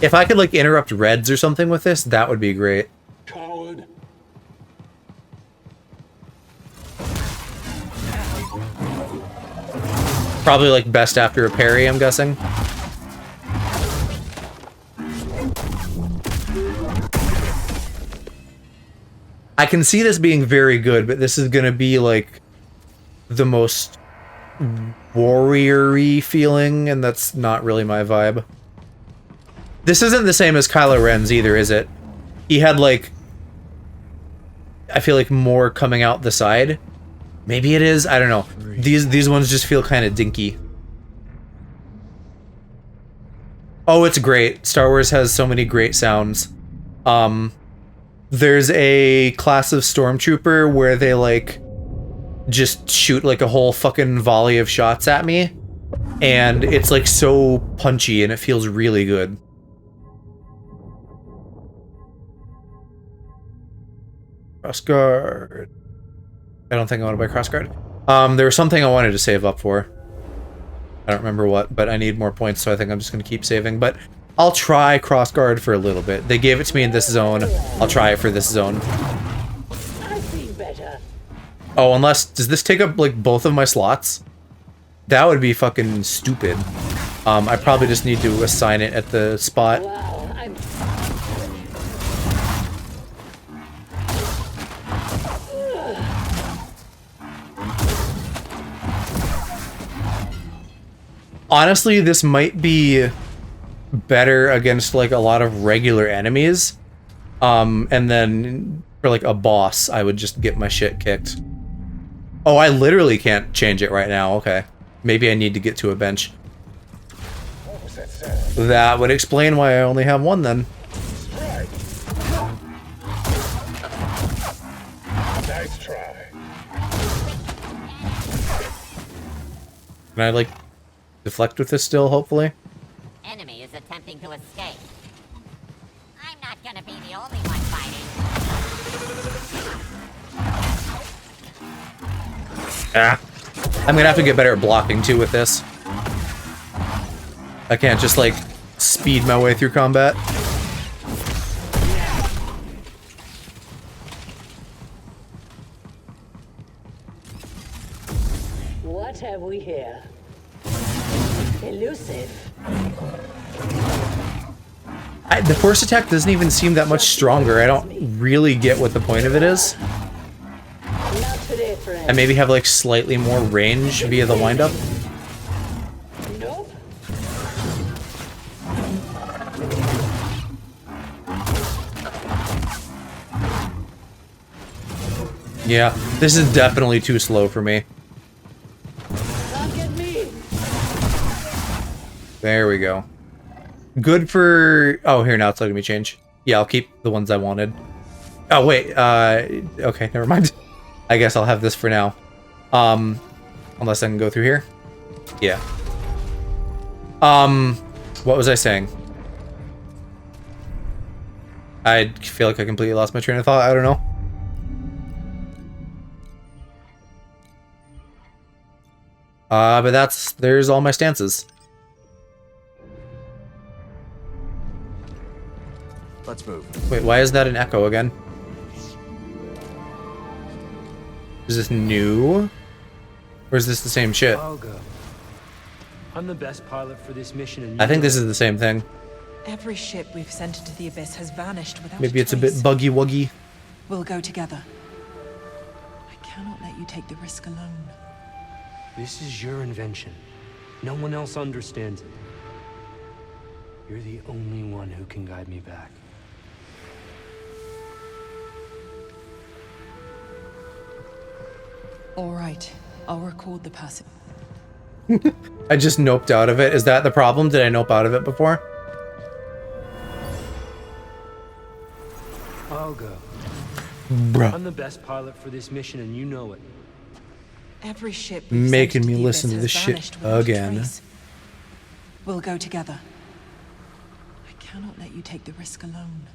If I could, like, interrupt reds or something with this, that would be great. Coward. Probably, like, best after a parry, I'm guessing. I can see this being very good, but this is gonna be, like, the most warrior-y feeling, and that's not really my vibe. This isn't the same as Kylo Ren's either, is it? He had, like, I feel like more coming out the side. Maybe it is, I don't know. These ones just feel kind of dinky. Oh, it's great. Star Wars has so many great sounds. There's a class of stormtrooper where they, like, just shoot, like, a whole fucking volley of shots at me. And it's, like, so punchy and it feels really good. Crossguard. I don't think I want to buy crossguard. There was something I wanted to save up for. I don't remember what, but I need more points, so I think I'm just going to keep saving. But I'll try crossguard for a little bit. They gave it to me in this zone. I'll try it for this zone. Oh, unless... Does this take up, like, both of my slots? That would be fucking stupid. I probably just need to assign it at the spot. Honestly, this might be better against, like, a lot of regular enemies. And then for, like, a boss, I would just get my shit kicked. Oh, I literally can't change it right now. Okay. Maybe I need to get to a bench. That would explain why I only have one, then. Nice try. Can I, like, deflect with this still, hopefully? Enemy is attempting to escape. I'm not gonna be the only one fighting. Ah. I'm gonna have to get better at blocking, too, with this. I can't just, like, speed my way through combat. What have we here? Elusive. The force attack doesn't even seem that much stronger. I don't really get what the point of it is. Not today, friend. I maybe have, like, slightly more range via the windup. Nope. Yeah, this is definitely too slow for me. Look at me. There we go. Good for... Oh, here, now it's letting me change. Yeah, I'll keep the ones I wanted. Oh, wait. Okay, never mind. I guess I'll have this for now. Unless I can go through here. Yeah. What was I saying? I feel like I completely lost my train of thought. I don't know. But there's all my stances. Let's move. Wait, why is that an echo again? Is this new? Or is this the same shit? I'll go. I'm the best pilot for this mission, and I think this is the same thing. Every ship we've sent into the Abyss has vanished without Maybe it's a bit trace. buggy-wuggy. We'll go together. I cannot let you take the risk alone. This is your invention. No one else understands it. You're the only one who can guide me back. All right, I'll record the passage. I just noped out of it. Is that the problem? Did I nope out of it before? I'll go. Bruh. I'm the best pilot for this mission, and you know it. Every ship Making me listen to this shit again. We'll go together. I cannot let you take the risk alone.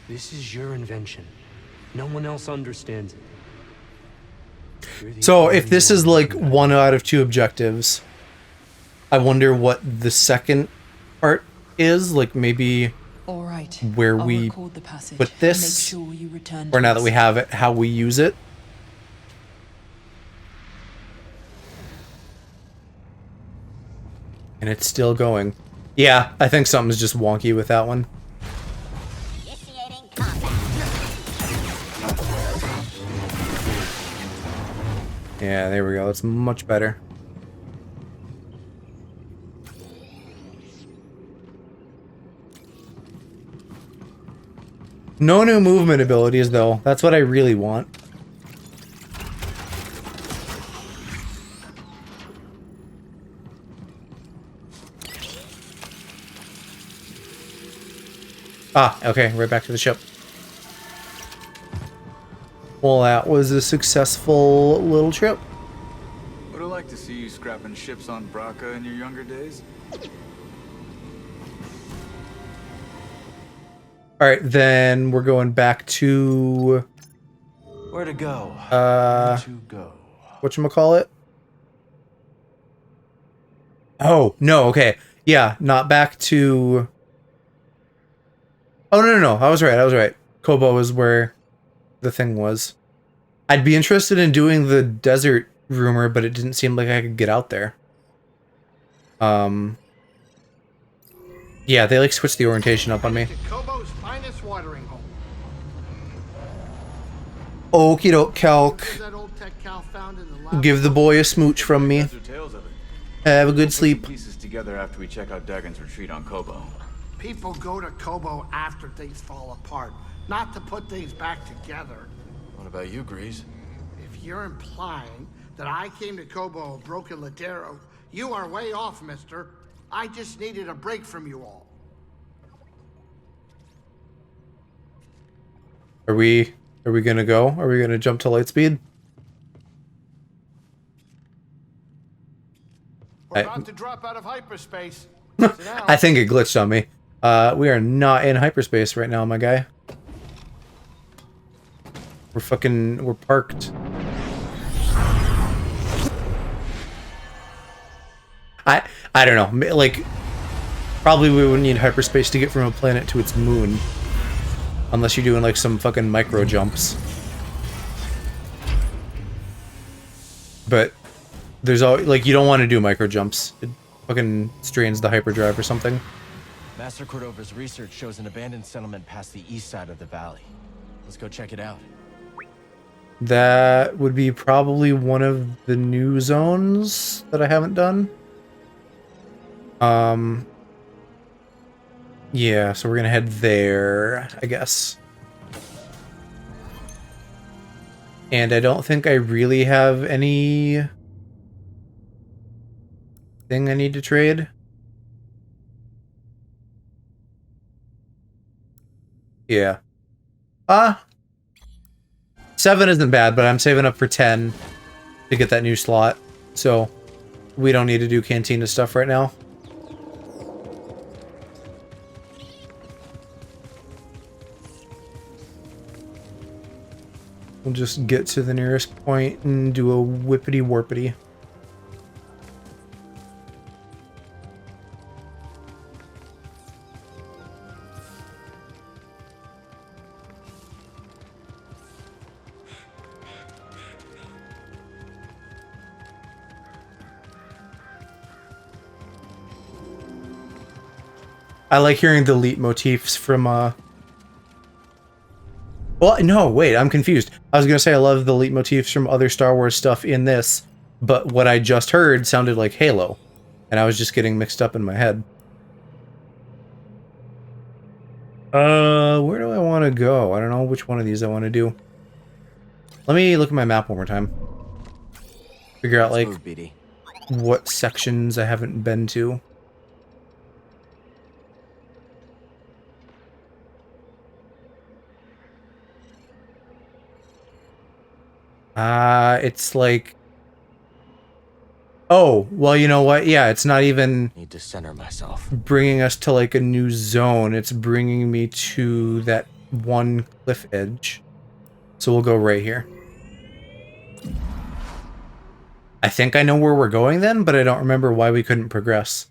This is your invention. No one else understands it. So if this is like 1 out of 2 objectives, I wonder what the second part is. Like maybe All right, where I'll we record the passage put and this, make sure you return or to now that us. we have it, how we use it. And it's still going. Yeah, I think something's just wonky with that one. Yeah, there we go. That's much better. No new movement abilities, though. That's what I really want. Ah, okay. Right back to the ship. Well, that was a successful little trip. Would have liked to see you scrapping ships on Braca in your younger days. Alright, then we're going back to... Where to go? Where to go? Whatchamacallit? Oh, no, okay. Yeah, not back to... Oh, no. I was right. Kobo is where the thing was. I'd be interested in doing the desert rumor, but it didn't seem like I could get out there. Yeah, they like switched the orientation up on me. Kobo's finest watering hole. Okie doke, Calc. Give the boy a smooch from me. Have a good sleep. Pieces together after we check out Dagon's retreat on Kobo. People go to Kobo after things fall apart, not to put things back together. What about you, Grease? If you're implying that I came to Kobo a broken Latero, you are way off, mister. I just needed a break from you all. Are we gonna go? Are we gonna jump to Lightspeed? We're about to drop out of hyperspace. I think it glitched on me. We are not in hyperspace right now, my guy. We're parked. I don't know. Like, probably we would need hyperspace to get from a planet to its moon. Unless you're doing like some fucking micro jumps. But there's always, like, you don't want to do micro jumps. It fucking strains the hyperdrive or something. Master Cordova's research shows an abandoned settlement past the east side of the valley. Let's go check it out. That would be probably one of the new zones that I haven't done. Yeah, so we're gonna head there, I guess. And I don't think I really have any thing I need to trade. Yeah. 7 isn't bad, but I'm saving up for 10 to get that new slot. So we don't need to do cantina stuff right now. We'll just get to the nearest point and do a whippity warpity. I like hearing the leitmotifs from, well, no, wait, I'm confused. I was gonna say I love the leitmotifs from other Star Wars stuff in this, but what I just heard sounded like Halo, and I was just getting mixed up in my head. Where do I want to go? I don't know which one of these I want to do. Let me look at my map one more time. Figure out, like, what sections I haven't been to. It's like... Oh, well, you know what? Yeah, it's not even... Need to center myself. Bringing us to, like, a new zone. It's bringing me to that one cliff edge. So we'll go right here. I think I know where we're going then, but I don't remember why we couldn't progress.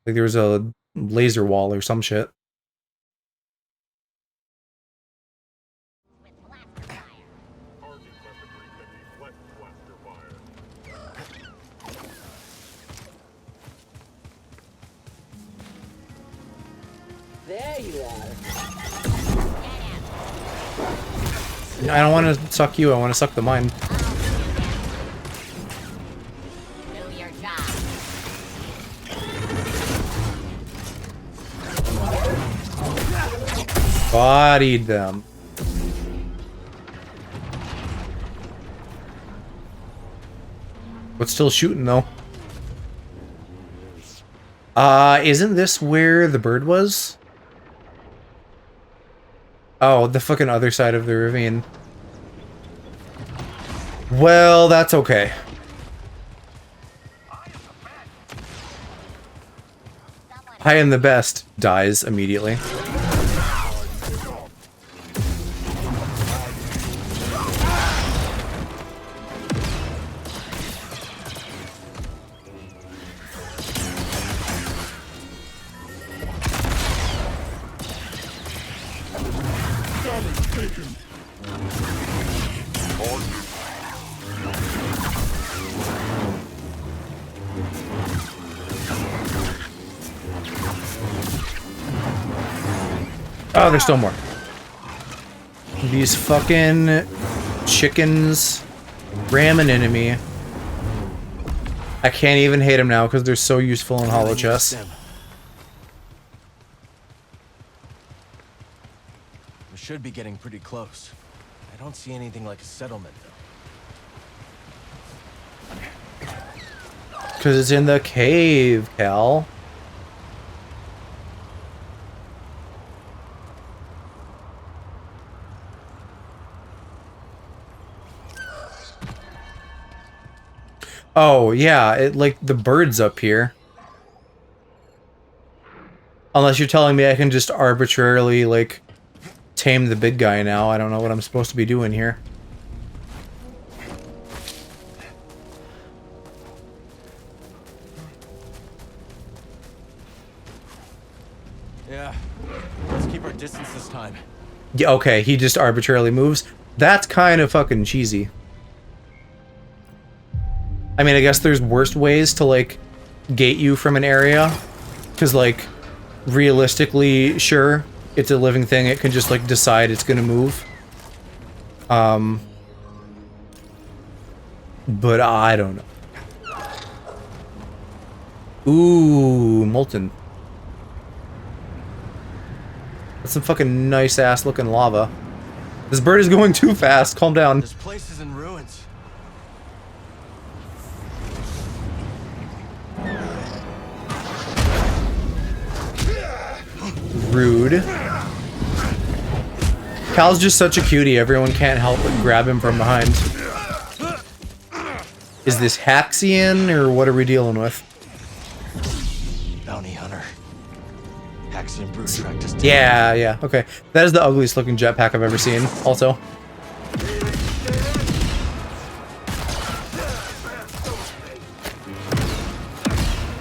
Like, there was a laser wall or some shit. There you are. I don't want to suck you, I want to suck the mine. Do your job. Bodied them. But still shooting though. Isn't this where the bird was? Oh, the fucking other side of the ravine. Well, that's okay. I am the best. Dies immediately. Oh, there's still more. These fucking chickens ramming into me. I can't even hate them now because they're so useful in hollow chests. We should be getting pretty close. I don't see anything like a settlement, though. Because it's in the cave, Cal. Oh, yeah, it like the bird's up here. Unless you're telling me I can just arbitrarily, like, tame the big guy now. I don't know what I'm supposed to be doing here. Yeah, let's keep our distance this time. Yeah, okay, he just arbitrarily moves. That's kind of fucking cheesy. I mean, I guess there's worse ways to, like, gate you from an area. Because, like, realistically, sure, it's a living thing. It can just, like, decide it's gonna move. But I don't know. Ooh, molten. That's some fucking nice-ass looking lava. This bird is going too fast. Calm down. This place is in ruins. Rude. Cal's just such a cutie, everyone can't help but grab him from behind. Is this Haxian, or what are we dealing with? Bounty hunter. Haxian brute tracked us down. Yeah, okay. That is the ugliest looking jetpack I've ever seen, also.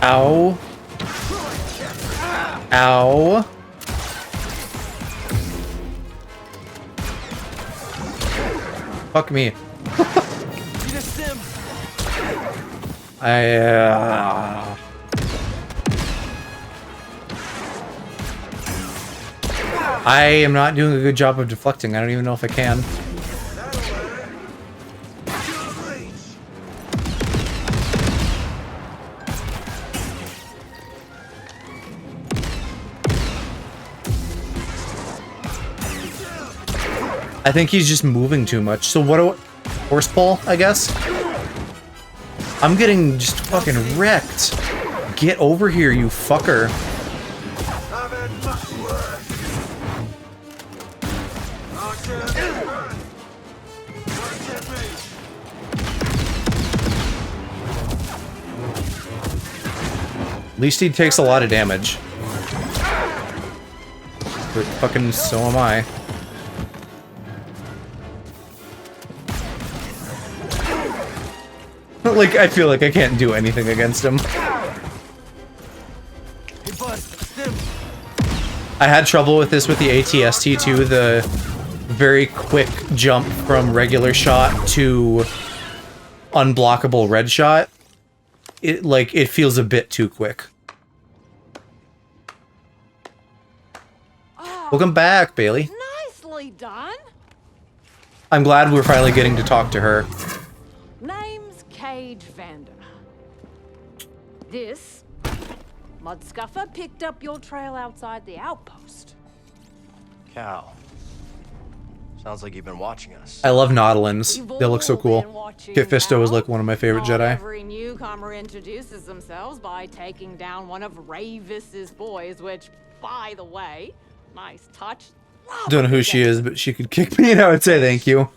Ow. Ow. Fuck me. I am not doing a good job of deflecting. I don't even know if I can. I think he's just moving too much. So what do I... Horse pull, I guess? I'm getting just fucking wrecked. Get over here, you fucker. At least he takes a lot of damage. But fucking so am I. Like, I feel like I can't do anything against him. I had trouble with this with the ATST too, the very quick jump from regular shot to unblockable red shot. It feels a bit too quick. Welcome back, Bailey. Nicely done. I'm glad we're finally getting to talk to her. Name's Cage Vander. This Mudscuffer picked up your trail outside the outpost. Cal. Sounds like you've been watching us. I love Nautilins. They look so cool. Kit Fisto is like one of my favorite Jedi. Every newcomer introduces themselves by taking down one of Ravis's boys, which, by the way, nice touch. Don't know who she is, but she could kick me and I would say thank you.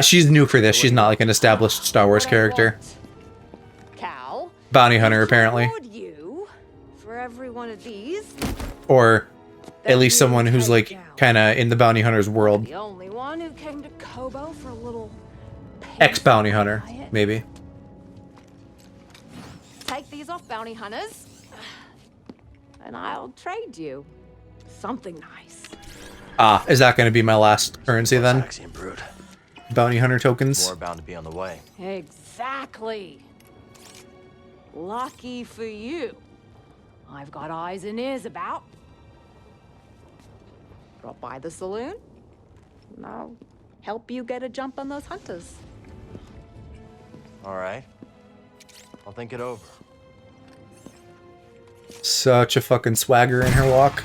She's new for this. She's not like an established Star Wars character. Cal. Bounty hunter, apparently. You for every one of these. Or at least someone who's like kind of in the bounty hunter's world. The only one who came to Kobo for a little Ex-bounty hunter, maybe. Take these off, bounty hunters, and I'll trade you something nice. Ah, is that going to be my last currency then? Haxian brute. Bounty hunter tokens? More bound to be on the way. Exactly. Lucky for you, I've got eyes and ears about. Drop by the saloon, and I'll help you get a jump on those hunters. All right. I'll think it over. Such a fucking swagger in her walk.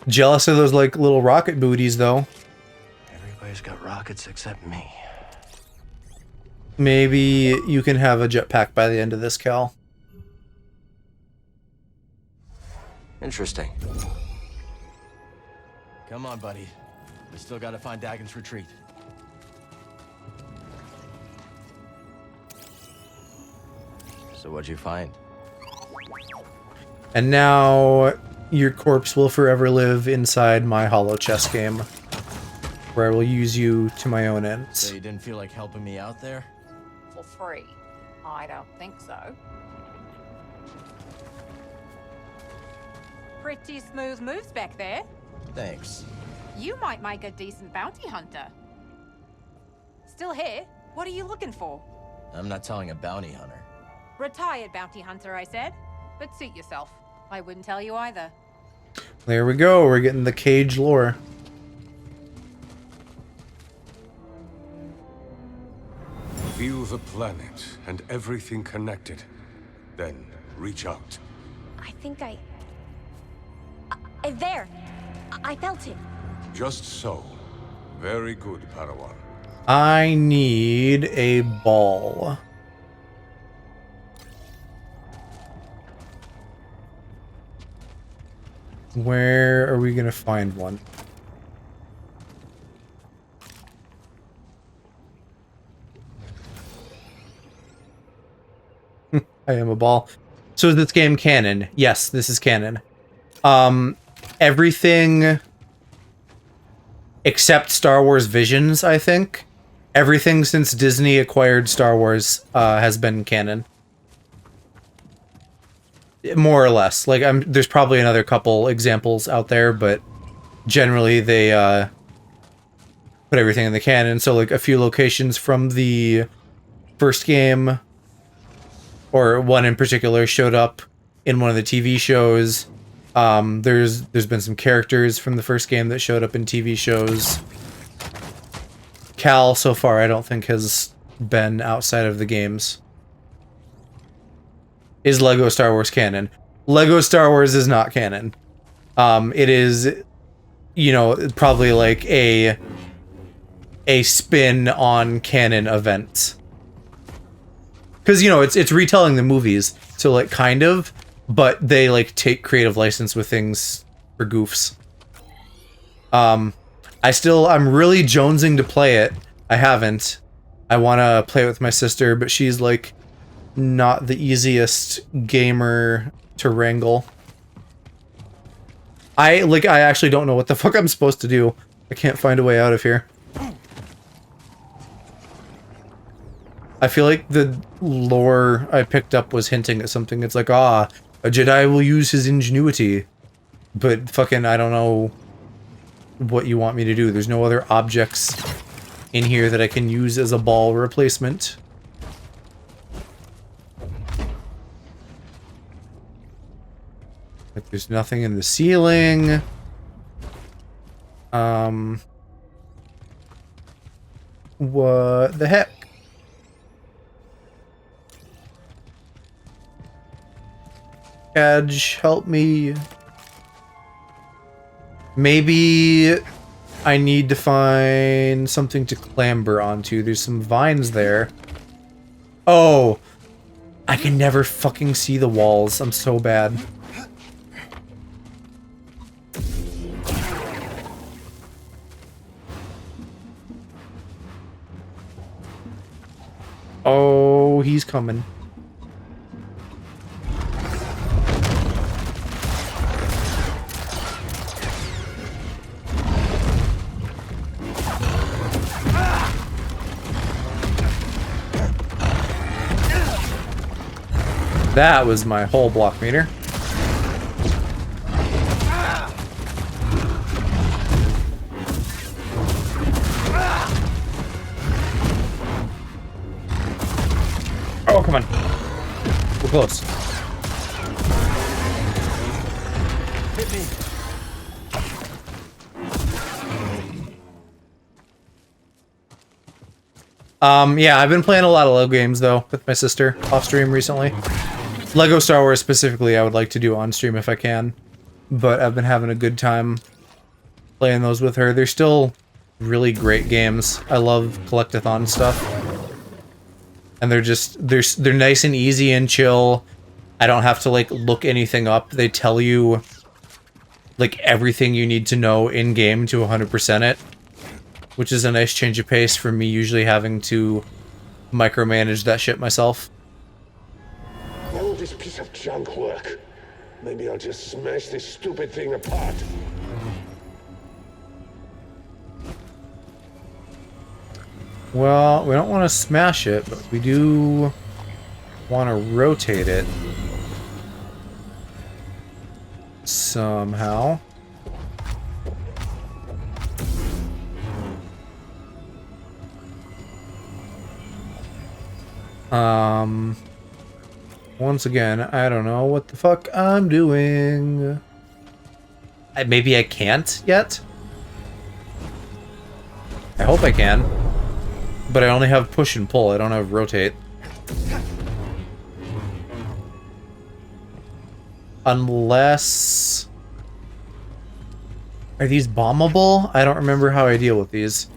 Jealous of those like little rocket booties though. Everybody's got rockets except me. Maybe you can have a jetpack by the end of this, Cal. Interesting. Come on, buddy. We still gotta find Dagon's retreat. So what'd you find? And now your corpse will forever live inside my hollow chess game, where I will use you to my own ends. So you didn't feel like helping me out there? For free? I don't think so. Pretty smooth moves back there. Thanks. You might make a decent bounty hunter. Still here? What are you looking for? I'm not telling a bounty hunter. Retired bounty hunter, I said. But suit yourself. I wouldn't tell you either. There we go. We're getting the Cage lore. View the planet and everything connected. Then reach out. I think there. I felt it. Just so. Very good, Padawan. I need a ball. Where are we gonna find one? I am a ball. So is this game canon? Yes, this is canon. Everything except Star Wars Visions, I think. Everything since Disney acquired Star Wars has been canon. More or less. Like, there's probably another couple examples out there, but generally they put everything in the canon. So, like, a few locations from the first game, or one in particular, showed up in one of the TV shows. There's been some characters from the first game that showed up in TV shows. Cal, so far, I don't think has been outside of the games. Is Lego Star Wars canon? Lego Star Wars is not canon. It is, you know, probably like a spin on canon events. Because, you know, it's retelling the movies, so, like, kind of, but they, like, take creative license with things for goofs. I'm really jonesing to play it. I haven't. I want to play it with my sister, but she's, like, not the easiest gamer to wrangle. I actually don't know what the fuck I'm supposed to do. I can't find a way out of here. I feel like the lore I picked up was hinting at something. It's like, a Jedi will use his ingenuity. But fucking, I don't know what you want me to do. There's no other objects in here that I can use as a ball replacement. Like, there's nothing in the ceiling. What the heck? Edge, help me. Maybe I need to find something to clamber onto. There's some vines there. Oh! I can never fucking see the walls. I'm so bad. Oh, he's coming. That was my whole block meter. Oh, come on. We're close. Hit me. Yeah, I've been playing a lot of Lego games, though, with my sister off stream recently. Lego Star Wars specifically, I would like to do on stream if I can. But I've been having a good time playing those with her. They're still really great games. I love collectathon stuff. And they're nice and easy and chill. I don't have to, like, look anything up. They tell you, like, everything you need to know in-game to 100% it. Which is a nice change of pace from me usually having to micromanage that shit myself. All this piece of junk work. Maybe I'll just smash this stupid thing apart. Well, we don't want to smash it, but we do want to rotate it somehow. Once again, I don't know what the fuck I'm doing. Maybe I can't yet? I hope I can. But I only have push and pull, I don't have rotate. Unless... Are these bombable? I don't remember how I deal with these.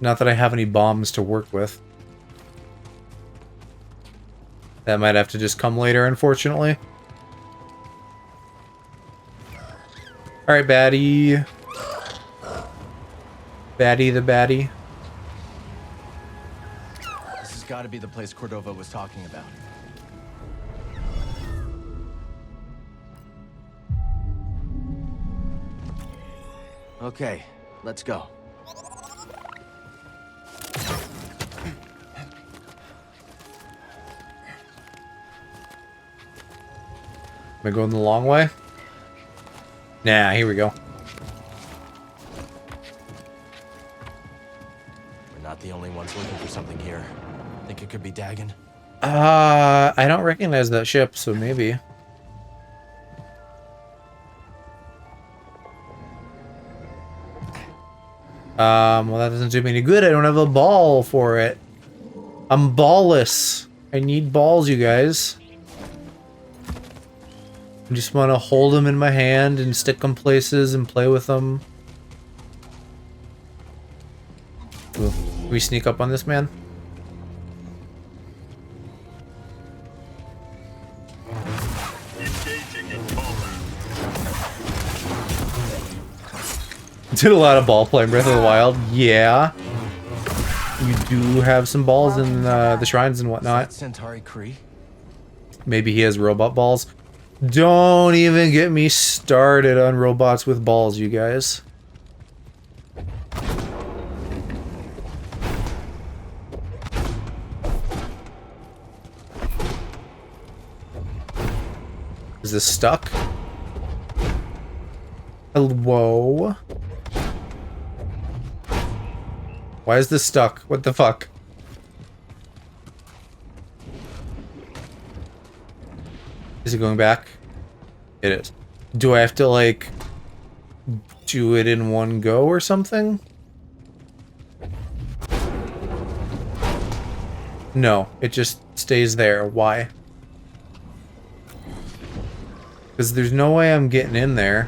Not that I have any bombs to work with. That might have to just come later, unfortunately. Alright, baddie. Baddie the baddie. This is gotta be the place Cordova was talking about. Okay, let's go. Am I going the long way? Nah, here we go. We're not the only ones looking for something here. Think it could be Dagon? I don't recognize that ship, so maybe. Well, that doesn't do me any good. I don't have a ball for it. I'm ballless. I need balls, you guys. I just want to hold them in my hand and stick them places and play with them. Ooh, can we sneak up on this man? Did a lot of ball playing Breath of the Wild. Yeah. You do have some balls in the shrines and whatnot. Centauri Kree? Maybe he has robot balls. Don't even get me started on robots with balls, you guys. Is this stuck? Whoa. Why is this stuck? What the fuck? Is it going back? It is. Do I have to, like, do it in one go or something? No, it just stays there. Why? Because there's no way I'm getting in there.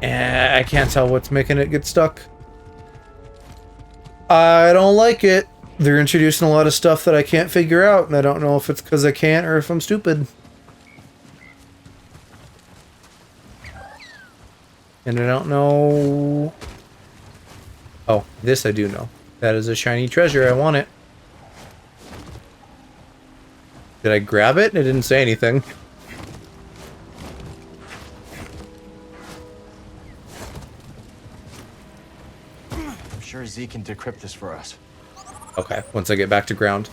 I can't tell what's making it get stuck. I don't like it. They're introducing a lot of stuff that I can't figure out, and I don't know if it's because I can't or if I'm stupid. And I don't know... Oh, this I do know. That is a shiny treasure. I want it. Did I grab it? It didn't say anything. I'm sure Z can decrypt this for us. Okay, once I get back to ground.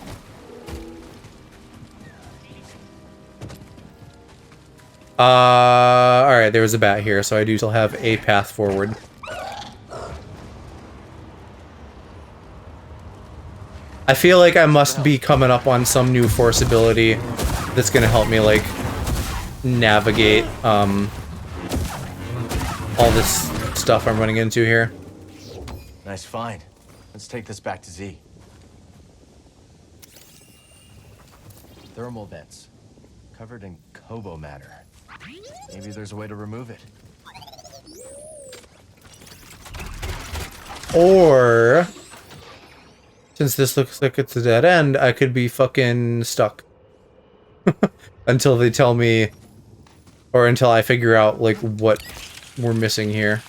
Alright, there was a bat here, so I do still have a path forward. I feel like I must be coming up on some new force ability that's gonna help me, like, navigate, all this stuff I'm running into here. Nice find. Let's take this back to Z. Thermal vents. Covered in Kobo matter. Maybe there's a way to remove it. Or... since this looks like it's a dead end, I could be fucking stuck. Until they tell me... or until I figure out, like, what we're missing here.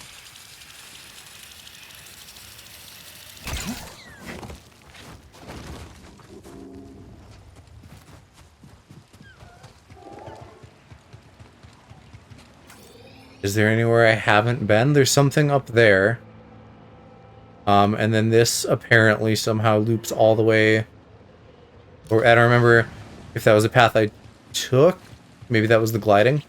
Is there anywhere I haven't been? There's something up there. And then this apparently somehow loops all the way... or I don't remember if that was a path I took. Maybe that was the gliding.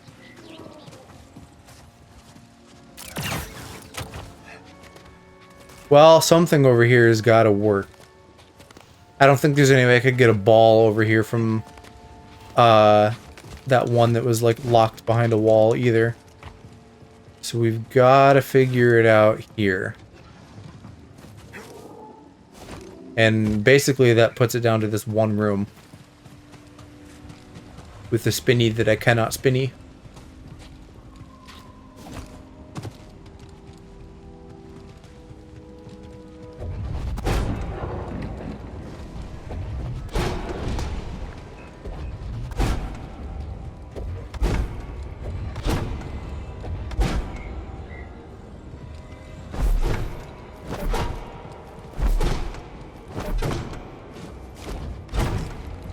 Well, something over here has got to work. I don't think there's any way I could get a ball over here from that one that was, like, locked behind a wall either. So we've got to figure it out here. And basically that puts it down to this one room. With the spinny that I cannot spinny.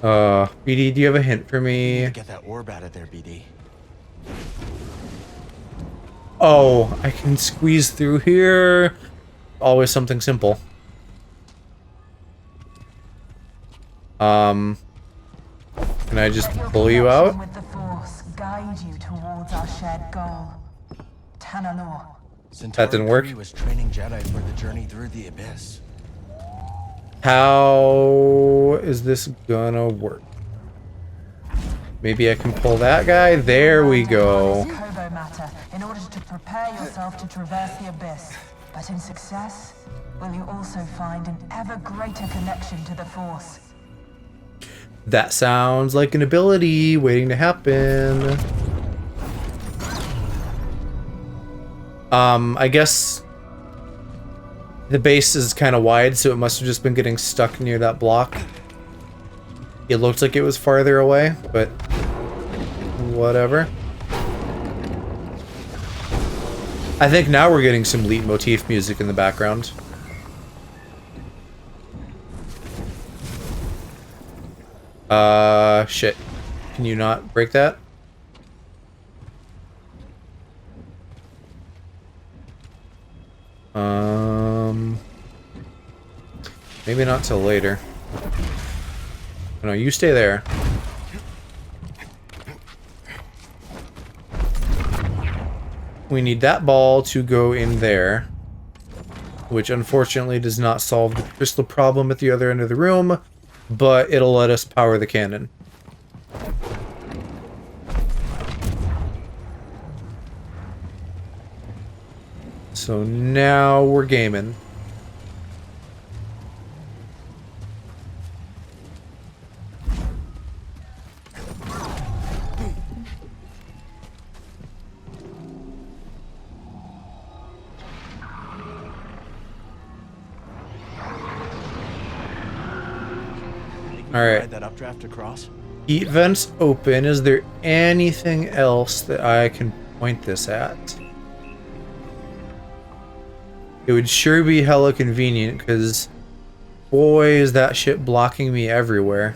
BD, do you have a hint for me? Get that orb out of there, BD. Oh, I can squeeze through here. Always something simple. Can I just pull you out? With the Force guide you towards our shared goal. Tanalor. That didn't work. He was training Jedi for the journey through the abyss. How is this gonna work? Maybe I can pull that guy. There we go. Kobo matter in order to prepare yourself to traverse the abyss. But in success, will you also find an ever greater connection to the Force? That sounds like an ability waiting to happen. I guess the base is kind of wide, so it must have just been getting stuck near that block. It looked like it was farther away, but whatever. I think now we're getting some leitmotif music in the background. Shit. Can you not break that? Maybe not till later. No, you stay there. We need that ball to go in there, which unfortunately does not solve the crystal problem at the other end of the room, but it'll let us power the cannon. So now we're gaming. Alright. That updraft across? Heat vents open. Is there anything else that I can point this at? It would sure be hella convenient, because boy is that shit blocking me everywhere.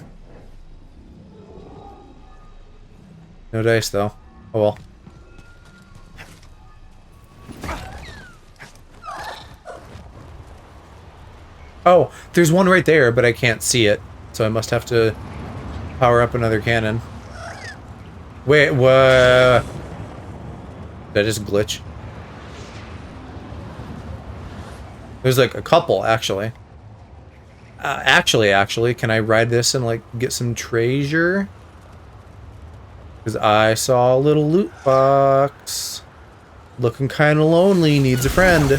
No dice though. Oh well. Oh, there's one right there, but I can't see it. So I must have to power up another cannon. Wait, what? Did I just glitch? There's like a couple, actually. Actually, can I ride this and like get some treasure? Because I saw a little loot box. Looking kind of lonely, needs a friend.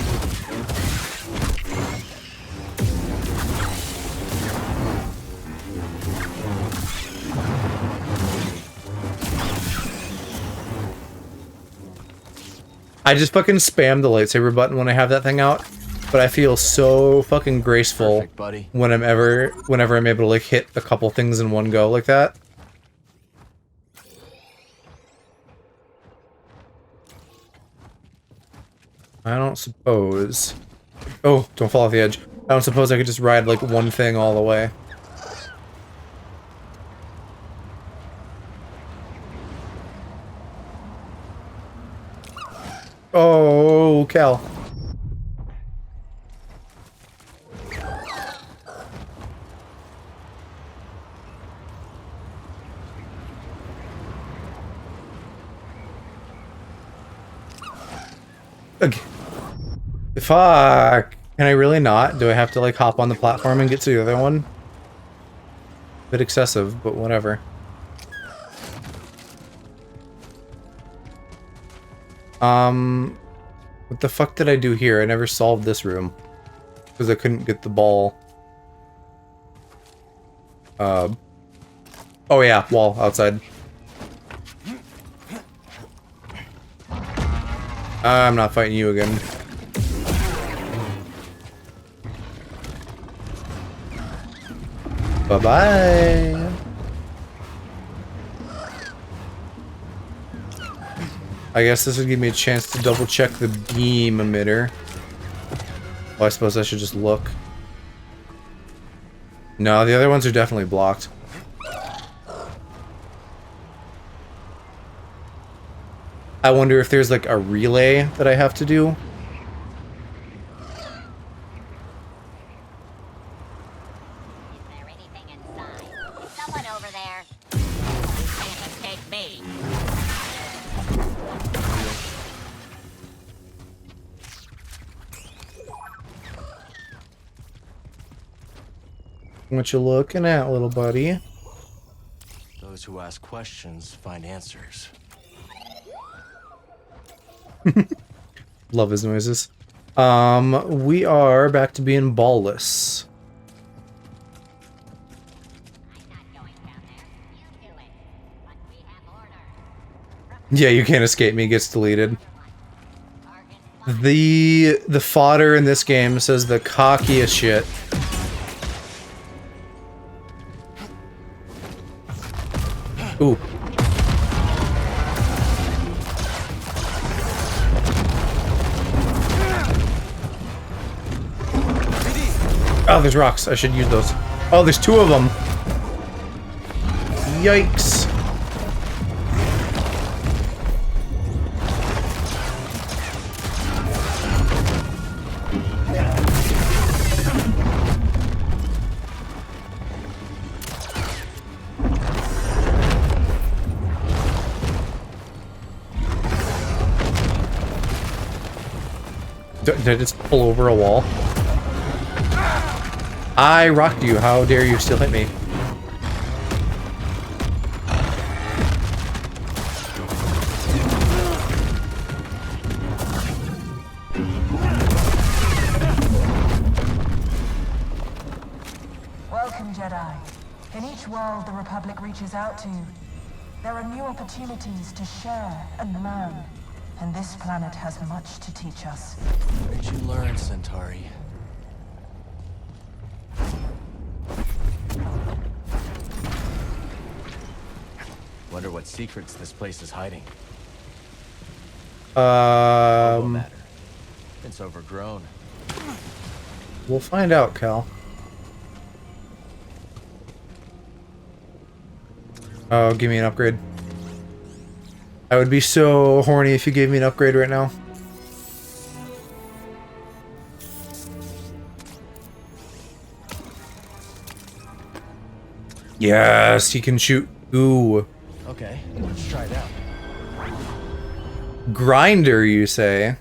I just fucking spam the lightsaber button when I have that thing out, but I feel so fucking graceful. Perfect, buddy. whenever I'm able to like hit a couple things in one go like that. I don't suppose. Oh, don't fall off the edge. I don't suppose I could just ride like one thing all the way. Oh, Cal. Okay. Fuck. Can I really not? Do I have to like hop on the platform and get to the other one? Bit excessive, but whatever. What the fuck did I do here? I never solved this room. Because I couldn't get the ball. Oh yeah, wall outside. I'm not fighting you again. Bye-bye. I guess this would give me a chance to double check the beam emitter. Well, I suppose I should just look. No, the other ones are definitely blocked. I wonder if there's like a relay that I have to do. Someone over there. Can't escape me. What you looking at, little buddy? Those who ask questions find answers. Love his noises. We are back to being ballless. Yeah, you can't escape me. It gets deleted. The fodder in this game says the cockiest shit. Ooh. Oh, there's rocks. I should use those. Oh, there's two of them. Yikes. Did I just pull over a wall? I rocked you. How dare you still hit me? Welcome, Jedi. In each world the Republic reaches out to, there are new opportunities to share and learn. And this planet has much to teach us. Where'd you learn, Centauri? Wonder what secrets this place is hiding. Matter. It's overgrown. We'll find out, Cal. Oh, give me an upgrade. I would be so horny if you gave me an upgrade right now. Yes, he can shoot. Ooh. Okay, let's try it out. Grinder, you say?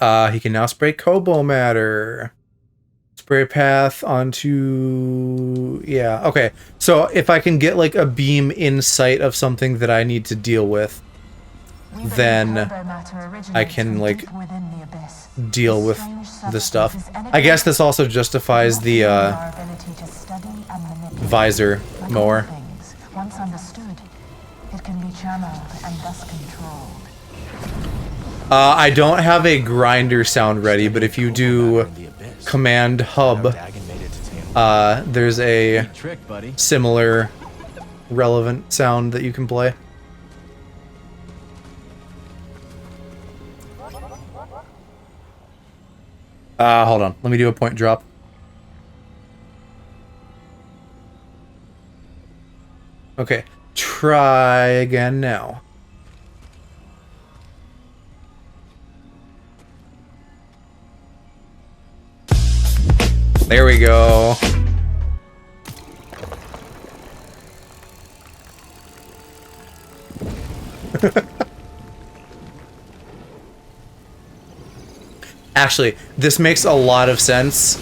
He can now spray Kobo matter. Spray path onto... Yeah, okay. So if I can get like a beam in sight of something that I need to deal with, then I can like deal with the stuff. I guess this also justifies the visor more. Once understood, it can be channeled and thus controlled. I don't have a grinder sound ready, but if you do command hub, there's a similar relevant sound that you can play. Hold on. Let me do a point drop. Okay. Try again now. There we go. Actually, this makes a lot of sense,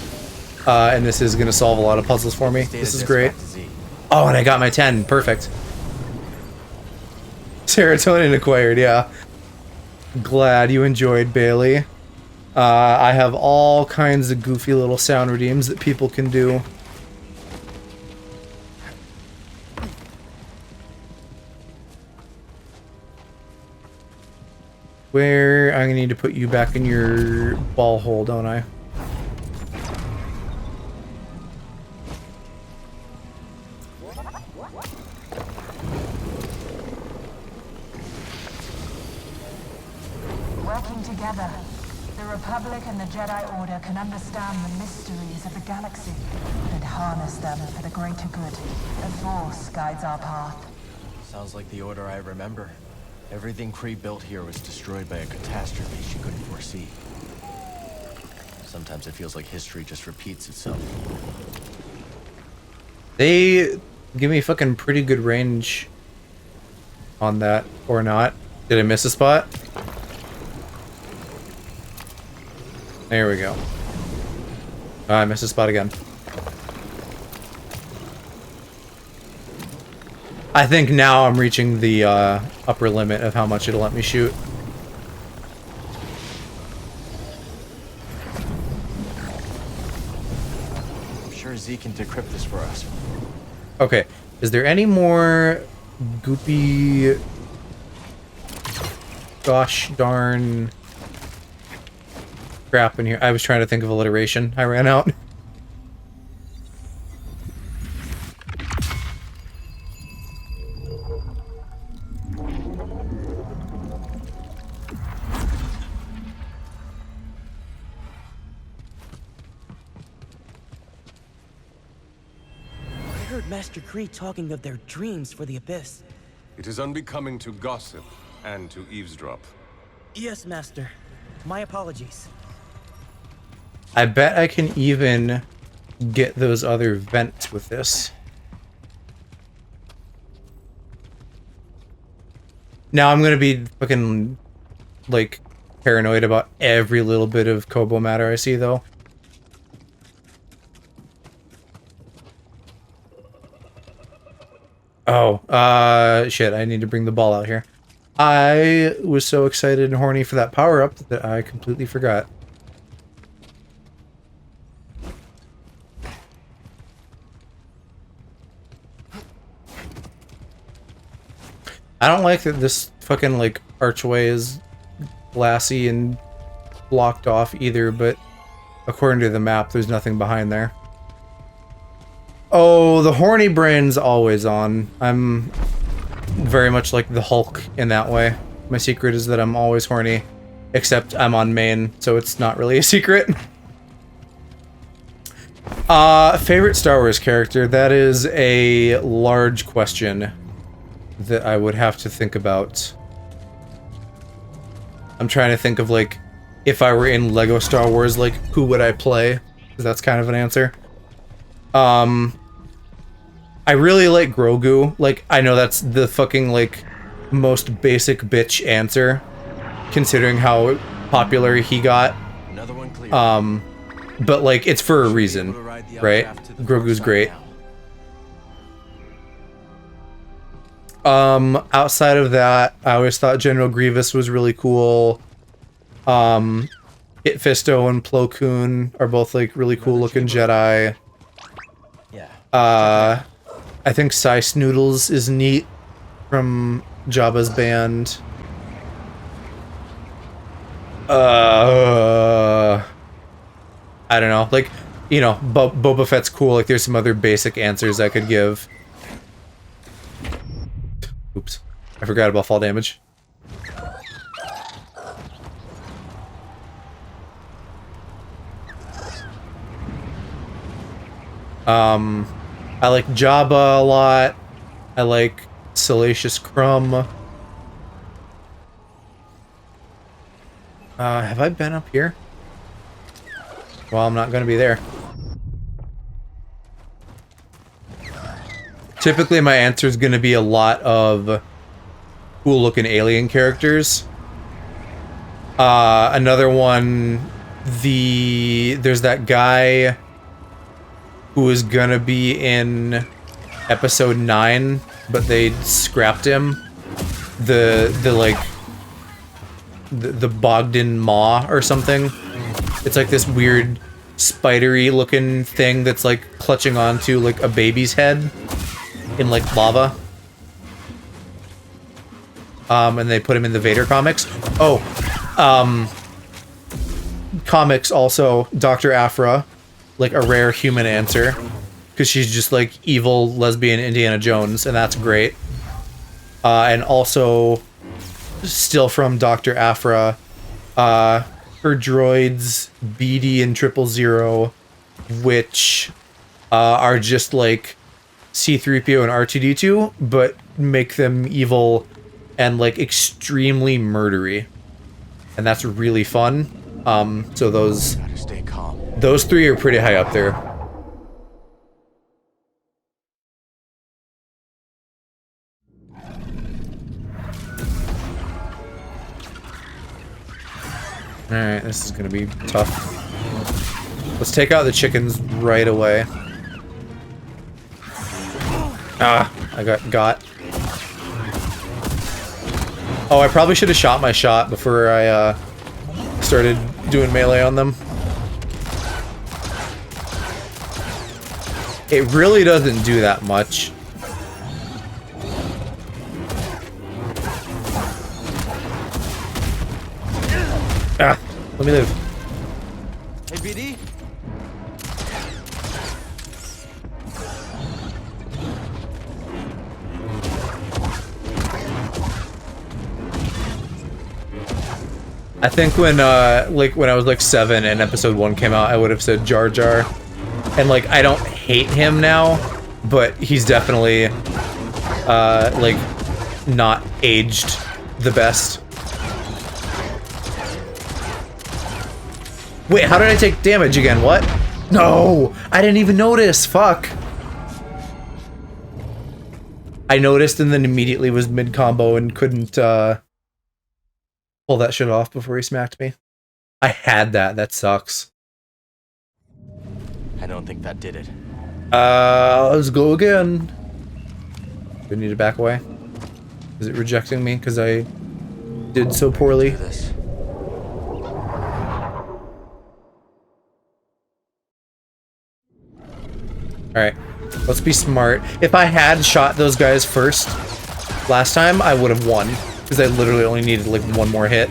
and this is going to solve a lot of puzzles for me. This is great. Oh, and I got my 10. Perfect. Serotonin acquired, yeah. Glad you enjoyed, Bailey. I have all kinds of goofy little sound redeems that people can do. Where I'm gonna need to put you back in your ball hole, don't I? Working together, the Republic and the Jedi Order can understand the mysteries of the galaxy and harness them for the greater good. The Force guides our path. Sounds like the Order I remember. Everything Kree built here was destroyed by a catastrophe she couldn't foresee. Sometimes it feels like history just repeats itself. They give me fucking pretty good range on that, or not. Did I miss a spot? There we go. I missed a spot again. I think now I'm reaching the upper limit of how much it'll let me shoot. I'm sure Z can decrypt this for us. Okay, is there any more goopy, gosh darn crap in here? I was trying to think of alliteration. I ran out. I heard Master Kree talking of their dreams for the Abyss. It is unbecoming to gossip and to eavesdrop. Yes, Master. My apologies. I bet I can even get those other vents with this. Now I'm gonna be fucking, like, paranoid about every little bit of Kobo matter I see, though. Oh, shit, I need to bring the ball out here. I was so excited and horny for that power-up that I completely forgot. I don't like that this fucking, like, archway is glassy and blocked off either, but according to the map, there's nothing behind there. Oh, the horny brain's always on. I'm very much like the Hulk in that way. My secret is that I'm always horny, except I'm on main, so it's not really a secret. Favorite Star Wars character? That is a large question that I would have to think about. I'm trying to think of, like, if I were in Lego Star Wars, like, who would I play? 'Cause that's kind of an answer. I really like Grogu. Like, I know that's the fucking, like, most basic bitch answer, considering how popular he got. Another one clear. But, like, it's for a reason, right? Grogu's great. Outside of that, I always thought General Grievous was really cool. Kit Fisto and Plo Koon are both, like, really cool looking Jedi. I think Sice Noodles is neat from Jabba's band. I don't know. Like, you know, Boba Fett's cool. Like, there's some other basic answers I could give. Oops. I forgot about fall damage. I like Jabba a lot. I like Salacious Crumb. Have I been up here? Well, I'm not gonna be there. Typically, my answer is gonna be a lot of cool-looking alien characters. Another one, there's that guy who was gonna be in episode 9, but they scrapped him. The Bogdan Maw or something. It's like this weird spidery looking thing that's like clutching onto like a baby's head in like lava. And they put him in the Vader comics. Comics also, Dr. Aphra, like a rare human answer, because she's just like evil lesbian Indiana Jones, and that's great. And also, still from Dr. Aphra, her her droids BD and 000, which are just like C-3PO and R2-D2, but make them evil and like extremely murdery, and that's really fun. So those three are pretty high up there. Alright, this is gonna be tough. Let's take out the chickens right away. Ah, I got. Oh, I probably should have shot my shot before I started doing melee on them. It really doesn't do that much. Ah, let me live. Hey, BD. I think when when I was like 7 and episode 1 came out, I would have said Jar Jar. And like I don't hate him now, but he's definitely like not aged the best. Wait, how did I take damage again? What? No! I didn't even notice! Fuck! I noticed and then immediately was mid-combo and couldn't pull that shit off before he smacked me. I had that. That sucks. I don't think that did it. Let's go again. Do I need to back away? Is it rejecting me because I did so poorly? Do this. Alright, let's be smart. If I had shot those guys first last time, I would have won. Because I literally only needed like one more hit.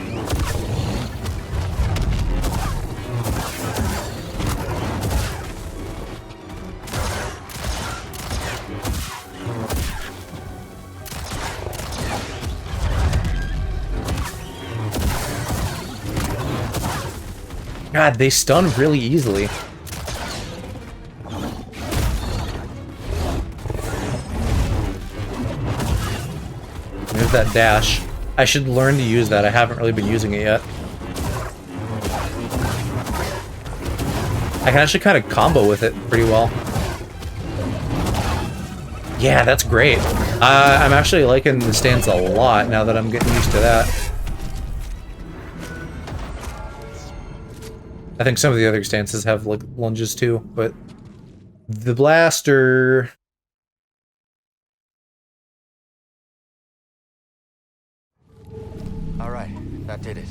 God, they stun really easily. There's that dash. I should learn to use that. I haven't really been using it yet. I can actually kind of combo with it pretty well. Yeah, that's great. I'm actually liking the stance a lot now that I'm getting used to that. I think some of the other stances have like lunges too, but the blaster. All right, that did it.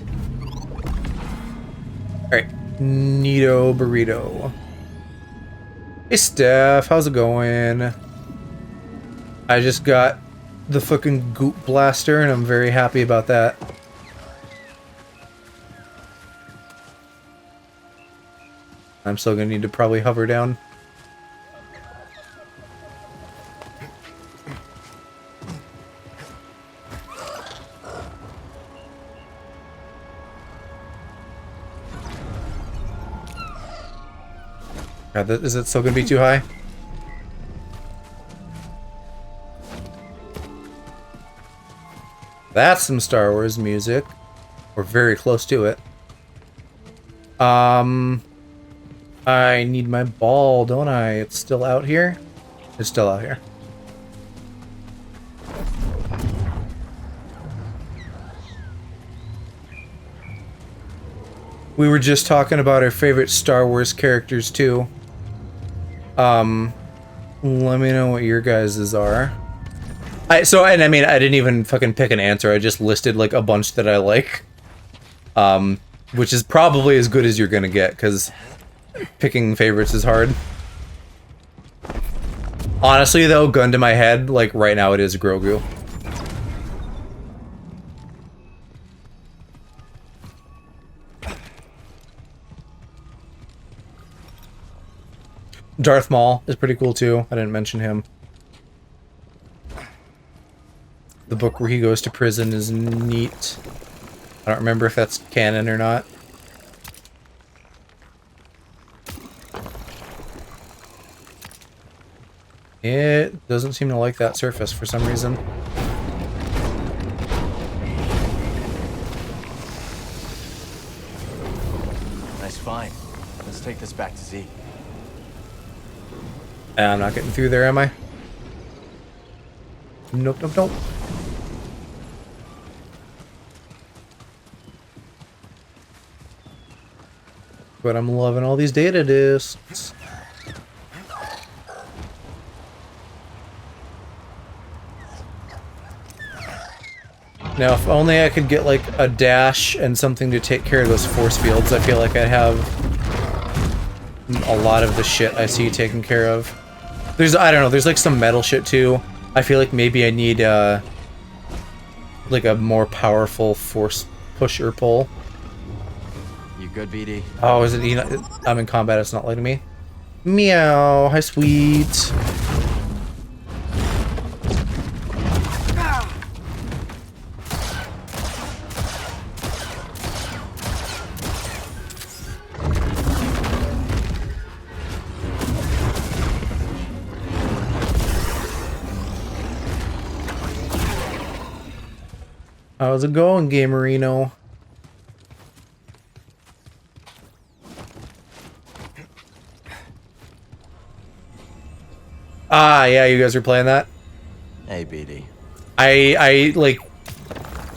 All right, Neato Burrito. Hey Steph, how's it going? I just got the fucking Goop Blaster and I'm very happy about that. I'm still gonna need to probably hover down. God, is it still gonna be too high? That's some Star Wars music. We're very close to it. I need my ball, don't I? It's still out here? It's still out here. We were just talking about our favorite Star Wars characters too. Let me know what your guys's are. I didn't even fucking pick an answer. I just listed like a bunch that I like. Which is probably as good as you're gonna get, because picking favorites is hard. Honestly though, gun to my head, like right now it is Grogu. Darth Maul is pretty cool too. I didn't mention him. The book where he goes to prison is neat. I don't remember if that's canon or not. It doesn't seem to like that surface for some reason. Nice find. Let's take this back to Z. I'm not getting through there, am I? Nope, nope, nope. But I'm loving all these data discs. Now, if only I could get like a dash and something to take care of those force fields, I feel like I'd have a lot of the shit I see taken care of. There's, I don't know, there's like some metal shit too. I feel like maybe I need like a more powerful force push or pull. You good, BD? Oh, is it? You know, I'm in combat. It's not letting me. Meow. Hi, sweet. How's it going, Gamerino? Ah, yeah, you guys are playing that? Hey, BD. I like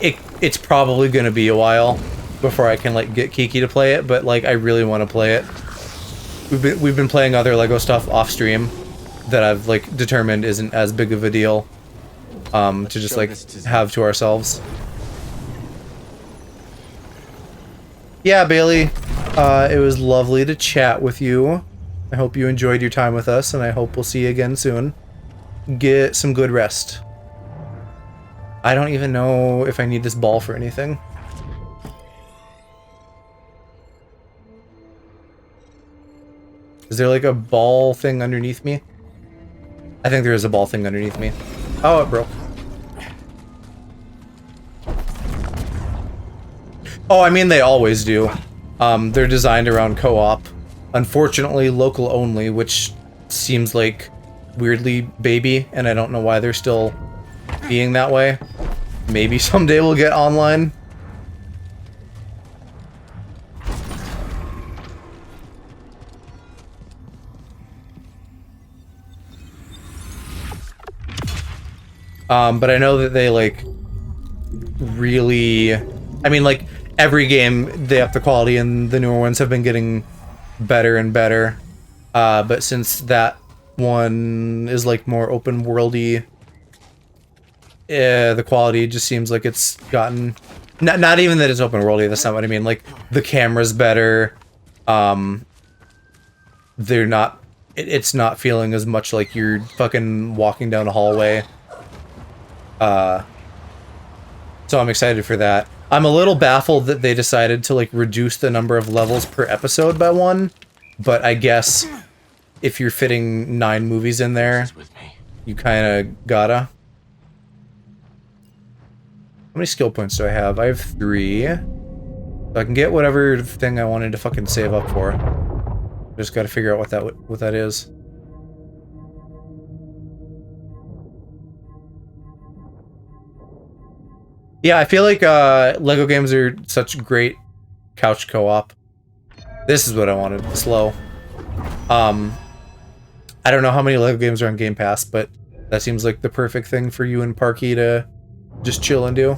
it's probably gonna be a while before I can like get Kiki to play it, but like I really want to play it. We've been playing other Lego stuff off stream that I've like determined isn't as big of a deal to just like have to ourselves. Yeah, Bailey, it was lovely to chat with you. I hope you enjoyed your time with us, and I hope we'll see you again soon. Get some good rest. I don't even know if I need this ball for anything. Is there like a ball thing underneath me? I think there is a ball thing underneath me. Oh, it broke. Oh, I mean, they always do. They're designed around co-op. Unfortunately, local only, which seems like weirdly baby, and I don't know why they're still being that way. Maybe someday we'll get online. But I know that they like really, I mean, like every game they up the quality, and the newer ones have been getting better and better. But since that one is like more open worldy, the quality just seems like it's gotten not even that it's open worldy, that's not what I mean. Like the camera's better. They're not it's not feeling as much like you're fucking walking down a hallway. So I'm excited for that. I'm a little baffled that they decided to like reduce the number of levels per episode by 1, but I guess if you're fitting 9 movies in there, you kind of gotta. How many skill points do I have? I have 3. So I can get whatever thing I wanted to fucking save up for. Just gotta figure out what that is. Yeah, I feel like Lego games are such great couch co-op. This is what I wanted, slow. I don't know how many Lego games are on Game Pass, but that seems like the perfect thing for you and Parky to just chill and do.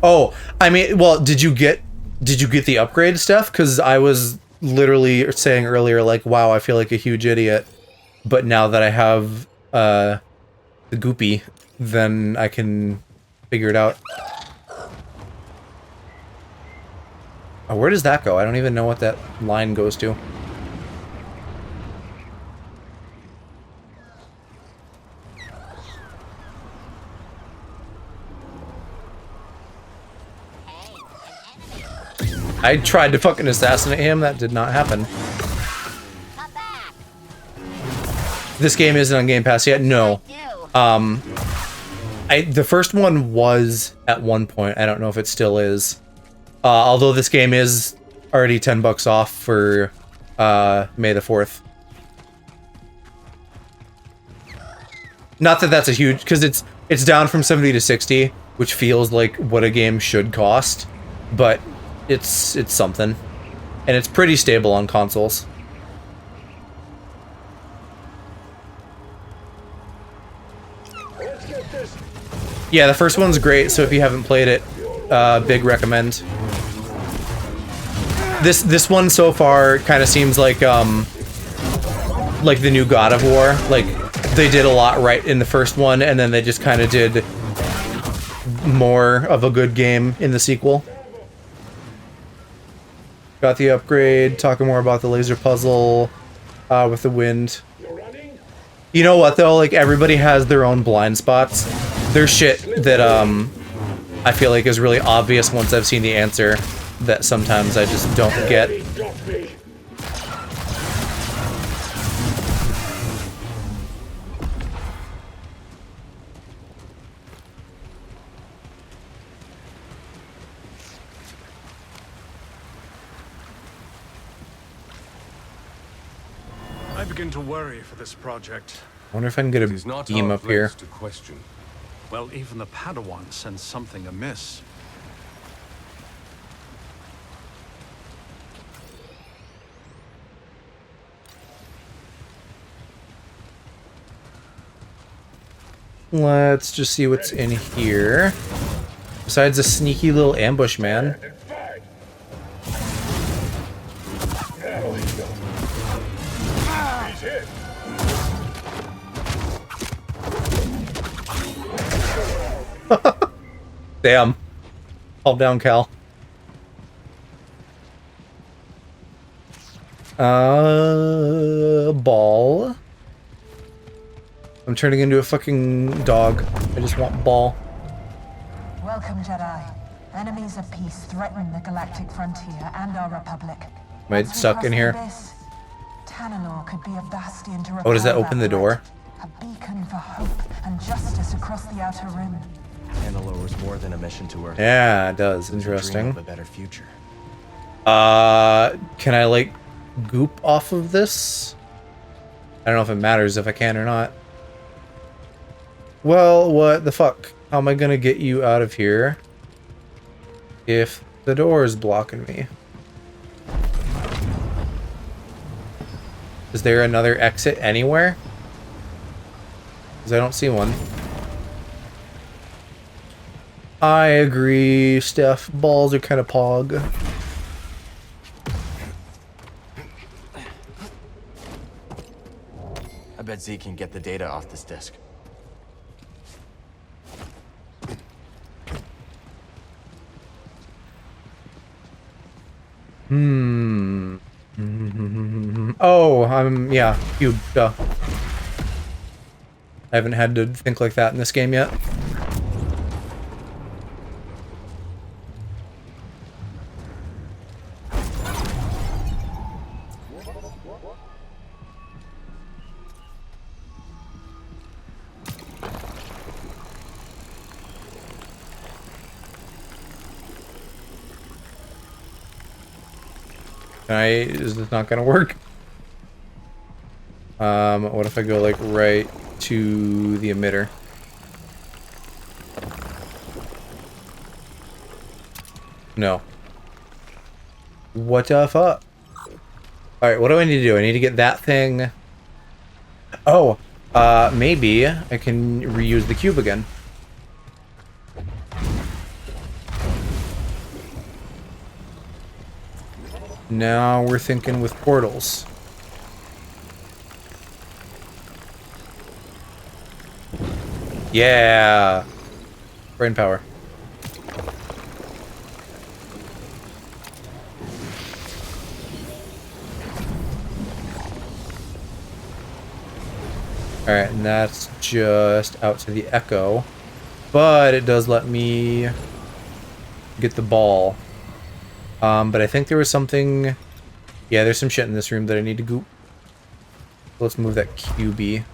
Oh, I mean, well, did you get the upgrade stuff? Because I was literally saying earlier, like, wow, I feel like a huge idiot. But now that I have the goopy, then I can figure it out. Oh, where does that go? I don't even know what that line goes to. I tried to fucking assassinate him. That did not happen. This game isn't on Game Pass yet. No. The first one was at one point. I don't know if it still is. Although this game is already $10 off for May the 4th. Not that that's a huge, because it's down from 70 to 60, which feels like what a game should cost, but it's something, and it's pretty stable on consoles. Yeah, the first one's great, so if you haven't played it, big recommend. This one so far kind of seems like the new God of War. Like, they did a lot right in the first one, and then they just kind of did more of a good game in the sequel. Got the upgrade, talking more about the laser puzzle with the wind. You know what, though? Like, everybody has their own blind spots. There's shit that, I feel like is really obvious once I've seen the answer that sometimes I just don't get. I begin to worry for this project. I wonder if I can get a beam up here. To question. Well, even the Padawan sensed something amiss. Let's just see what's in here. Besides a sneaky little ambush man. Damn. Calm down, Cal. Ball. I'm turning into a fucking dog. I just want ball. Welcome, Jedi. Enemies of peace threaten the galactic frontier and our republic. Am I stuck in here? Tanalor could be a bastion to Oh, does that open the door? A beacon for hope and justice across the Outer Rim. Tanalor was more than a mission to Earth. Yeah, it does. It was a Interesting. dream of a better future. Can I, like, goop off of this? I don't know if it matters if I can or not. Well, what the fuck? How am I gonna get you out of here if the door is blocking me? Is there another exit anywhere? Because I don't see one. I agree, Steph. Balls are kind of pog. I bet Z can get the data off this disk. Oh, yeah, cube, duh. I haven't had to think like that in this game yet. Is this not gonna work? What if I go like right to the emitter? No. What the fuck? Alright, what do I need to do? I need to get that thing. Oh, maybe I can reuse the cube again. Now we're thinking with portals. Yeah. Brain power. Alright, and that's just out to the Echo. But it does let me get the ball. But I think there was something... Yeah, there's some shit in this room that I need to goop. Let's move that QB.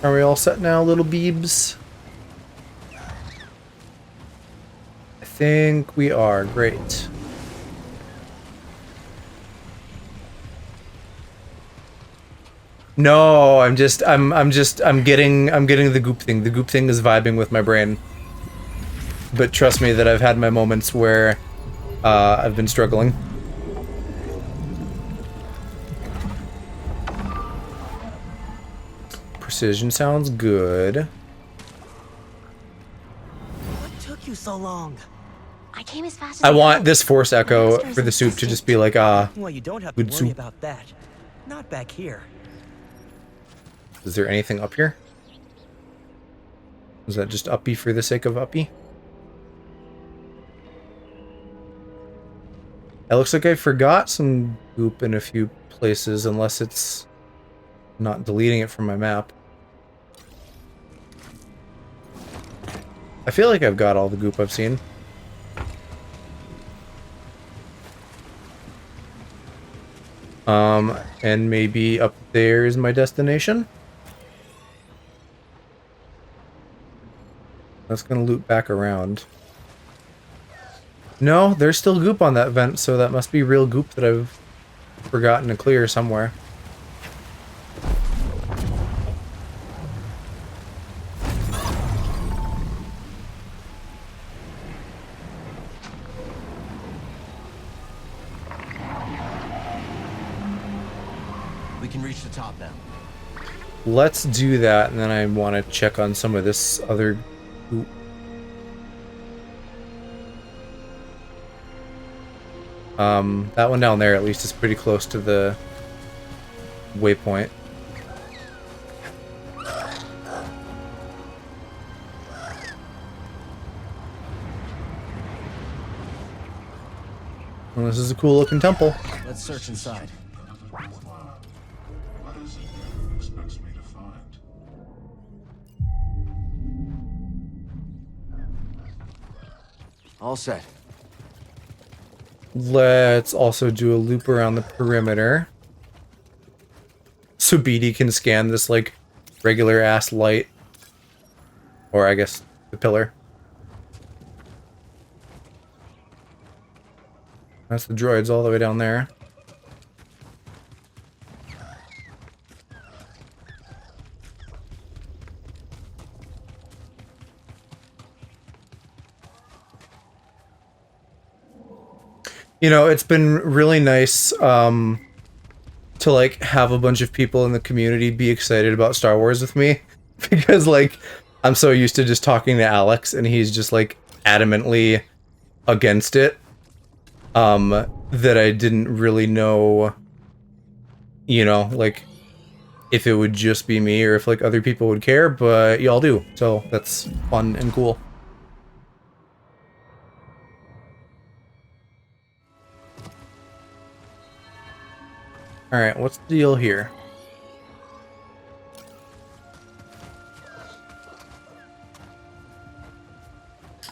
Are we all set now, little beebs? I think we are. Great. No, I'm getting the goop thing. The goop thing is vibing with my brain. But trust me that I've had my moments where I've been struggling. Precision sounds good. What took you so long? I came as fast as I want could. this force echo for the soup to just be like, Well, you don't have to good worry soup. about that. Not back here. Is there anything up here? Is that just uppy for the sake of uppy? It looks like I forgot some goop in a few places, unless it's not deleting it from my map. I feel like I've got all the goop I've seen. And maybe up there is my destination? That's gonna loop back around. No, there's still goop on that vent, so that must be real goop that I've forgotten to clear somewhere. We can reach the top now. Let's do that, and then I want to check on some of this other goop. That one down there at least is pretty close to the waypoint. Well, this is a cool looking temple. Let's search inside. All set. Let's also do a loop around the perimeter. So BD can scan this, like, regular ass light. Or I guess the pillar. That's the droids all the way down there. You know, it's been really nice to like have a bunch of people in the community be excited about Star Wars with me, because like I'm so used to just talking to Alex and he's just like adamantly against it, that I didn't really know, you know, like if it would just be me or if like other people would care, but y'all do, so that's fun and cool. Alright, what's the deal here?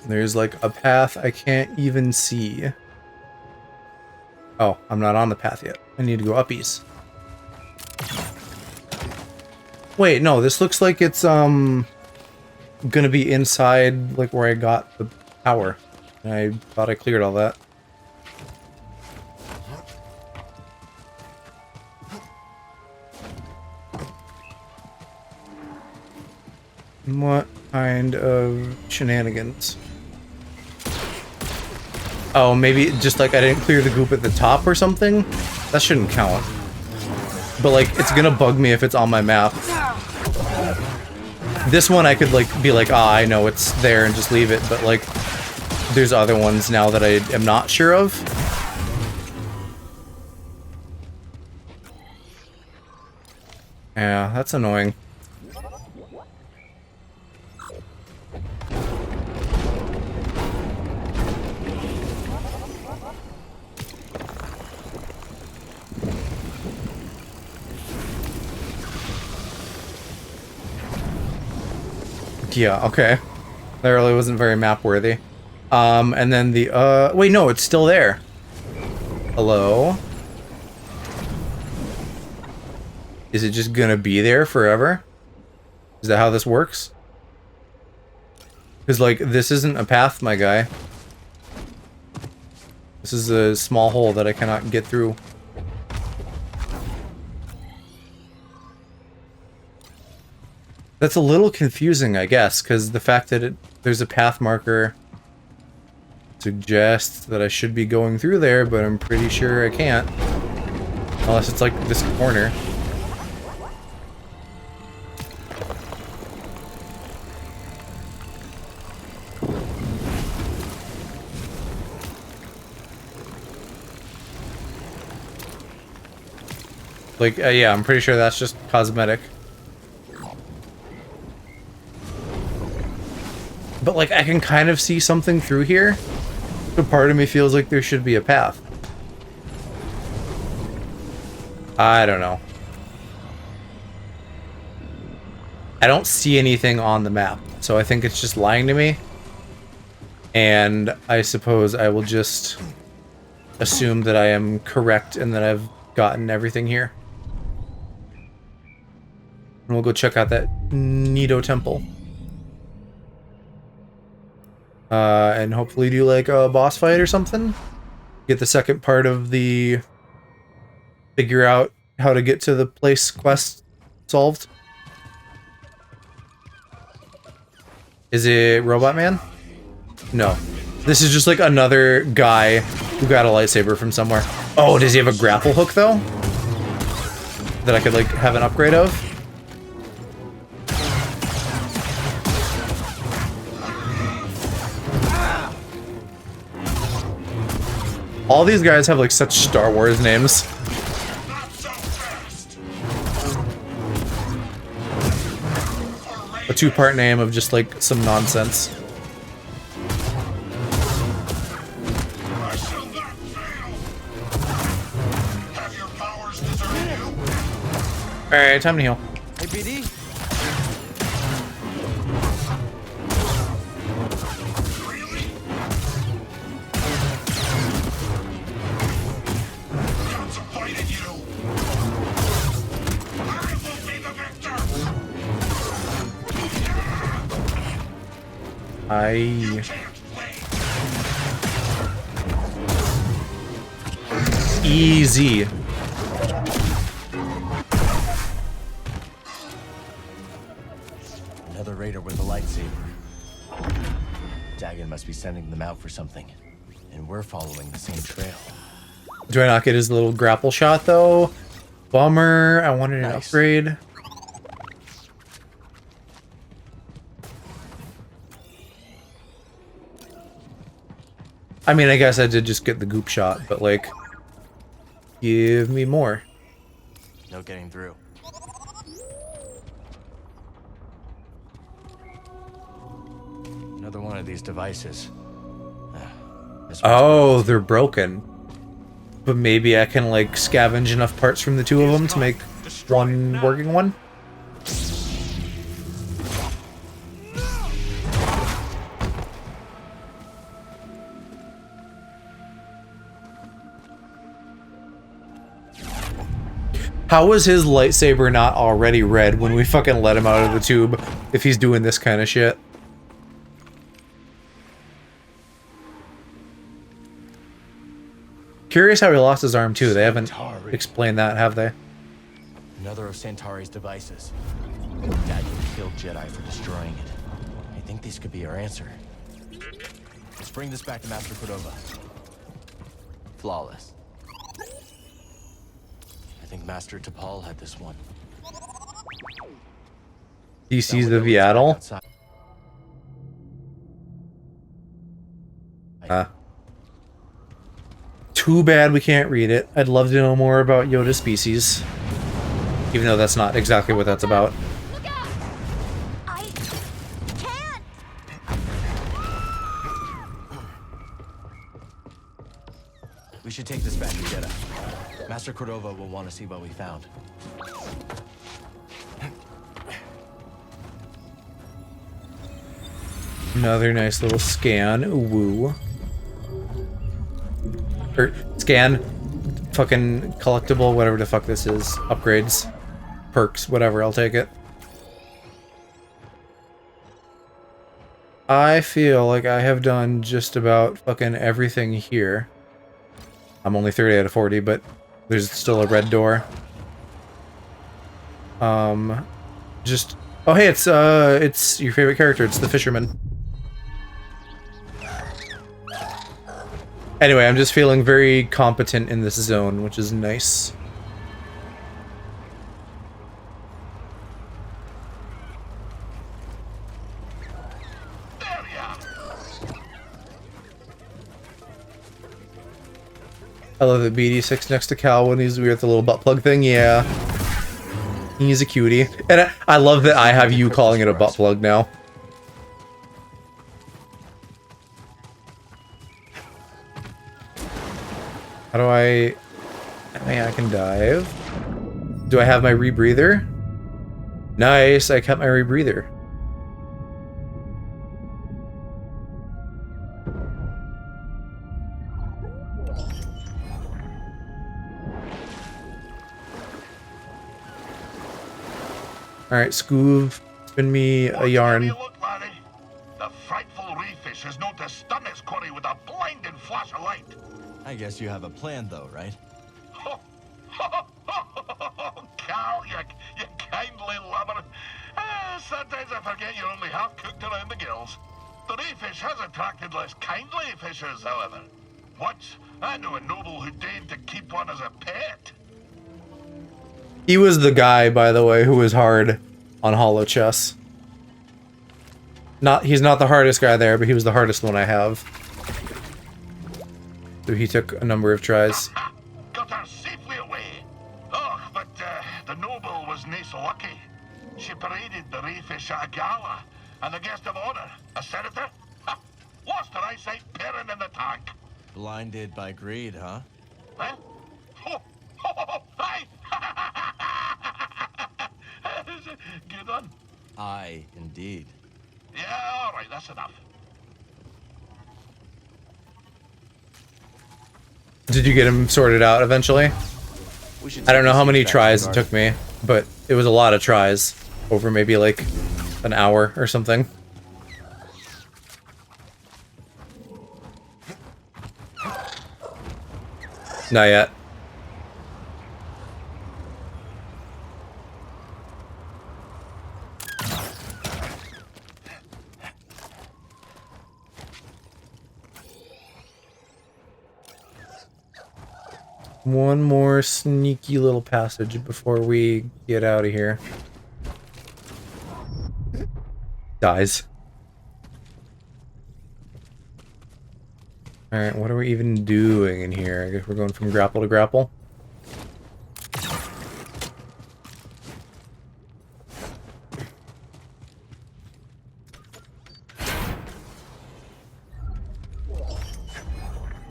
There's like a path I can't even see. Oh, I'm not on the path yet. I need to go uppies. Wait, no, this looks like it's gonna be inside like where I got the power. And I thought I cleared all that. What kind of shenanigans? Oh, maybe just like I didn't clear the goop at the top or something? That shouldn't count. But like, it's gonna bug me if it's on my map. This one I could like be like, ah, I know it's there and just leave it, but like, there's other ones now that I am not sure of. Yeah, that's annoying. Yeah, okay. That really wasn't very map worthy. And then the, wait, no, it's still there. Hello? Is it just gonna be there forever? Is that how this works? Because, like, this isn't a path, my guy. This is a small hole that I cannot get through. That's a little confusing, I guess, because the fact that there's a path marker suggests that I should be going through there, but I'm pretty sure I can't. Unless it's like this corner. Like, yeah, I'm pretty sure that's just cosmetic. But, like, I can kind of see something through here. So part of me feels like there should be a path. I don't know. I don't see anything on the map, so I think it's just lying to me. And I suppose I will just assume that I am correct and that I've gotten everything here. And we'll go check out that Nido Temple. And hopefully do like a boss fight or something. Get the second part of the figure out how to get to the place quest solved. Is it Robot Man? No. This is just like another guy who got a lightsaber from somewhere. Oh, does he have a grapple hook though? That I could like have an upgrade of? All these guys have like such Star Wars names. A two-part name of just like some nonsense. Alright, time to heal. Hey, BD. Easy. Another raider with a lightsaber. Dagon must be sending them out for something. And we're following the same trail. Do I not get his little grapple shot though? Bummer. I wanted an upgrade. I mean, I guess I did just get the goop shot, but like, give me more. No getting through. Another one of these devices. Oh, they're broken. But maybe I can like scavenge enough parts from the two of them to make one working one? How was his lightsaber not already red when we fucking let him out of the tube if he's doing this kind of shit? Curious how he lost his arm too. They haven't explained that, have they? Another of Centauri's devices. Dagon killed Jedi for destroying it. I think these could be our answer. Let's bring this back to Master Cordova. Flawless. I think Master T'Pol had this one. He sees the Viatel? Too bad we can't read it. I'd love to know more about Yoda's species. Even though that's not exactly what that's about. We should take this back to Jedi. Master Cordova will want to see what we found. Another nice little scan. Woo. Or scan. Fucking collectible, whatever the fuck this is. Upgrades. Perks, whatever, I'll take it. I feel like I have done just about fucking everything here. I'm only 30 out of 40, but there's still a red door. Just... Oh, hey, it's your favorite character. It's the fisherman. Anyway, I'm just feeling very competent in this zone, which is nice. I love that BD6 next to Cal when he's weird, the little butt plug thing. Yeah. He's a cutie. And I love that I have you calling it a butt plug now. How do I... I can dive. Do I have my rebreather? Nice, I kept my rebreather. Alright, Scoov, spin me a yarn. Look, laddie. The frightful reef fish is known to stun his quarry with a blinding flash of light. I guess you have a plan, though, right? Cal, you kindly lover. Sometimes I forget you're only half cooked around the gills. The reef fish has attracted less kindly fishers, however. Once, I knew a noble who deigned to keep one as a pet. He was the guy, by the way, who was hard on Hollow Chess. He's not the hardest guy there, but he was the hardest one I have. So he took a number of tries. Got her safely away. Oh, but the noble was nae so lucky. She paraded the reef fish at a gala, and the guest of honor, a senator, lost her eyesight pairing in the tank. Blinded by greed, huh? Huh? Aye! Good one. Aye, indeed. Yeah, all right, that's enough. Did you get him sorted out eventually? I don't know how many tries it took me, but it was a lot of tries over maybe like an hour or something. Not yet. One more sneaky little passage before we get out of here. Dies. Alright, what are we even doing in here? I guess we're going from grapple to grapple.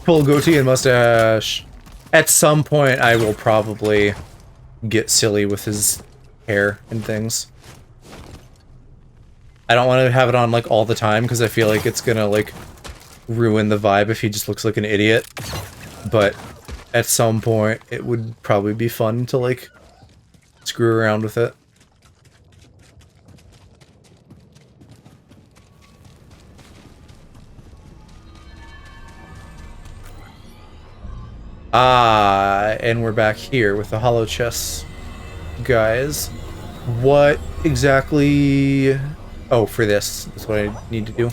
Full goatee and mustache. At some point, I will probably get silly with his hair and things. I don't want to have it on, like, all the time, because I feel like it's gonna, like, ruin the vibe if he just looks like an idiot. But at some point, it would probably be fun to, like, screw around with it. And we're back here with the hollow chests, guys. What exactly... Oh, for this. That's what I need to do.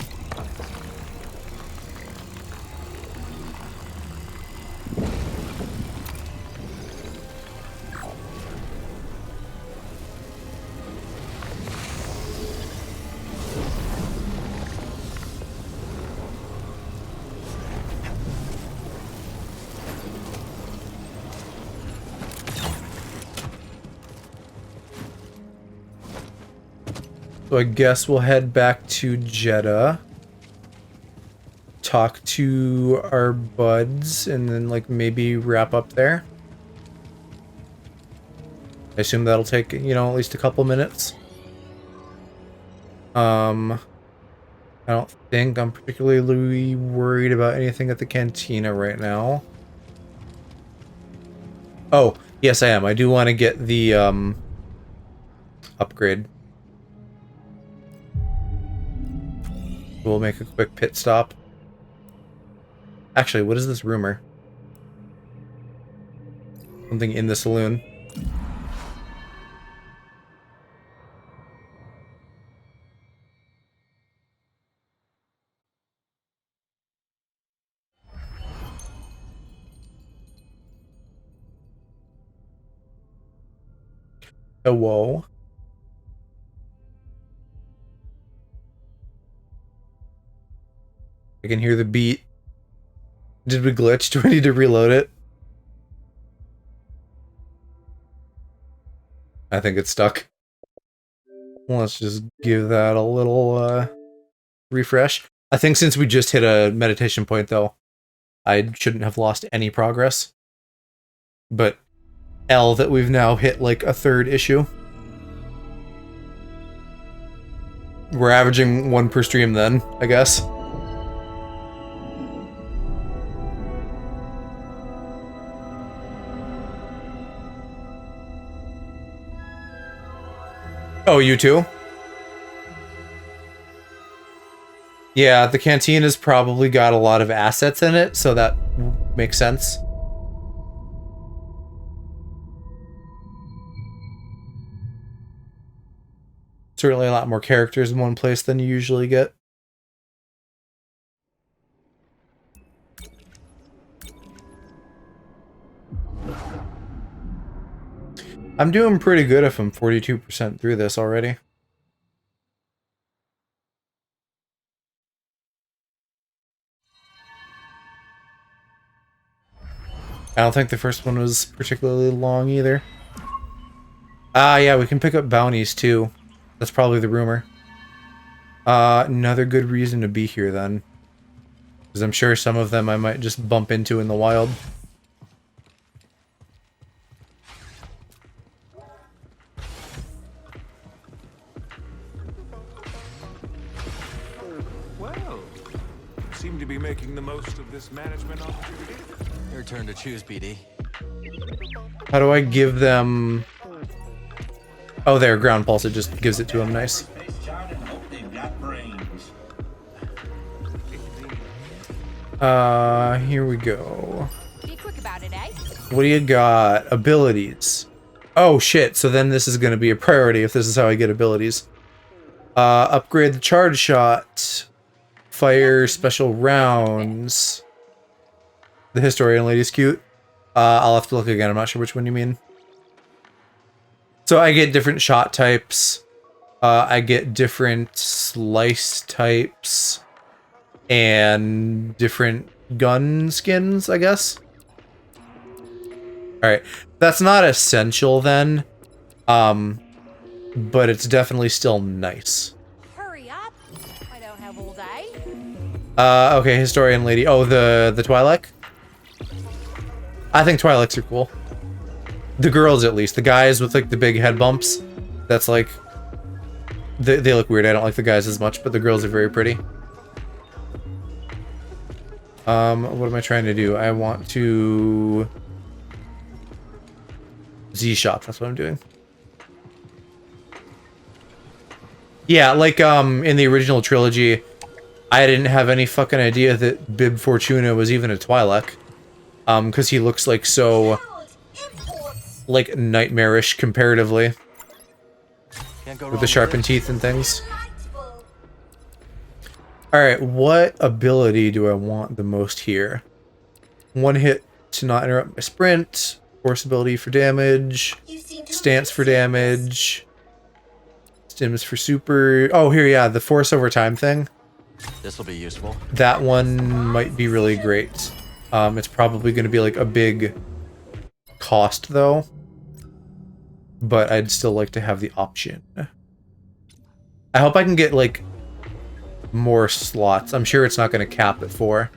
So I guess we'll head back to Jeddah, talk to our buds, and then like maybe wrap up there. I assume that'll take, you know, at least a couple minutes. I don't think I'm particularly worried about anything at the cantina right now. Oh, yes I am. I do want to get the upgrade. We'll make a quick pit stop. Actually, what is this rumor? Something in the saloon. Oh, whoa. I can hear the beat. Did we glitch? Do I need to reload it? I think it's stuck. Let's just give that a little refresh. I think since we just hit a meditation point, though, I shouldn't have lost any progress. But L that we've now hit like a third issue. We're averaging 1 per stream then, I guess. Oh, you too? Yeah, the canteen has probably got a lot of assets in it, so that makes sense. Certainly a lot more characters in one place than you usually get. I'm doing pretty good if I'm 42% through this already. I don't think the first one was particularly long either. Ah, yeah, we can pick up bounties too. That's probably the rumor. Another good reason to be here then. Because I'm sure some of them I might just bump into in the wild. Well, seem to be making the most of this management opportunity. Your turn to choose, BD. How do I give them... Oh, there, ground pulse. It just gives it to them. Nice. Here we go. Be quick about it, eh? What do you got? Abilities. Oh, shit. So then this is going to be a priority if this is how I get abilities. Upgrade the charge shot. Fire special rounds. The historian lady's cute. I'll have to look again. I'm not sure which one you mean. So I get different shot types. I get different slice types. And different gun skins, I guess. Alright. That's not essential then. But it's definitely still nice. Hurry up. I don't have all day. Okay, historian lady. Oh, the Twi'lek? I think Twi'leks are cool. The girls, at least. The guys with, like, the big head bumps. That's, like... They look weird. I don't like the guys as much, but the girls are very pretty. What am I trying to do? I want to... Z-shot. That's what I'm doing. Yeah, like, in the original trilogy, I didn't have any fucking idea that Bib Fortuna was even a Twi'lek. Because he looks like so... like, nightmarish comparatively. With the sharpened teeth and things. Alright, what ability do I want the most here? One hit to not interrupt my sprint. Force ability for damage. Stance for damage. Stims for super... Oh, here, yeah, the force over time thing. This will be useful. That one might be really great. It's probably going to be, like, a big cost, though. But I'd still like to have the option. I hope I can get, like... more slots. I'm sure it's not going to cap at 4.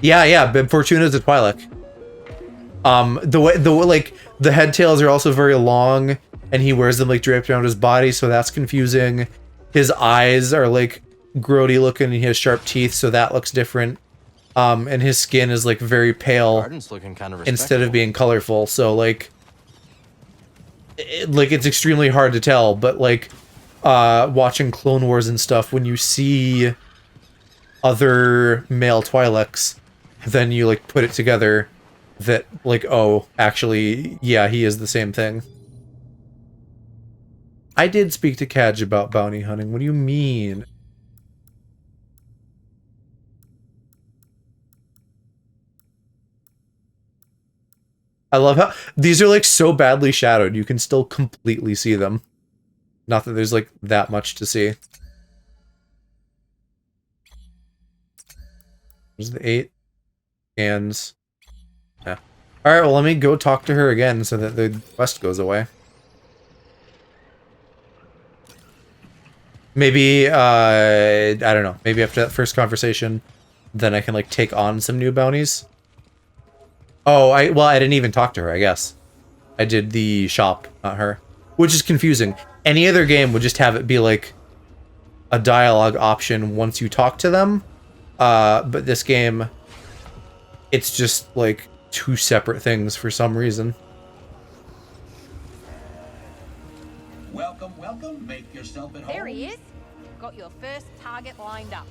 Yeah, Bib Fortuna is a Twi'lek. The way, like, the head tails are also very long, and he wears them, like, draped around his body, so that's confusing. His eyes are, like, grody looking, and he has sharp teeth, so that looks different. And his skin is, like, very pale Looking kind of instead of being colorful, so, like... it's extremely hard to tell, but, like... watching Clone Wars and stuff, when you see other male Twi'leks, then you like put it together that like, oh, actually, yeah, he is the same thing. I did speak to Kadge about bounty hunting. What do you mean? I love how these are like so badly shadowed, you can still completely see them. Not that there's like that much to see. There's the 8 scans. Yeah. Alright, well let me go talk to her again so that the quest goes away. Maybe, I don't know. Maybe after that first conversation, then I can, like, take on some new bounties. Oh, well, I didn't even talk to her, I guess. I did the shop, not her. Which is confusing. Any other game would just have it be, like, a dialogue option once you talk to them. But this game, it's just, like, 2 separate things for some reason. Welcome, welcome. Make yourself at home. There he is. Got your first target lined up.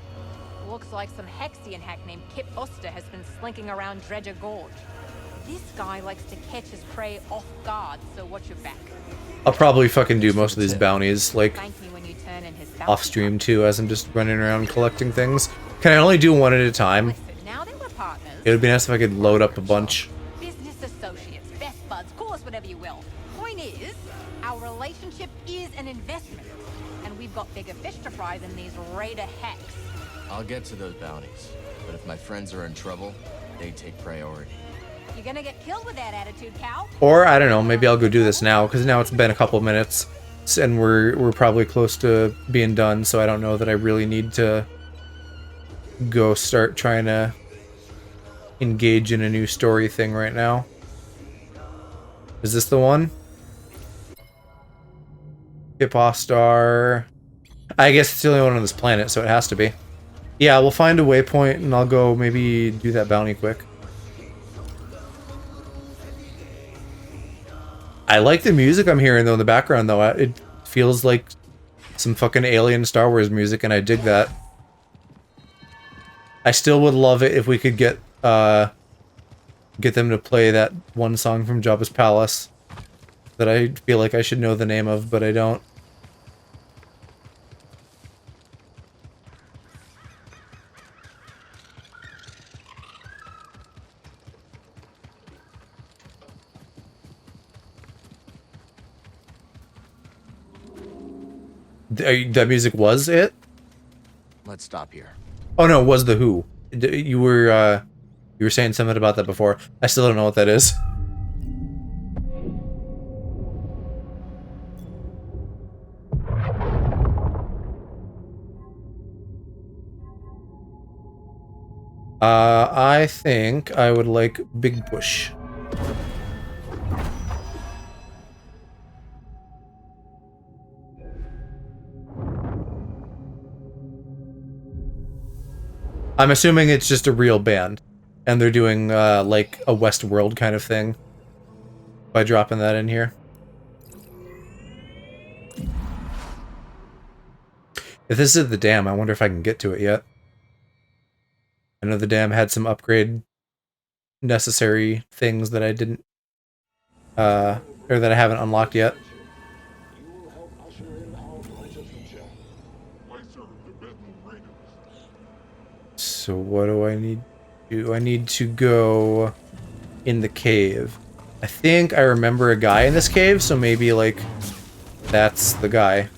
Looks like some Hexian hack named Kip Oster has been slinking around Dredger Gorge. This guy likes to catch his prey off guard, so watch your back. I'll probably fucking do most of these bounties, like, Thank me when you turn in his off stream too, as I'm just running around collecting things. Can I only do one at a time? Now that we're partners. It would be nice if I could load up a bunch. Business associates, best buds, call us whatever you will. Point is, our relationship is an investment, and we've got bigger fish to fry than these raider hacks. I'll get to those bounties, but if my friends are in trouble, they take priority. You're gonna get killed with that attitude, Cal. Or, I don't know, maybe I'll go do this now, because now it's been a couple minutes, and we're probably close to being done, so I don't know that I really need to go start trying to engage in a new story thing right now. Is this the one? Hippostar. I guess it's the only one on this planet, so it has to be. Yeah, we'll find a waypoint, and I'll go maybe do that bounty quick. I like the music I'm hearing, though, in the background, though. It feels like some fucking alien Star Wars music, and I dig that. I still would love it if we could get them to play that one song from Jabba's Palace that I feel like I should know the name of, but I don't. That music was it? Let's stop here. Oh no, it was the Who. You were saying something about that before. I still don't know what that is. I think I would like Big Bush. I'm assuming it's just a real band, and they're doing, like, a Westworld kind of thing by dropping that in here. If this is the dam, I wonder if I can get to it yet. I know the dam had some upgrade necessary things that I didn't, or that I haven't unlocked yet. So what do I need to do? I need to go in the cave. I think I remember a guy in this cave, so maybe, like, that's the guy.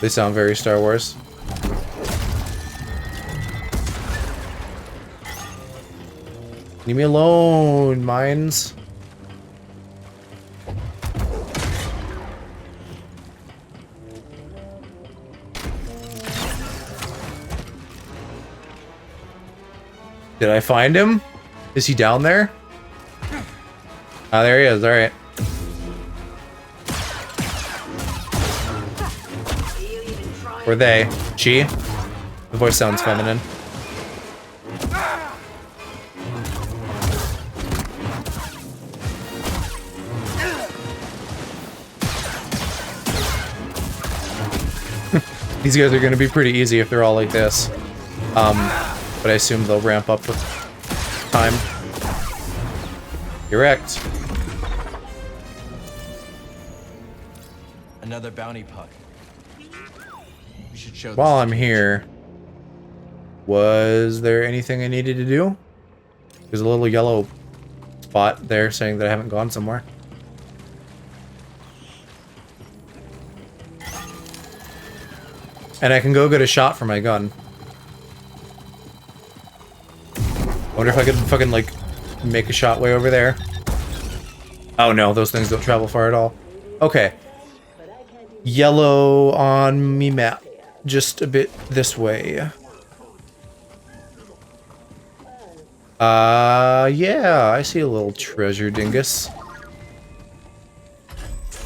They sound very Star Wars. Leave me alone, mines. Did I find him? Is he down there? Ah, there he is. All right. Or they. She. The voice sounds feminine. These guys are going to be pretty easy if they're all like this. But I assume they'll ramp up with time. You're wrecked. Another bounty puck. We should show While this I'm to here, was there anything I needed to do? There's a little yellow spot there saying that I haven't gone somewhere. And I can go get a shot for my gun. I wonder if I could fucking, like, make a shot way over there. Oh no, those things don't travel far at all. Okay. Yellow on me map. Just a bit this way. Yeah, I see a little treasure dingus.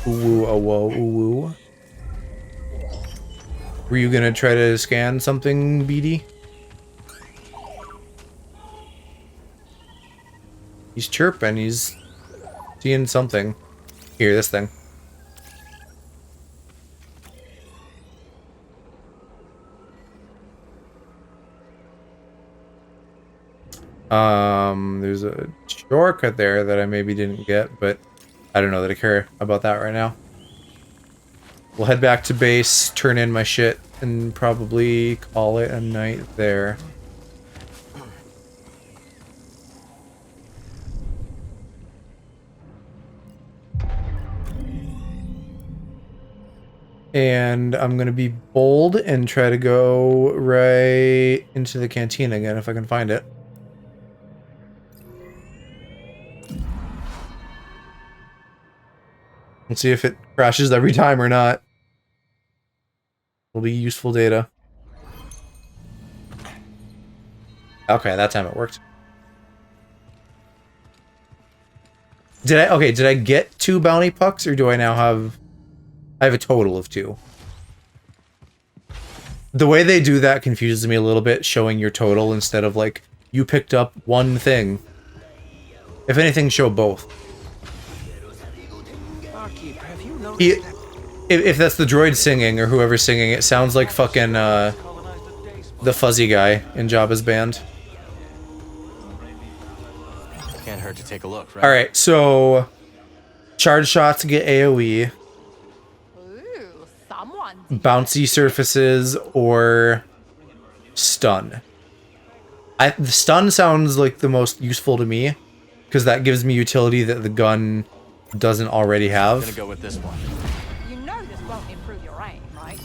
Ooh, oh, whoa, ooh. Were you gonna try to scan something, BD? He's chirping, he's seeing something. Here, this thing. There's a shortcut there that I maybe didn't get, but I don't know that I care about that right now. We'll head back to base, turn in my shit, and probably call it a night there. And I'm gonna be bold and try to go right into the canteen again if I can find it. Let's see if it crashes every time or not. Will be useful data. Okay, that time it worked. Did I get 2 bounty pucks, or do I now have... I have a total of 2. The way they do that confuses me a little bit, showing your total instead of, like, you picked up 1 thing. If anything, show both. If that's the droid singing, or whoever's singing, it sounds like fucking, the fuzzy guy in Jabba's band. Can't hurt to take a look, right? Alright, so... charge shots get AoE. Bouncy surfaces, or... stun. The stun sounds like the most useful to me, because that gives me utility that the gun doesn't already have. I'm gonna go with this one. You know this won't improve your aim, right?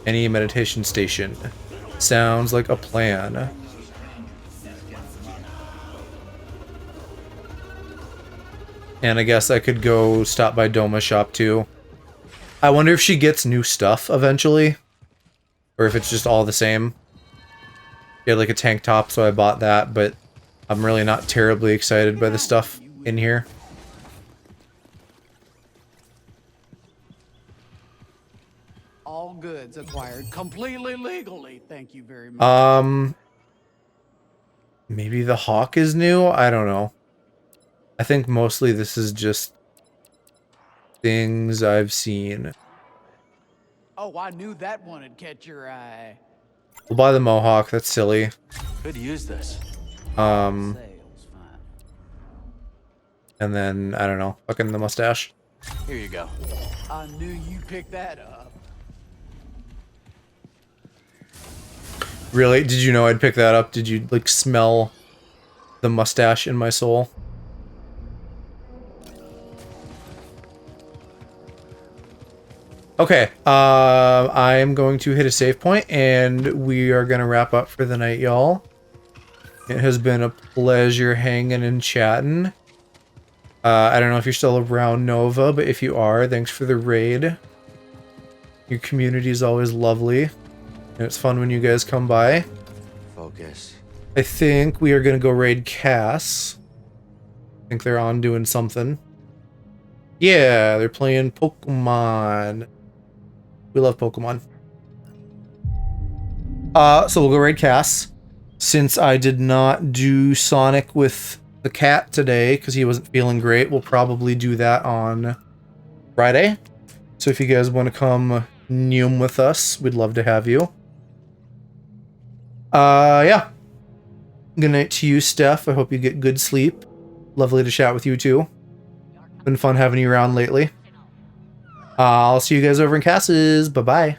Any meditation station. Sounds like a plan. And I guess I could go stop by Doma's shop too. I wonder if she gets new stuff eventually. Or if it's just all the same. She had like a tank top, so I bought that, but I'm really not terribly excited by the stuff in here. All goods acquired completely legally. Thank you very much. Maybe the hawk is new? I don't know. I think mostly this is just things I've seen. Oh, I knew that one would catch your eye. We'll buy the mohawk, that's silly. Could use this. And then, I don't know, fucking the mustache. Here you go. I knew you'd pick that up. Really? Did you know I'd pick that up? Did you, like, smell the mustache in my soul? Okay, I'm going to hit a save point, and we are going to wrap up for the night, y'all. It has been a pleasure hanging and chatting. I don't know if you're still around, Nova, but if you are, thanks for the raid. Your community is always lovely, and it's fun when you guys come by. Focus. I think we are going to go raid Cass. I think they're on doing something. Yeah, they're playing Pokemon. We love Pokemon. So we'll go raid Cass. Since I did not do Sonic with the cat today, because he wasn't feeling great, we'll probably do that on Friday. So if you guys want to come Noom with us. We'd love to have you. Yeah. Good night to you, Steph. I hope you get good sleep. Lovely to chat with you too. Been fun having you around lately. I'll see you guys over in Cass's. Bye-bye.